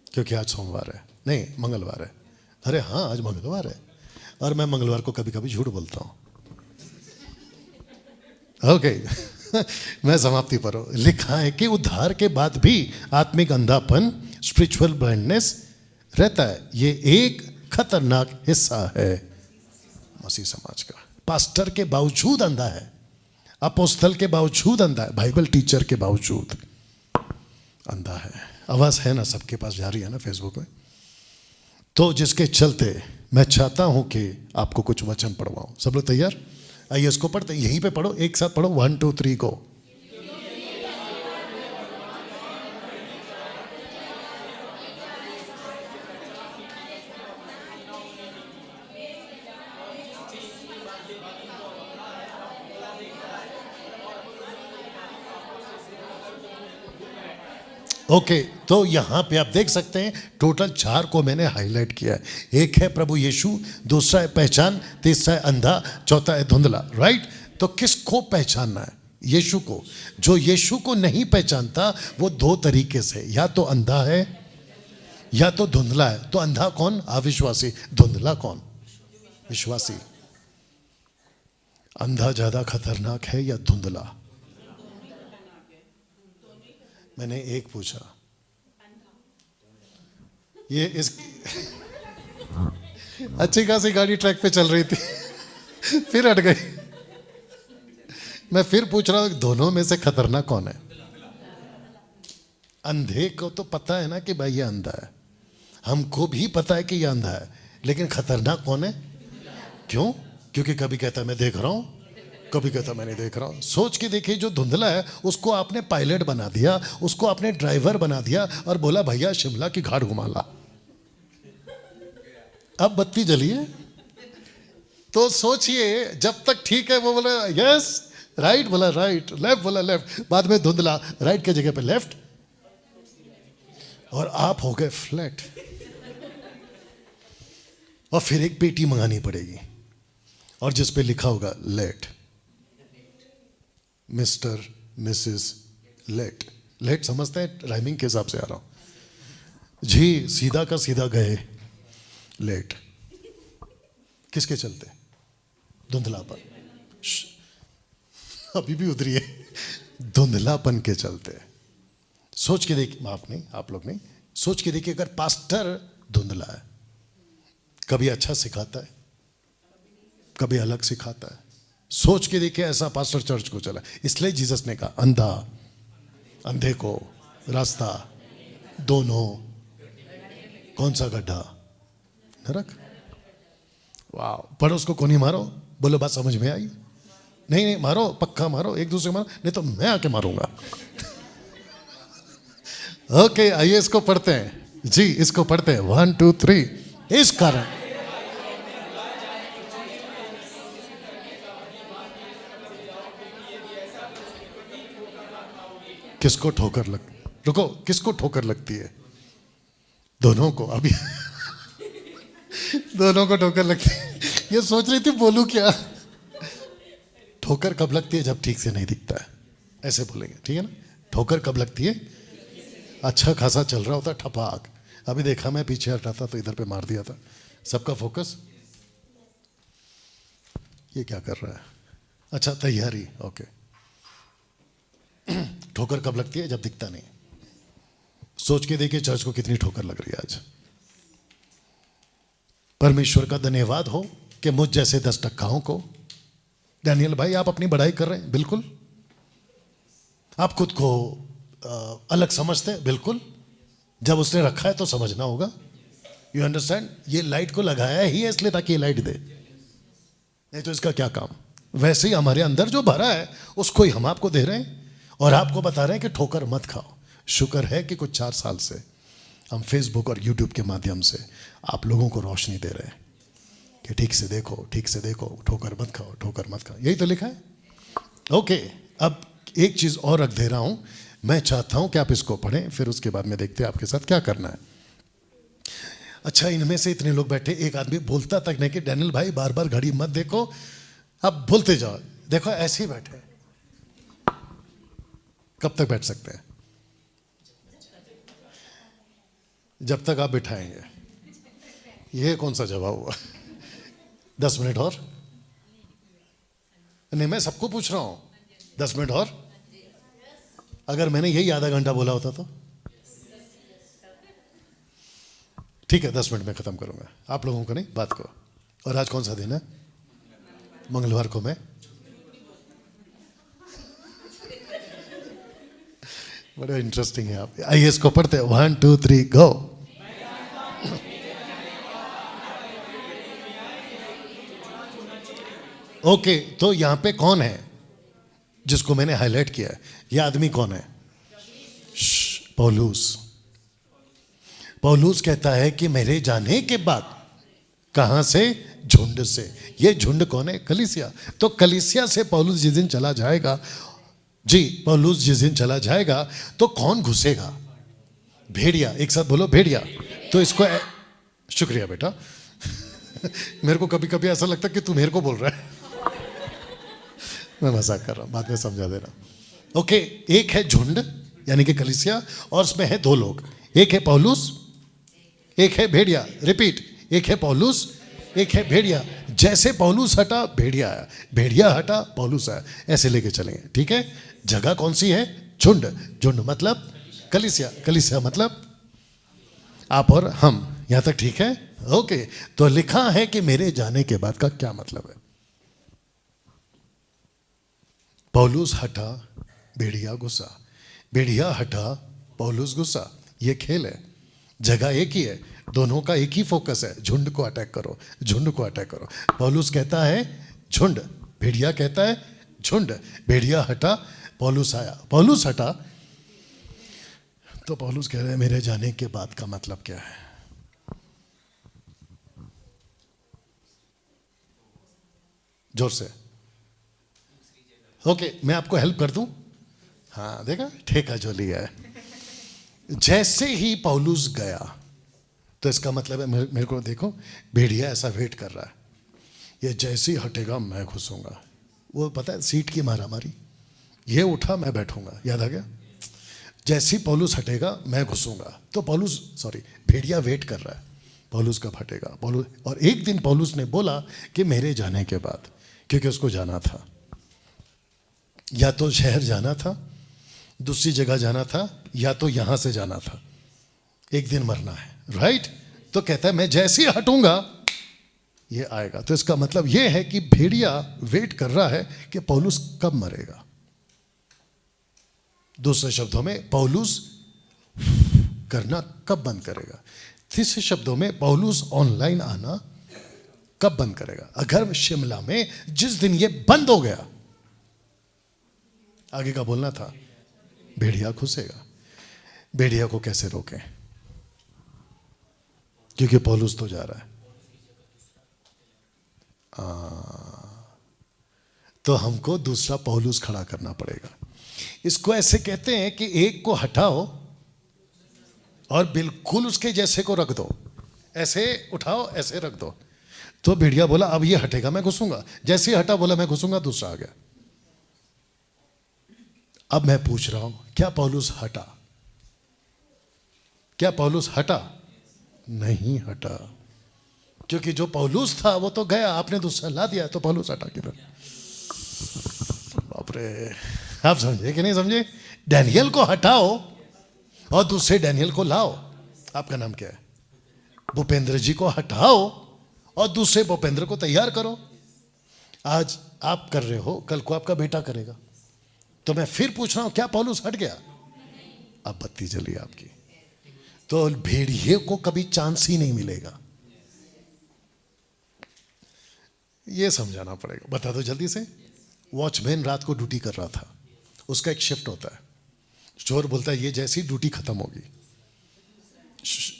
क्योंकि आज सोमवार है, नहीं मंगलवार है। अरे हाँ आज मंगलवार है, और मैं मंगलवार को कभी कभी झूठ बोलता हूँ। ओके मैं समाप्ति पर हूं। लिखा है कि उद्धार के बाद भी आत्मिक अंधापन, स्पिरिचुअल ब्लाइंडनेस रहता है। ये एक खतरनाक हिस्सा है मसीह समाज का। पास्टर के बावजूद अंधा है, अपोस्तल के बावजूद अंधा है, बाइबल टीचर के बावजूद अंधा है। आवाज है ना, सबके पास जा रही है ना फेसबुक में। तो जिसके चलते मैं चाहता हूं कि आपको कुछ वचन पढ़वाऊं। सब लोग तैयार? आइए इसको पढ़ते, यहीं पे पढ़ो, एक साथ पढ़ो, 1 2 3 को। ओके तो यहां पे आप देख सकते हैं टोटल 4 को मैंने हाईलाइट किया है। एक है प्रभु यीशु, दूसरा है पहचान, तीसरा है अंधा, चौथा है धुंधला। राइट? तो किसको पहचानना है? यीशु को। जो यीशु को नहीं पहचानता वो 2 तरीके से, या तो अंधा है या तो धुंधला है। तो अंधा कौन? अविश्वासी। धुंधला कौन? विश्वासी। अंधा ज्यादा खतरनाक है या धुंधला? मैंने एक पूछा, ये इस अच्छी खासी गाड़ी ट्रैक पे चल रही थी फिर हट गई। मैं फिर पूछ रहा हूं दोनों में से खतरनाक कौन है? अंधे को तो पता है ना कि भाई ये अंधा है, हमको भी पता है कि ये अंधा है, लेकिन खतरनाक कौन है? क्यों? क्योंकि कभी कहता है मैं देख रहा हूं, कभी कहता मैं नहीं देख रहा हूं। सोच के देखिए, जो धुंधला है उसको आपने पायलट बना दिया, उसको आपने ड्राइवर बना दिया और बोला भैया शिमला की घाट घुमा ला। अब बत्ती जली है। तो सोचिए, जब तक ठीक है वो बोला यस, राइट बोला राइट, लेफ्ट बोला लेफ्ट, बाद में धुंधला राइट के जगह पे लेफ्ट, और आप हो गए फ्लैट। और फिर एक पेटी मंगानी पड़ेगी और जिस पे लिखा होगा late, mister missus late. Late समझते हैं? राइमिंग के हिसाब से आ रहा हूं जी। सीधा का सीधा गए लेट। किसके चलते? धुंधलापन। अभी भी उधरी है, धुंधलापन के चलते। सोच के देखिए, माफ नहीं, आप लोग नहीं, सोच के देखिए, अगर पास्टर धुंधला है, कभी अच्छा सिखाता है, कभी अलग सिखाता है। सोच के देखिए, ऐसा पास्टर चर्च को चला। इसलिए जीसस ने कहा अंधा, अंधे को रास्ता, दोनों कौन सा गड्ढा? नरक। वाह। पड़ोस को कोनी मारो, बोलो बात समझ में आई? नहीं नहीं, मारो, पक्का मारो, एक दूसरे को मारो, नहीं तो मैं आके मारूंगा। ओके आइए इसको पढ़ते हैं जी, इसको पढ़ते हैं 1 2 3। इस कारण किसको ठोकर लग, रुको, किसको ठोकर लगती है? दोनों को। अभी दोनों को ठोकर लगती है। ये सोच रही थी बोलूं क्या। ठोकर कब लगती है? जब ठीक से नहीं दिखता है, ऐसे बोलेंगे, ठीक है ना? ठोकर कब लगती है? अच्छा खासा चल रहा होता, ठपाक। अभी देखा मैं पीछे हटा था तो इधर पे मार दिया था। सबका फोकस ये क्या कर रहा है? अच्छा तैयारी, ओके। ठोकर कब लगती है? जब दिखता नहीं। सोच के देखिए चर्च को कितनी ठोकर लग रही है आज। परमेश्वर का धन्यवाद हो कि मुझ जैसे 10 टक्काओं को, डैनियल भाई आप अपनी बढ़ाई कर रहे हैं, बिल्कुल। आप खुद को अलग समझते हैं, बिल्कुल। जब उसने रखा है तो समझना होगा। You understand? ये लाइट को लगाया ही है इसलिए ताकि ये लाइट दे, नहीं तो इसका क्या काम? वैसे ही हमारे अंदर जो भरा है उसको ही हम आपको दे रहे हैं और आपको बता रहे हैं कि ठोकर मत खाओ। शुक्र है कि कुछ 4 साल से हम फेसबुक और यूट्यूब के माध्यम से आप लोगों को रोशनी दे रहे हैं कि ठीक से देखो, ठीक से देखो, ठोकर मत खाओ, ठोकर मत खाओ। यही तो लिखा है। ओके, अब एक चीज़ और रख दे रहा हूं। मैं चाहता हूं कि आप इसको पढ़ें, फिर उसके बाद में देखते हैं आपके साथ क्या करना है। अच्छा, इनमें से इतने लोग बैठे, एक आदमी बोलता तक नहीं कि डैनियल भाई बार बार घड़ी मत देखो, अब बोलते जाओ। देखो ऐसे ही बैठे, कब तक बैठ सकते हैं? जब तक आप बिठाएंगे। ये कौन सा जवाब हुआ? 10 मिनट और नहीं, मैं सबको पूछ रहा हूं। 10 मिनट और? अगर मैंने यही आधा घंटा बोला होता तो? ठीक है, 10 मिनट में खत्म करूंगा, आप लोगों को नहीं, बात को। और आज कौन सा दिन है? मंगलवार को मैं बड़ा इंटरेस्टिंग है। आप आइए इसको पढ़ते हैं, 1 2 3 गो। ओके, तो यहां पे कौन है जिसको मैंने हाईलाइट किया है? यह आदमी कौन है? पौलुस। पौलुस कहता है कि मेरे जाने के बाद, कहां से? झुंड से। ये झुंड कौन है? कलीसिया। तो कलीसिया से पौलुस जिस दिन चला जाएगा, जी पौलुस जिस दिन चला जाएगा, तो कौन घुसेगा? भेड़िया। एक साथ बोलो, भेड़िया। तो इसको शुक्रिया बेटा मेरे को कभी कभी ऐसा लगता है कि तू मेरे को बोल रहा है मैं मजाक कर रहा हूं, बाद में समझा देना। ओके, एक है झुंड यानी कि कलीसिया, और उसमें है 2 लोग, एक है पौलुस, एक है भेड़िया। रिपीट, एक है पौलुस, एक है भेड़िया। जैसे पौलुस हटा भेड़िया आया, भेड़िया हटा पौलुस आया, ऐसे लेके चलेंगे। ठीक है, जगह कौन सी है? झुंड। झुंड मतलब कलीसिया, कलीसिया मतलब आप और हम। यहां तक ठीक है? ओके, तो लिखा है कि मेरे जाने के बाद का क्या मतलब है? पौलुस हटा, भेड़िया घुसा, भेड़िया हटा, पौलुस घुसा। ये खेल है, जगह एक ही है, दोनों का एक ही फोकस है, झुंड को अटैक करो, झुंड को अटैक करो। पौलुस कहता है झुंड, भेड़िया कहता है झुंड। भेड़िया हटा, पौलुस आया। पौलुस हटा तो पौलुस कह रहे हैं मेरे जाने के बाद का मतलब क्या है? जोर से। ओके, मैं आपको हेल्प कर दूं? हाँ, देखा ठेका जो लिया है। जैसे ही पौलुस गया, तो इसका मतलब है, मेरे को देखो, भेड़िया ऐसा वेट कर रहा है, ये जैसे ही हटेगा मैं घुसूंगा। वो पता है सीट की मारामारी, ये उठा मैं बैठूंगा, याद आ गया? जैसे ही पौलुस हटेगा मैं घुसूंगा। तो पौलुस, सॉरी, भेड़िया वेट कर रहा है पौलुस कब हटेगा। पौलुस, और एक दिन पौलुस ने बोला कि मेरे जाने के बाद, क्योंकि उसको जाना था, या तो शहर जाना था, दूसरी जगह जाना था, या तो यहां से जाना था, एक दिन मरना है, राइट? तो कहता है मैं जैसे ही हटूंगा ये आएगा। तो इसका मतलब ये है कि भेड़िया वेट कर रहा है कि पौलुस कब मरेगा। दूसरे शब्दों में, पौलुस करना कब बंद करेगा। तीसरे शब्दों में, पौलुस ऑनलाइन आना कब बंद करेगा। अगर शिमला में जिस दिन ये बंद हो गया, आगे का बोलना था, भेड़िया घुसेगा। भेड़िया को कैसे रोकें? क्योंकि पौलुस तो जा रहा है। तो हमको दूसरा पौलुस खड़ा करना पड़ेगा। इसको ऐसे कहते हैं कि एक को हटाओ और बिल्कुल उसके जैसे को रख दो, ऐसे उठाओ ऐसे रख दो। तो भेड़िया बोला अब ये हटेगा मैं घुसूंगा, जैसे ही हटा बोला मैं घुसूंगा, दूसरा आ गया। अब मैं पूछ रहा हूं, क्या पौलुस हटा? क्या पौलुस हटा? नहीं हटा, क्योंकि जो पौलुस था वो तो गया, आपने दूसरा ला दिया, तो पौलुस हटा किधर? बाप रे, आप समझे कि नहीं समझे? डैनियल को हटाओ और दूसरे डैनियल को लाओ। आपका नाम क्या है? भूपेंद्र जी को हटाओ और दूसरे भूपेंद्र को तैयार करो। आज आप कर रहे हो, कल को आपका बेटा करेगा। तो मैं फिर पूछ रहा हूं, क्या पौलुस हट गया? अब बत्ती जली आपकी। तो भेड़िए को कभी चांस ही नहीं मिलेगा, ये समझाना पड़ेगा। बता दो जल्दी से। वॉचमैन रात को ड्यूटी कर रहा था, उसका एक शिफ्ट होता है। चोर बोलता है ये जैसी ड्यूटी खत्म होगी,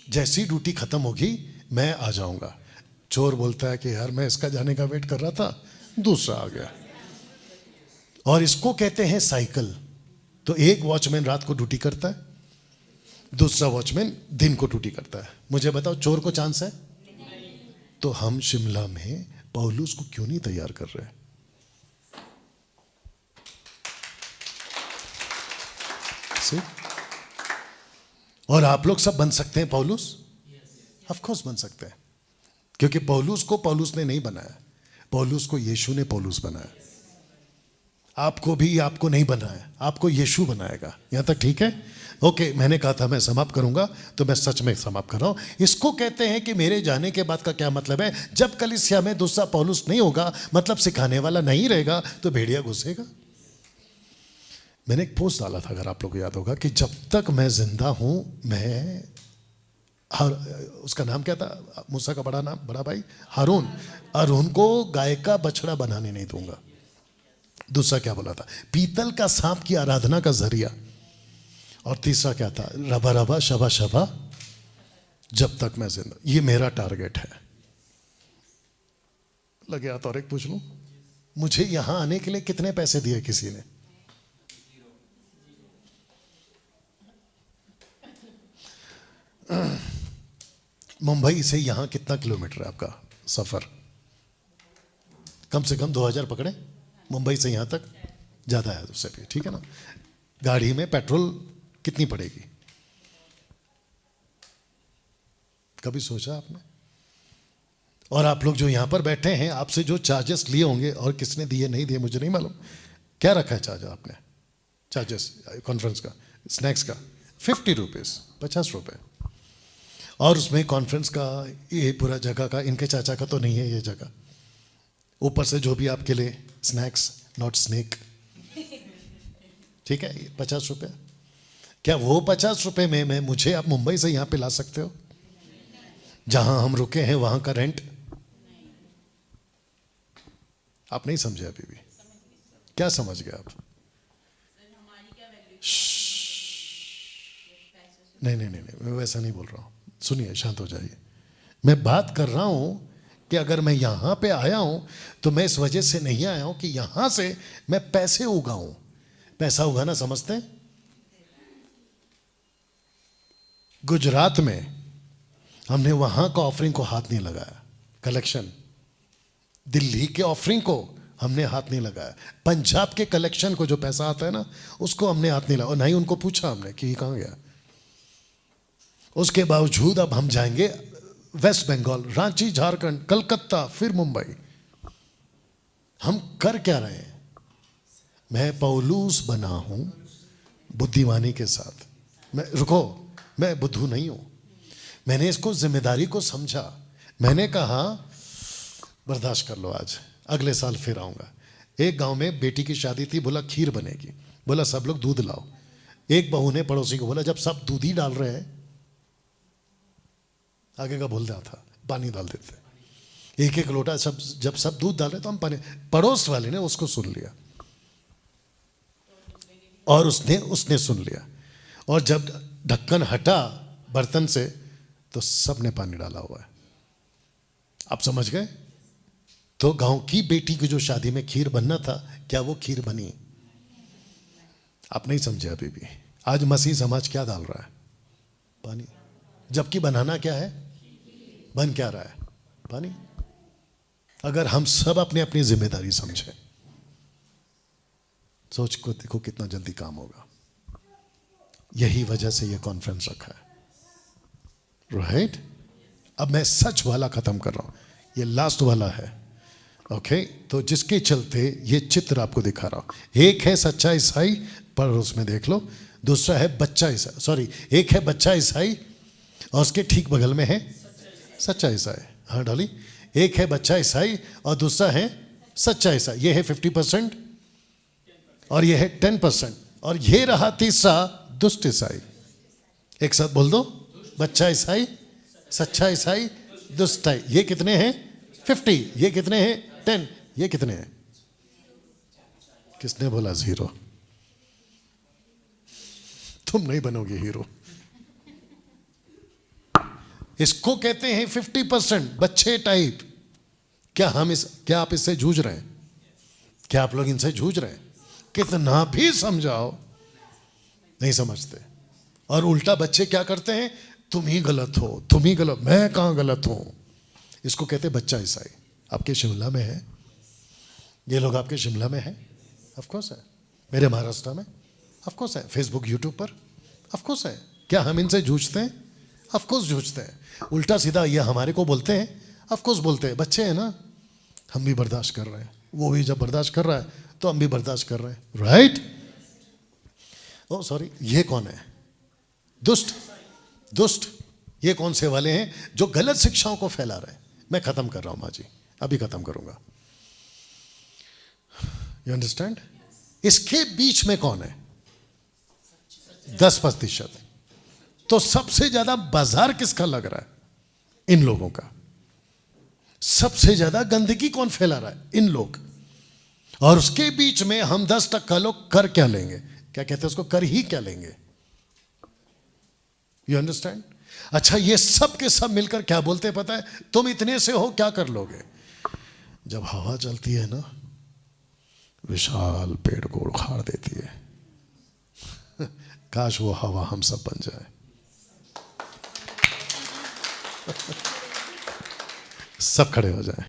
जैसी ड्यूटी खत्म होगी मैं आ जाऊंगा। चोर बोलता है कि यार मैं इसका जाने का वेट कर रहा था, दूसरा आ गया। और इसको कहते हैं साइकिल। तो एक वॉचमैन रात को ड्यूटी करता है, दूसरा वॉचमैन दिन को ड्यूटी करता है। मुझे बताओ चोर को चांस है? तो हम शिमला में पौलुस को क्यों नहीं तैयार कर रहे? See? और आप लोग सब बन सकते हैं पौलुस? ऑफ कोर्स बन सकते हैं, क्योंकि पौलुस को पौलुस ने नहीं बनाया, पौलुस को यीशु ने पौलुस बनाया। आपको भी आपको नहीं बनाया, आपको यीशु बनाएगा। यहां तक ठीक है? ओके, मैंने कहा था मैं समाप्त करूंगा, तो मैं सच में समाप्त कर रहा हूं। इसको कहते हैं कि मेरे जाने के बाद का क्या मतलब है? जब कलीसिया में दूसरा पौलुस नहीं होगा, मतलब सिखाने वाला नहीं रहेगा, तो भेड़िया घुसेगा। मैंने एक पोस्ट डाला था, अगर आप लोग को याद होगा, कि जब तक मैं जिंदा हूं, मैं उसका नाम क्या था, मूसा का बड़ा भाई हारून, हारून को गाय का बछड़ा बनाने नहीं दूंगा। दूसरा क्या बोला था? पीतल का सांप की आराधना का जरिया। और तीसरा क्या था? रबा रबा शबा शबा जब तक मैं जिंदा। ये मेरा टारगेट है। लगे हाथ और एक पूछ लूं, मुझे यहां आने के लिए कितने पैसे दिए किसी ने? मुंबई से यहां कितना किलोमीटर है आपका सफर? कम से कम 2000 पकड़े, मुंबई से यहां तक। ज्यादा है उससे भी, ठीक है ना? गाड़ी में पेट्रोल कितनी पड़ेगी? कभी सोचा आपने? और आप लोग जो यहां पर बैठे हैं, आपसे जो चार्जेस लिए होंगे और किसने दिए नहीं दिए मुझे नहीं मालूम। क्या रखा है चार्ज आपने? चार्जेस कॉन्फ्रेंस का, स्नैक्स का 50 रुपीज, 50 रुपए। और उसमें कॉन्फ्रेंस का, ये पूरा जगह का, इनके चाचा का तो नहीं है ये जगह। ऊपर से जो भी आपके लिए स्नैक्स, नॉट स्नेक, ठीक है, 50 रुपये। क्या वो 50 रुपये में मैं मुझे आप मुंबई से यहां पे ला सकते हो? जहां हम रुके हैं वहां का रेंट आप नहीं समझे अभी भी। क्या समझ गए आप? नहीं नहीं नहीं नहीं, मैं वैसा नहीं बोल रहा हूं। सुनिए, शांत हो जाइए। मैं बात कर रहा हूं कि अगर मैं यहां पे आया हूं तो मैं इस वजह से नहीं आया हूं कि यहां से मैं पैसे उगाऊं। पैसा उगाना समझते हैं? गुजरात में हमने वहां का ऑफरिंग को हाथ नहीं लगाया, कलेक्शन। दिल्ली के ऑफरिंग को हमने हाथ नहीं लगाया। पंजाब के कलेक्शन को जो पैसा आता है ना, उसको हमने हाथ नहीं लगाया, और ना ही उनको पूछा हमने कि कहां गया। उसके बावजूद अब हम जाएंगे वेस्ट बंगाल, रांची, झारखंड, कलकत्ता, फिर मुंबई। हम कर क्या रहे हैं? मैं पौलुस बना हूं बुद्धिमानी के साथ। मैं बुद्धू नहीं हूं। मैंने इसको जिम्मेदारी को समझा। मैंने कहा बर्दाश्त कर लो, आज अगले साल फिर आऊंगा। एक गांव में बेटी की शादी थी, बोला खीर बनेगी, बोला सब लोग दूध लाओ। एक बहू ने पड़ोसी को बोला जब सब दूध ही डाल रहे हैं, आगे का भूल रहा था, पानी डाल देते, एक एक लोटा। सब जब सब दूध डाल रहे तो हम पानी। पड़ोस वाले ने उसको सुन लिया और उसने सुन लिया, और जब ढक्कन हटा बर्तन से तो सब ने पानी डाला हुआ है। आप समझ गए? तो गांव की बेटी की जो शादी में खीर बनना था, क्या वो खीर बनी? आप नहीं समझे अभी भी। आज मसीह समाज क्या डाल रहा है? पानी। जबकि बनाना क्या है? बन क्या रहा है? पानी। अगर हम सब अपनी अपनी जिम्मेदारी समझे, सोच को देखो कितना जल्दी काम होगा। यही वजह से यह कॉन्फ्रेंस रखा है, राइट? अब मैं सच वाला खत्म कर रहा हूं, ये लास्ट वाला है। ओके, तो जिसके चलते ये चित्र आपको दिखा रहा हूं। एक है सच्चा ईसाई, पर उसमें देख लो। दूसरा है बच्चा ईसाई, सॉरी, एक है बच्चा ईसाई और उसके ठीक बगल में है सच्चा ईसाई। हाँ डाली। एक है बच्चा ईसाई और दूसरा है सच्चा ईसाई। ये है 50% और ये है 10%, और ये रहा तीसरा दुष्ट ईसाई। एक साथ बोल दो, बच्चा ईसाई, सच्चा ईसाई, दुष्ट ईसाई। ये कितने हैं? 50। ये कितने हैं? 10। ये कितने हैं? किसने बोला 0? तुम नहीं बनोगे हीरो। इसको कहते हैं 50% बच्चे टाइप। क्या आप इससे जूझ रहे हैं? क्या आप लोग इनसे जूझ रहे हैं? कितना भी समझाओ नहीं समझते। और उल्टा बच्चे क्या करते हैं? तुम ही गलत हो, तुम ही गलत। मैं कहां गलत हूं? इसको कहते हैं बच्चा ईसाई। आपके शिमला में है ये लोग? आपके शिमला में है? ऑफ कोर्स है। मेरे महाराष्ट्र में ऑफ कोर्स है। फेसबुक, यूट्यूब पर ऑफ कोर्स है। क्या हम इनसे जूझते हैं? ऑफ कोर्स जूझते हैं। उल्टा सीधा ये हमारे को बोलते हैं, ऑफ कोर्स बोलते हैं। बच्चे हैं ना, हम भी बर्दाश्त कर रहे हैं। वो भी जब बर्दाश्त कर रहा है, तो हम भी बर्दाश्त कर रहे हैं, राइट? ओ सॉरी, ये कौन है? दुष्ट। दुष्ट ये कौन से वाले हैं जो गलत शिक्षाओं को फैला रहे हैं? मैं खत्म कर रहा हूं माँ जी, अभी खत्म करूंगा। You understand? इसके बीच में कौन है? 10%। तो सबसे ज्यादा बाजार किसका लग रहा है? इन लोगों का। सबसे ज्यादा गंदगी कौन फैला रहा है? इन लोग। और उसके बीच में हम 10% लोग कर क्या लेंगे? क्या कहते हैं उसको? कर ही क्या लेंगे? You understand? अच्छा, ये सब के सब मिलकर क्या बोलते हैं पता है? तुम इतने से हो, क्या कर लोगे? जब हवा चलती है ना, विशाल पेड़ को उखाड़ देती है। काश वो हवा हम सब बन जाए। सब खड़े हो जाए।